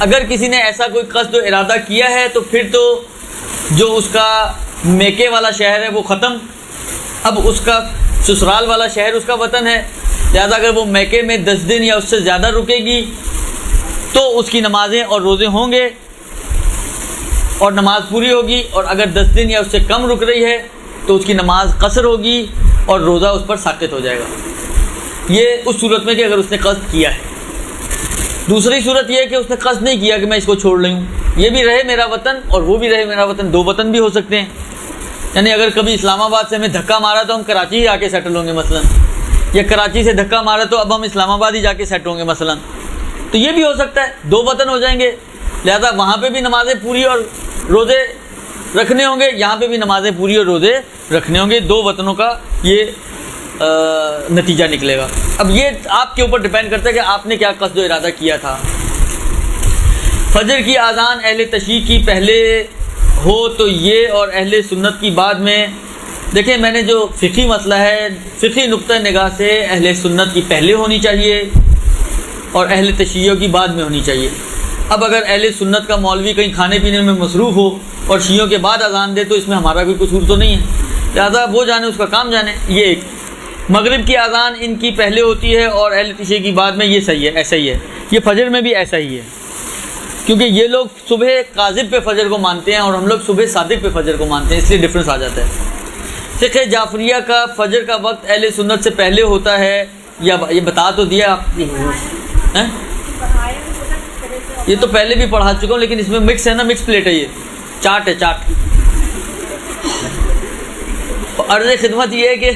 اگر کسی نے ایسا کوئی قصد و ارادہ کیا ہے تو پھر تو جو اس کا میکے والا شہر ہے وہ ختم، اب اس کا سسرال والا شہر اس کا وطن ہے، لہذا اگر وہ میکے میں 10 دن یا اس سے زیادہ رکے گی تو اس کی نمازیں اور روزے ہوں گے اور نماز پوری ہوگی، اور اگر 10 دن یا اس سے کم رک رہی ہے تو اس کی نماز قصر ہوگی اور روزہ اس پر ساقط ہو جائے گا۔ یہ اس صورت میں کہ اگر اس نے قصد کیا ہے۔ دوسری صورت یہ ہے کہ اس نے قصد نہیں کیا کہ میں اس کو چھوڑ رہی ہوں، یہ بھی رہے میرا وطن اور وہ بھی رہے میرا وطن، 2 وطن بھی ہو سکتے ہیں، یعنی اگر کبھی اسلام آباد سے ہمیں دھکا مارا تو ہم کراچی ہی آ کے سیٹل ہوں گے مثلا، یا کراچی سے دھکا مارا تو اب ہم اسلام آباد ہی جا کے سیٹ ہوں گے مثلا، تو یہ بھی ہو سکتا ہے، 2 وطن ہو جائیں گے، لہذا وہاں پہ بھی نمازیں پوری اور روزے رکھنے ہوں گے، یہاں پہ بھی نمازیں پوری اور روزے رکھنے ہوں گے، 2 وطنوں کا یہ نتیجہ نکلے گا۔ اب یہ آپ کے اوپر ڈیپینڈ کرتا ہے کہ آپ نے کیا قصد و ارادہ کیا تھا۔ فجر کی اذان اہل تشیع کی پہلے ہو تو یہ اور اہل سنت کی بعد میں، دیکھیں میں نے جو فقہی مسئلہ ہے، فقہی نقطہ نگاہ سے اہل سنت کی پہلے ہونی چاہیے اور اہل تشیع کی بعد میں ہونی چاہیے۔ اب اگر اہل سنت کا مولوی کہیں کھانے پینے میں مصروف ہو اور شیعوں کے بعد اذان دے تو اس میں ہمارا کوئی قصور تو نہیں ہے، لہذا وہ جانے، اس کا کام جانے۔ یہ ایک مغرب کی اذان ان کی پہلے ہوتی ہے اور اہل تشیع کی بعد میں، یہ صحیح ہے، ایسا ہی ہے۔ یہ فجر میں بھی ایسا ہی ہے، کیونکہ یہ لوگ صبح کاذب پہ فجر کو مانتے ہیں اور ہم لوگ صبح صادق پہ فجر کو مانتے ہیں، اس لیے ڈفرینس آ جاتا ہے۔ فقہ جعفریہ کا فجر کا وقت اہل سنت سے پہلے ہوتا ہے یا یہ بتا تو دیا آپ، یہ تو پہلے بھی پڑھا چکا ہوں، لیکن اس میں مکس ہے نا، مکس پلیٹ ہے، یہ چاٹ ہے، چاٹ۔ عرض خدمت یہ ہے کہ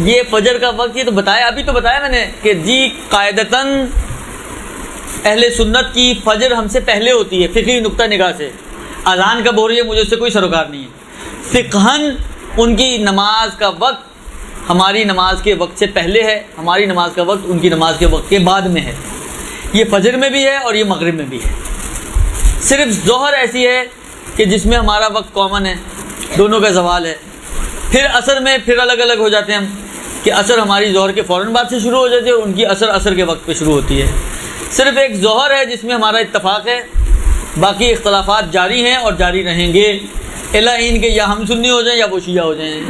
یہ فجر کا وقت، یہ تو بتایا، ابھی تو بتایا میں نے کہ جی قاعدتاً اہل سنت کی فجر ہم سے پہلے ہوتی ہے فقہی نقطہ نگاہ سے۔ اذان کب ہو رہی ہے مجھے اس سے کوئی سروکار نہیں ہے، فقہاً ان کی نماز کا وقت ہماری نماز کے وقت سے پہلے ہے، ہماری نماز کا وقت ان کی نماز کے وقت کے بعد میں ہے۔ یہ فجر میں بھی ہے اور یہ مغرب میں بھی ہے، صرف ظہر ایسی ہے کہ جس میں ہمارا وقت کامن ہے، دونوں کا زوال ہے۔ پھر عصر میں پھر الگ الگ ہو جاتے ہیں ہم، کہ عصر ہماری ظہر کے فوراً بعد سے شروع ہو جاتی ہے اور ان کی عصر کے وقت پہ شروع ہوتی ہے۔ صرف ایک ظہر ہے جس میں ہمارا اتفاق ہے باقی اختلافات جاری ہیں اور جاری رہیں گے، الا ان کے یا ہم سنی ہو جائیں یا وہ شیعہ ہو جائیں،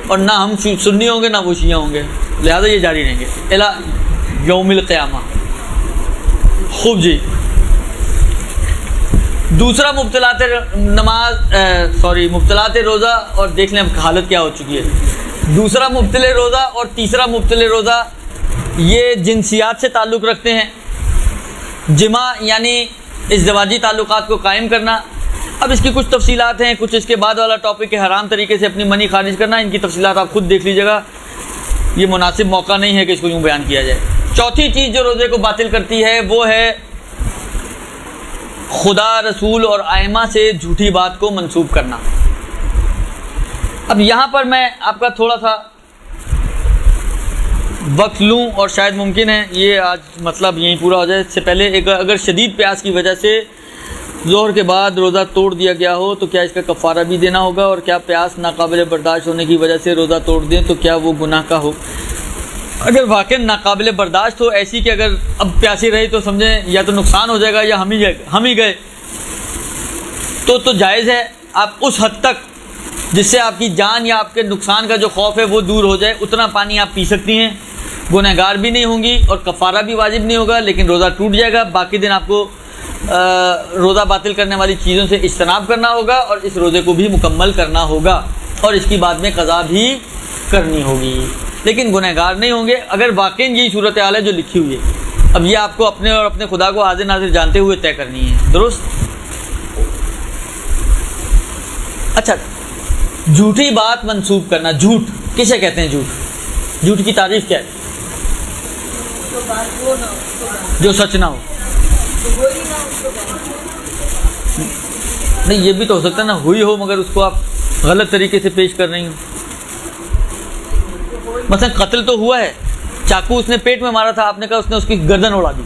اور نہ ہم سنی ہوں گے نہ وہ شیعہ ہوں گے، لہذا یہ جاری رہیں گے الا یوم القیامہ۔ خوب جی، دوسرا مبطلات مبطلات روزہ، اور دیکھ لیں حالت کیا ہو چکی ہے۔ دوسرا مبطل روزہ اور تیسرا مبطل روزہ یہ جنسیات سے تعلق رکھتے ہیں، جماع یعنی ازدواجی تعلقات کو قائم کرنا۔ اب اس کی کچھ تفصیلات ہیں، کچھ اس کے بعد والا ٹاپک ہے حرام طریقے سے اپنی منی خارج کرنا، ان کی تفصیلات آپ خود دیکھ لیجیے گا، یہ مناسب موقع نہیں ہے کہ اس کو یوں بیان کیا جائے۔ چوتھی چیز جو روزے کو باطل کرتی ہے وہ ہے خدا، رسول اور ائمہ سے جھوٹی بات کو منسوب کرنا۔ اب یہاں پر میں آپ کا تھوڑا سا وقت لوں، اور شاید ممکن ہے یہ آج مطلب یہیں پورا ہو جائے۔ اس سے پہلے اگر شدید پیاس کی وجہ سے ظہر کے بعد روزہ توڑ دیا گیا ہو تو کیا اس کا کفارہ بھی دینا ہوگا، اور کیا پیاس ناقابل برداشت ہونے کی وجہ سے روزہ توڑ دیں تو کیا وہ گناہ کا ہو؟ اگر واقعی ناقابل برداشت ہو، ایسی کہ اگر اب پیاسی رہی تو سمجھیں یا تو نقصان ہو جائے گا یا ہم ہی گئے، تو جائز ہے آپ اس حد تک جس سے آپ کی جان یا آپ کے نقصان کا جو خوف ہے وہ دور ہو جائے، اتنا پانی آپ پی سکتی ہیں، گنہگار بھی نہیں ہوں گی اور کفارہ بھی واجب نہیں ہوگا، لیکن روزہ ٹوٹ جائے گا۔ باقی دن آپ کو روزہ باطل کرنے والی چیزوں سے اجتناب کرنا ہوگا اور اس روزے کو بھی مکمل کرنا ہوگا، اور اس کی بعد میں قضا بھی کرنی ہوگی، لیکن گنہگار نہیں ہوں گے اگر واقعی یہی صورتحال ہے جو لکھی ہوئی ہے۔ اب یہ آپ کو اپنے اور اپنے خدا کو حاضر ناظر جانتے ہوئے طے کرنی ہے، درست؟ اچھا، جھوٹی بات منسوب کرنا، جھوٹ کسے کہتے ہیں؟ جھوٹ کی تعریف کیا ہے؟ جو سچ نہ ہو۔ نہیں، یہ بھی تو ہو سکتا ہے نا ہوئی ہو مگر اس کو آپ غلط طریقے سے پیش کر رہی ہوں۔ مثلا قتل تو ہوا ہے، چاقو اس نے پیٹ میں مارا تھا، آپ نے کہا اس نے اس کی گردن اڑا دی،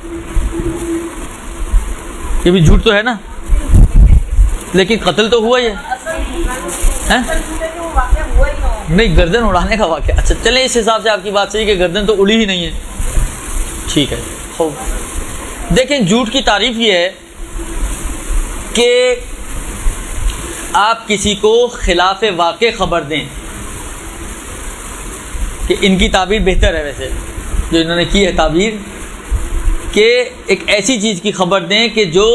یہ بھی جھوٹ تو ہے نا، لیکن قتل تو ہوا ہی ہے۔ نہیں، گردن اڑانے کا واقعہ، اچھا چلیں اس حساب سے آپ کی بات صحیح کہ گردن تو اڑی ہی نہیں ہے، ٹھیک ہے۔ خوب دیکھیں، جھوٹ کی تعریف یہ ہے کہ آپ کسی کو خلاف واقع خبر دیں، کہ ان کی تعبیر بہتر ہے ویسے جو انہوں نے کی ہے تعبیر، کہ ایک ایسی چیز کی خبر دیں کہ جو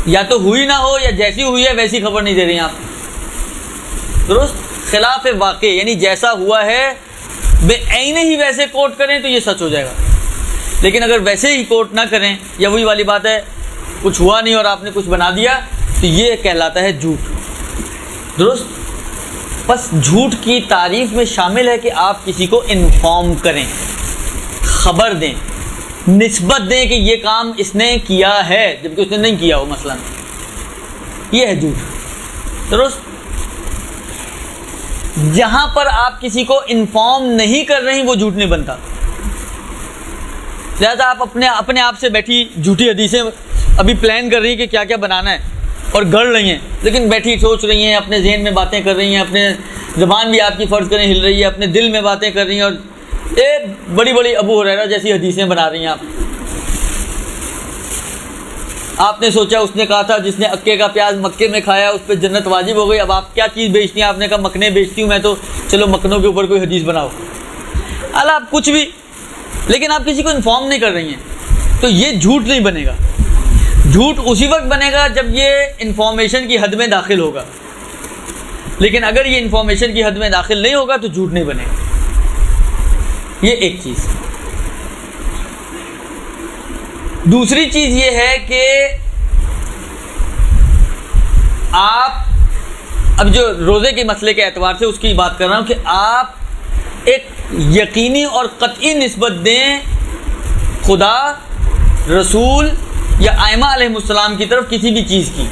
یا تو ہوئی نہ ہو یا جیسی ہوئی ہے ویسی خبر نہیں دے رہی ہیں آپ، درست؟ خلاف واقع یعنی جیسا ہوا ہے بے عین ہی ویسے کوٹ کریں تو یہ سچ ہو جائے گا، لیکن اگر ویسے ہی کوٹ نہ کریں یا وہی والی بات ہے کچھ ہوا نہیں اور آپ نے کچھ بنا دیا تو یہ کہلاتا ہے جھوٹ، درست؟ بس جھوٹ کی تعریف میں شامل ہے کہ آپ کسی کو انفارم کریں، خبر دیں، نسبت دیں کہ یہ کام اس نے کیا ہے جبکہ اس نے نہیں کیا ہو، مثلا یہ ہے جھوٹ، درست؟ جہاں پر آپ کسی کو انفارم نہیں کر رہی وہ جھوٹ نہیں بنتا، لہذا آپ اپنے آپ سے بیٹھی جھوٹی حدیثیں ابھی پلان کر رہی ہیں کہ کیا کیا بنانا ہے اور گڑ رہی ہیں، لیکن بیٹھی سوچ رہی ہیں، اپنے ذہن میں باتیں کر رہی ہیں، اپنے زبان بھی آپ کی فرض کریں ہل رہی ہے، اپنے دل میں باتیں کر رہی ہیں، اور بڑی بڑی ابو ہریرہ جیسی حدیثیں بنا رہی ہیں آپ نے سوچا اس نے کہا تھا جس نے اکے کا پیاز مکے میں کھایا اس پہ جنت واجب ہو گئی، اب آپ کیا چیز بیچتی ہیں؟ آپ نے کہا مکھنے بیچتی ہوں میں، تو چلو مکھنوں کے اوپر کوئی حدیث بناؤ، اللہ آپ کچھ بھی، لیکن آپ کسی کو انفارم نہیں کر رہی ہیں تو یہ جھوٹ نہیں بنے گا۔ جھوٹ اسی وقت بنے گا جب یہ انفارمیشن کی حد میں داخل ہوگا، لیکن اگر یہ انفارمیشن کی حد میں داخل نہیں ہوگا تو جھوٹ نہیں بنے گا، یہ ایک چیز۔ دوسری چیز یہ ہے کہ آپ اب جو روزے کے مسئلے کے اعتبار سے اس کی بات کر رہا ہوں کہ آپ ایک یقینی اور قطعی نسبت دیں خدا، رسول یا ائمہ علیہ السلام کی طرف کسی بھی چیز کی،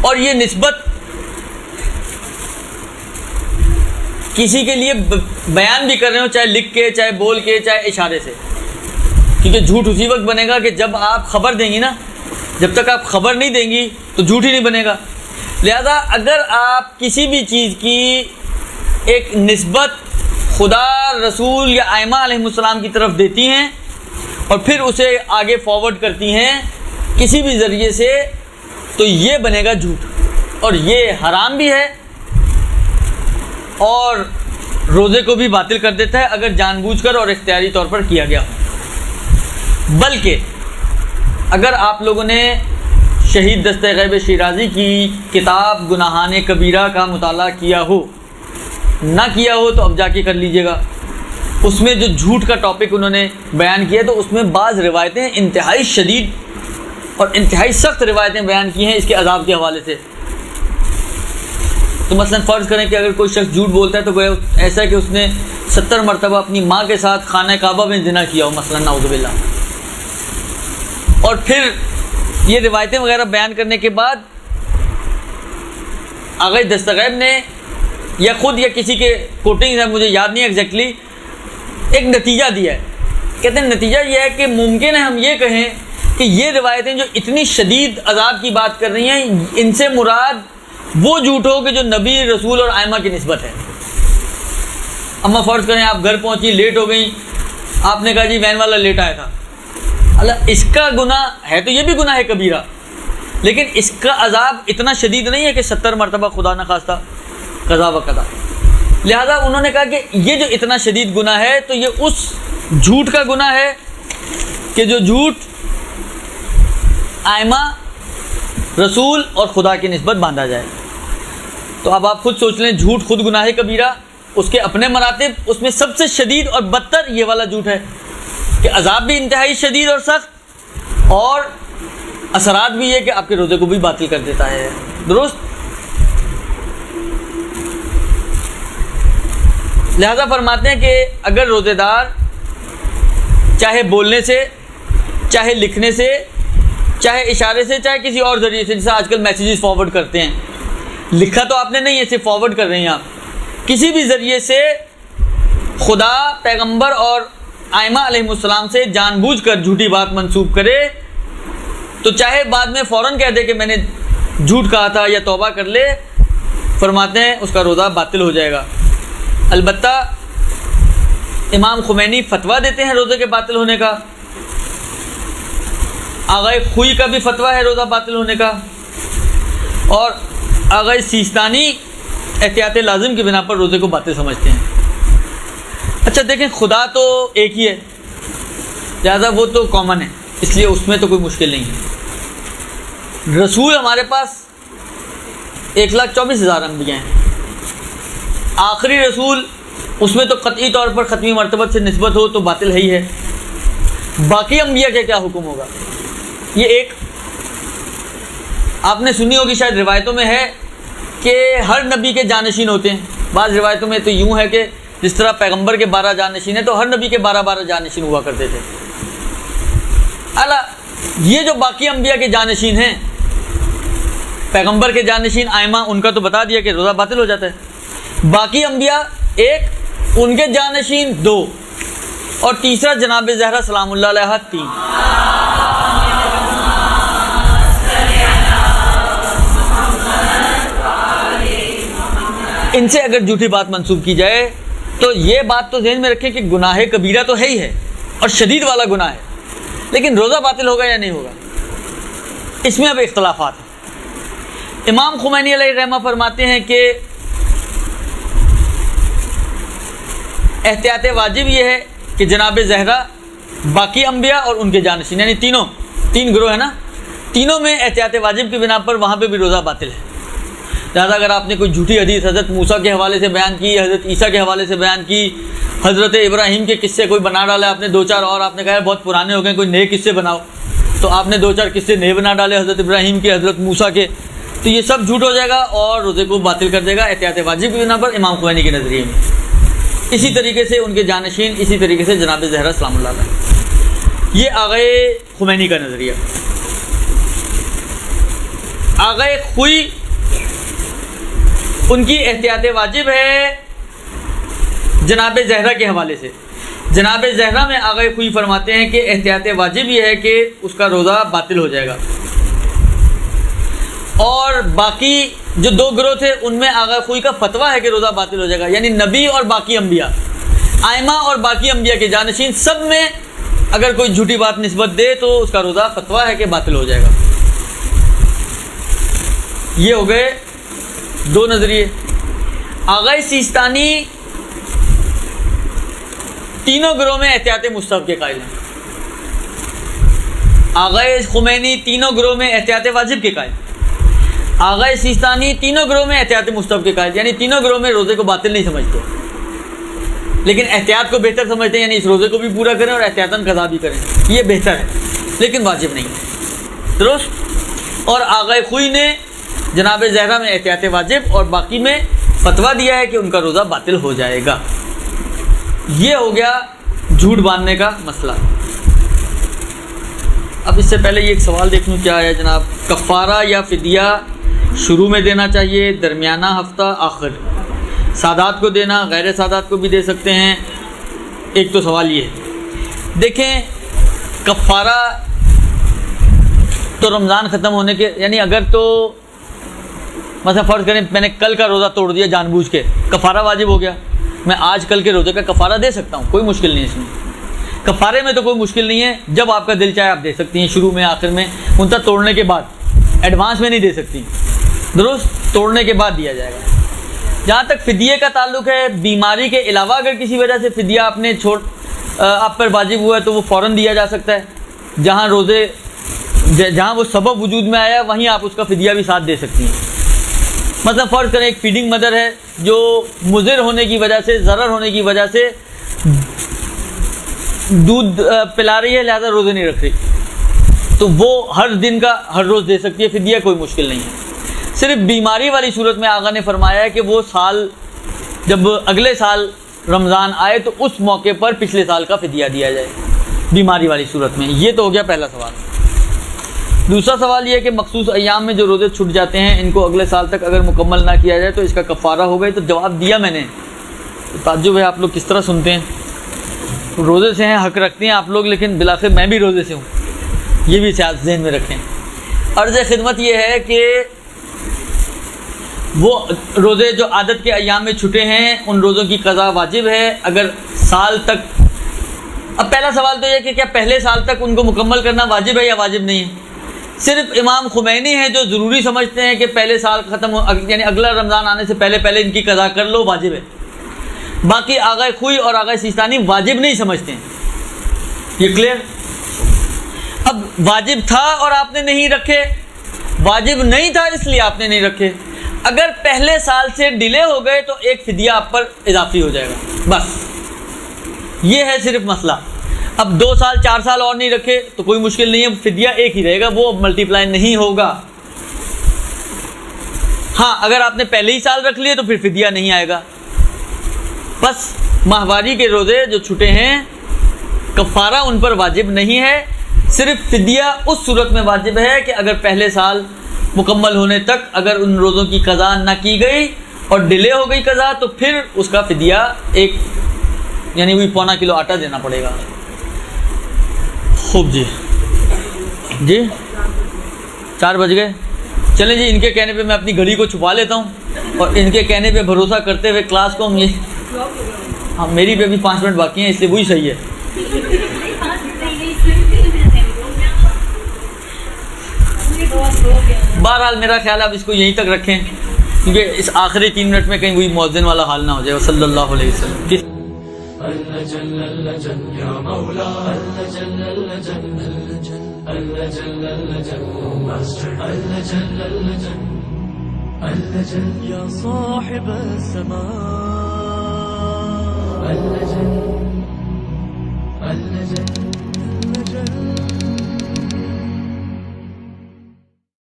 اور یہ نسبت کسی کے لیے بیان بھی کر رہے ہو، چاہے لکھ کے، چاہے بول کے، چاہے اشارے سے، کیونکہ جھوٹ اسی وقت بنے گا کہ جب آپ خبر دیں گی نا، جب تک آپ خبر نہیں دیں گی تو جھوٹ ہی نہیں بنے گا۔ لہذا اگر آپ کسی بھی چیز کی ایک نسبت خدا، رسول یا ائمہ علیہ السلام کی طرف دیتی ہیں اور پھر اسے آگے فارورڈ کرتی ہیں کسی بھی ذریعے سے، تو یہ بنے گا جھوٹ، اور یہ حرام بھی ہے اور روزے کو بھی باطل کر دیتا ہے اگر جان بوجھ کر اور اختیاری طور پر کیا گیا ہو۔ بلکہ اگر آپ لوگوں نے شہید دستہ غیب شیرازی کی کتاب گناہان کبیرہ کا مطالعہ کیا ہو، نہ کیا ہو تو اب جا کے کر لیجئے گا۔ اس میں جو جھوٹ کا ٹاپک انہوں نے بیان کیا تو اس میں بعض روایتیں انتہائی شدید اور انتہائی سخت روایتیں بیان کی ہیں اس کے عذاب کے حوالے سے۔ تو مثلا فرض کریں کہ اگر کوئی شخص جھوٹ بولتا ہے تو گویا ایسا ہے کہ اس نے 70 مرتبہ اپنی ماں کے ساتھ خانہ کعبہ میں زنا کیا ہو مثلا، نعوذ باللہ۔ اور پھر یہ روایتیں وغیرہ بیان کرنے کے بعد آغا دستغیب نے یا خود یا کسی کے کوٹنگ ہے، مجھے یاد نہیں ایگزیکٹلی، ایک نتیجہ دیا ہے۔ کہتے ہیں نتیجہ یہ ہے کہ ممکن ہے ہم یہ کہیں کہ یہ روایتیں جو اتنی شدید عذاب کی بات کر رہی ہیں، ان سے مراد وہ جھوٹ ہو کہ جو نبی، رسول اور ائمہ کی نسبت ہے۔ اما فرض کریں آپ گھر پہنچی، لیٹ ہو گئیں، آپ نے کہا جی وین والا لیٹ آیا تھا، اللہ اس کا گناہ ہے تو یہ بھی گناہ ہے کبیرہ، لیکن اس کا عذاب اتنا شدید نہیں ہے کہ 70 مرتبہ خدا نہ خواستہ قضا و قضا۔ لہذا انہوں نے کہا کہ یہ جو اتنا شدید گناہ ہے تو یہ اس جھوٹ کا گناہ ہے کہ جو جھوٹ ائمہ، رسول اور خدا کی نسبت باندھا جائے۔ تو اب آپ خود سوچ لیں، جھوٹ خود گناہ کبیرہ، اس کے اپنے مراتب، اس میں سب سے شدید اور بدتر یہ والا جھوٹ ہے کہ عذاب بھی انتہائی شدید اور سخت، اور اثرات بھی یہ کہ آپ کے روزے کو بھی باطل کر دیتا ہے۔ درست؟ لہذا فرماتے ہیں کہ اگر روزے دار چاہے بولنے سے، چاہے لکھنے سے، چاہے اشارے سے، چاہے کسی اور ذریعے سے، جیسے آج کل میسیجز فارورڈ کرتے ہیں، لکھا تو آپ نے نہیں ہے، صرف فارورڈ کر رہے ہیں آپ، کسی بھی ذریعے سے خدا، پیغمبر اور ائمہ علیہ السلام سے جان بوجھ کر جھوٹی بات منسوب کرے تو چاہے بعد میں فوراً کہہ دے کہ میں نے جھوٹ کہا تھا یا توبہ کر لے، فرماتے ہیں اس کا روزہ باطل ہو جائے گا۔ البتہ امام خمینی فتویٰ دیتے ہیں روزے کے باطل ہونے کا، آغا خوئی کا بھی فتویٰ ہے روزہ باطل ہونے کا، اور آغا سیستانی احتیاط لازم کی بنا پر روزے کو باطل سمجھتے ہیں۔ اچھا دیکھیں، خدا تو ایک ہی ہے، لہذا وہ تو کامن ہے، اس لیے اس میں تو کوئی مشکل نہیں ہے۔ رسول ہمارے پاس 1,24,000 انبیاء ہیں، آخری رسول اس میں تو قطعی طور پر ختمی مرتبت سے نسبت ہو تو باطل ہے ہی ہے۔ باقی انبیاء کا کیا حکم ہوگا؟ یہ ایک آپ نے سنی ہوگی شاید، روایتوں میں ہے کہ ہر نبی کے جانشین ہوتے ہیں۔ بعض روایتوں میں تو یوں ہے کہ جس طرح پیغمبر کے 12 جانشین ہیں تو ہر نبی کے 12 جانشین ہوا کرتے تھے۔ اعلیٰ یہ جو باقی انبیاء کے جانشین ہیں، پیغمبر کے جانشین ائمہ، ان کا تو بتا دیا کہ روزہ باطل ہو جاتا ہے۔ باقی انبیاء ایک، ان کے جانشین 2، اور تیسرا جناب زہرا سلام اللہ علیہ 3۔ ان سے اگر جھوٹی بات منسوب کی جائے تو یہ بات تو ذہن میں رکھیں کہ گناہ کبیرہ تو ہے ہی ہے اور شدید والا گناہ ہے، لیکن روزہ باطل ہوگا یا نہیں ہوگا، اس میں اب اختلافات ہیں۔ امام خمینی علیہ الرحمہ فرماتے ہیں کہ احتیاط واجب یہ ہے کہ جناب زہرا، باقی انبیاء اور ان کے جانشین، یعنی تین گروہ ہیں نا، تینوں میں احتیاط واجب کی بنا پر وہاں پہ بھی روزہ باطل ہے۔ لہٰذا اگر آپ نے کوئی جھوٹی حدیث حضرت موسیٰ کے حوالے سے بیان کی، حضرت عیسیٰ کے حوالے سے بیان کی، حضرت ابراہیم کے قصے کوئی بنا ڈالے آپ نے 2-4، اور آپ نے کہا بہت پرانے ہو گئے کوئی نئے قصے بناؤ، تو آپ نے 2-4 قصے نئے بنا ڈالے حضرت ابراہیم کے، حضرت موسیٰ کے، تو یہ سب جھوٹ ہو جائے گا اور روزے کو باطل کر دے گا احتیاط واجب کی بنا پر امام خمینی کے نظریے میں۔ اسی طریقے سے ان کے جانشین، اسی طریقے سے جناب زہرا سلام اللہ علیہ، یہ آغا خمینی کا نظریہ۔ آغا خوئی ان کی احتیاط واجب ہے جناب زہرا کے حوالے سے۔ جناب زہرا میں آغا خوئی فرماتے ہیں کہ احتیاط واجب یہ ہے کہ اس کا روزہ باطل ہو جائے گا، اور باقی جو 2 گروہ تھے ان میں آغا خوئی کا فتویٰ ہے کہ روزہ باطل ہو جائے گا، یعنی نبی اور باقی انبیاء، ائمہ اور باقی انبیاء کے جانشین، سب میں اگر کوئی جھوٹی بات نسبت دے تو اس کا روزہ فتویٰ ہے کہ باطل ہو جائے گا۔ یہ ہو گئے دو نظریے۔ آغا سیستانی تینوں گروہ میں احتیاط مستحب کے قائل ہیں، آغا خمینی تینوں گروہ میں احتیاط واجب کے قائل، آغا سیستانی تینوں گروہ میں احتیاط مستحب کے قائل، یعنی تینوں گروہ میں روزے کو باطل نہیں سمجھتے، لیکن احتیاط کو بہتر سمجھتے ہیں، یعنی اس روزے کو بھی پورا کریں اور احتیاطاً قضا بھی کریں، یہ بہتر ہے لیکن واجب نہیں ہے، درست۔ اور آغا خوئی نے جناب زہرا میں احتیاط واجب اور باقی میں فتویٰ دیا ہے کہ ان کا روزہ باطل ہو جائے گا۔ یہ ہو گیا جھوٹ باندھنے کا مسئلہ۔ اب اس سے پہلے یہ ایک سوال دیکھ لوں کیا ہے جناب، کفارہ یا فدیہ شروع میں دینا چاہیے، درمیانہ ہفتہ، آخر، سادات کو دینا، غیر سادات کو بھی دے سکتے ہیں؟ ایک تو سوال یہ ہے، دیکھیں کفارہ تو رمضان ختم ہونے کے، یعنی اگر تو مثلا فرض کریں میں نے کل کا روزہ توڑ دیا جان بوجھ کے، کفارہ واجب ہو گیا، میں آج کل کے روزے کا کفارہ دے سکتا ہوں، کوئی مشکل نہیں ہے اس میں، کفارے میں تو کوئی مشکل نہیں ہے، جب آپ کا دل چاہے آپ دے سکتی ہیں، شروع میں، آخر میں، انتا توڑنے کے بعد، ایڈوانس میں نہیں دے سکتی، درست، توڑنے کے بعد دیا جائے گا۔ جہاں تک فدیے کا تعلق ہے، بیماری کے علاوہ اگر کسی وجہ سے فدیہ آپ پر واجب ہوا ہے تو وہ فوراً دیا جا سکتا ہے، جہاں وہ سبب وجود میں آیا وہیں آپ اس کا فدیہ بھی ساتھ دے سکتی ہیں۔ مثلا فرض کریں ایک فیڈنگ مدر ہے جو مضر ہونے کی وجہ سے، ضرر ہونے کی وجہ سے دودھ پلا رہی ہے، لہذا روزے نہیں رکھ رہی، تو وہ ہر دن کا ہر روز دے سکتی ہے فدیہ، کوئی مشکل نہیں ہے۔ صرف بیماری والی صورت میں آقا نے فرمایا ہے کہ وہ سال جب اگلے سال رمضان آئے تو اس موقع پر پچھلے سال کا فدیہ دیا جائے، بیماری والی صورت میں۔ یہ تو ہو گیا پہلا سوال۔ دوسرا سوال یہ ہے کہ مخصوص ایام میں جو روزے چھٹ جاتے ہیں ان کو اگلے سال تک اگر مکمل نہ کیا جائے تو اس کا کفارہ ہوگا، تو جواب دیا میں نے، تعجب ہے آپ لوگ کس طرح سنتے ہیں، روزے سے ہیں، حق رکھتے ہیں آپ لوگ، لیکن بالآخر میں بھی روزے سے ہوں، یہ بھی ذہن میں رکھیں۔ عرض خدمت یہ ہے کہ وہ روزے جو عادت کے ایام میں چھٹے ہیں ان روزوں کی قضا واجب ہے اگر سال تک۔ اب پہلا سوال تو یہ کہ کیا پہلے سال تک ان کو مکمل کرنا واجب ہے یا واجب نہیں ہے؟ صرف امام خمینی ہیں جو ضروری سمجھتے ہیں کہ پہلے سال ختم ہو، یعنی اگلا رمضان آنے سے پہلے ان کی قضا کر لو، واجب ہے۔ باقی آغا خوئی اور آغا سیستانی واجب نہیں سمجھتے ہیں، یہ کلیئر؟ اب واجب تھا اور آپ نے نہیں رکھے، واجب نہیں تھا اس لیے آپ نے نہیں رکھے، اگر پہلے سال سے ڈیلے ہو گئے تو ایک فدیہ آپ پر اضافی ہو جائے گا، بس یہ ہے صرف مسئلہ۔ اب 2 سال 4 سال اور نہیں رکھے تو کوئی مشکل نہیں ہے، فدیہ ایک ہی رہے گا، وہ ملٹی پلائی نہیں ہوگا۔ ہاں اگر آپ نے پہلے ہی سال رکھ لیے تو پھر فدیہ نہیں آئے گا۔ بس ماہواری کے روزے جو چھٹے ہیں کفارہ ان پر واجب نہیں ہے، صرف فدیہ اس صورت میں واجب ہے کہ اگر پہلے سال مکمل ہونے تک اگر ان روزوں کی قضا نہ کی گئی اور ڈیلے ہو گئی قضا تو پھر اس کا فدیہ ایک یعنی وہی 1.25 کلو آٹا دینا پڑے گا۔ خوب جی 4 بج گئے، چلیں جی ان کے کہنے پہ میں اپنی گھڑی کو چھپا لیتا ہوں اور ان کے کہنے پہ بھروسہ کرتے ہوئے کلاس کو ہم ہاں میری پہ بھی 5 منٹ باقی ہیں اس لیے وہی صحیح ہے۔ بہرحال میرا خیال ہے اب اس کو یہیں تک رکھیں کیونکہ اس آخری 3 منٹ میں کہیں وہی مؤذن والا حال نہ ہو جائے۔ صلی اللہ علیہ وسلم۔ يا صاحب السماء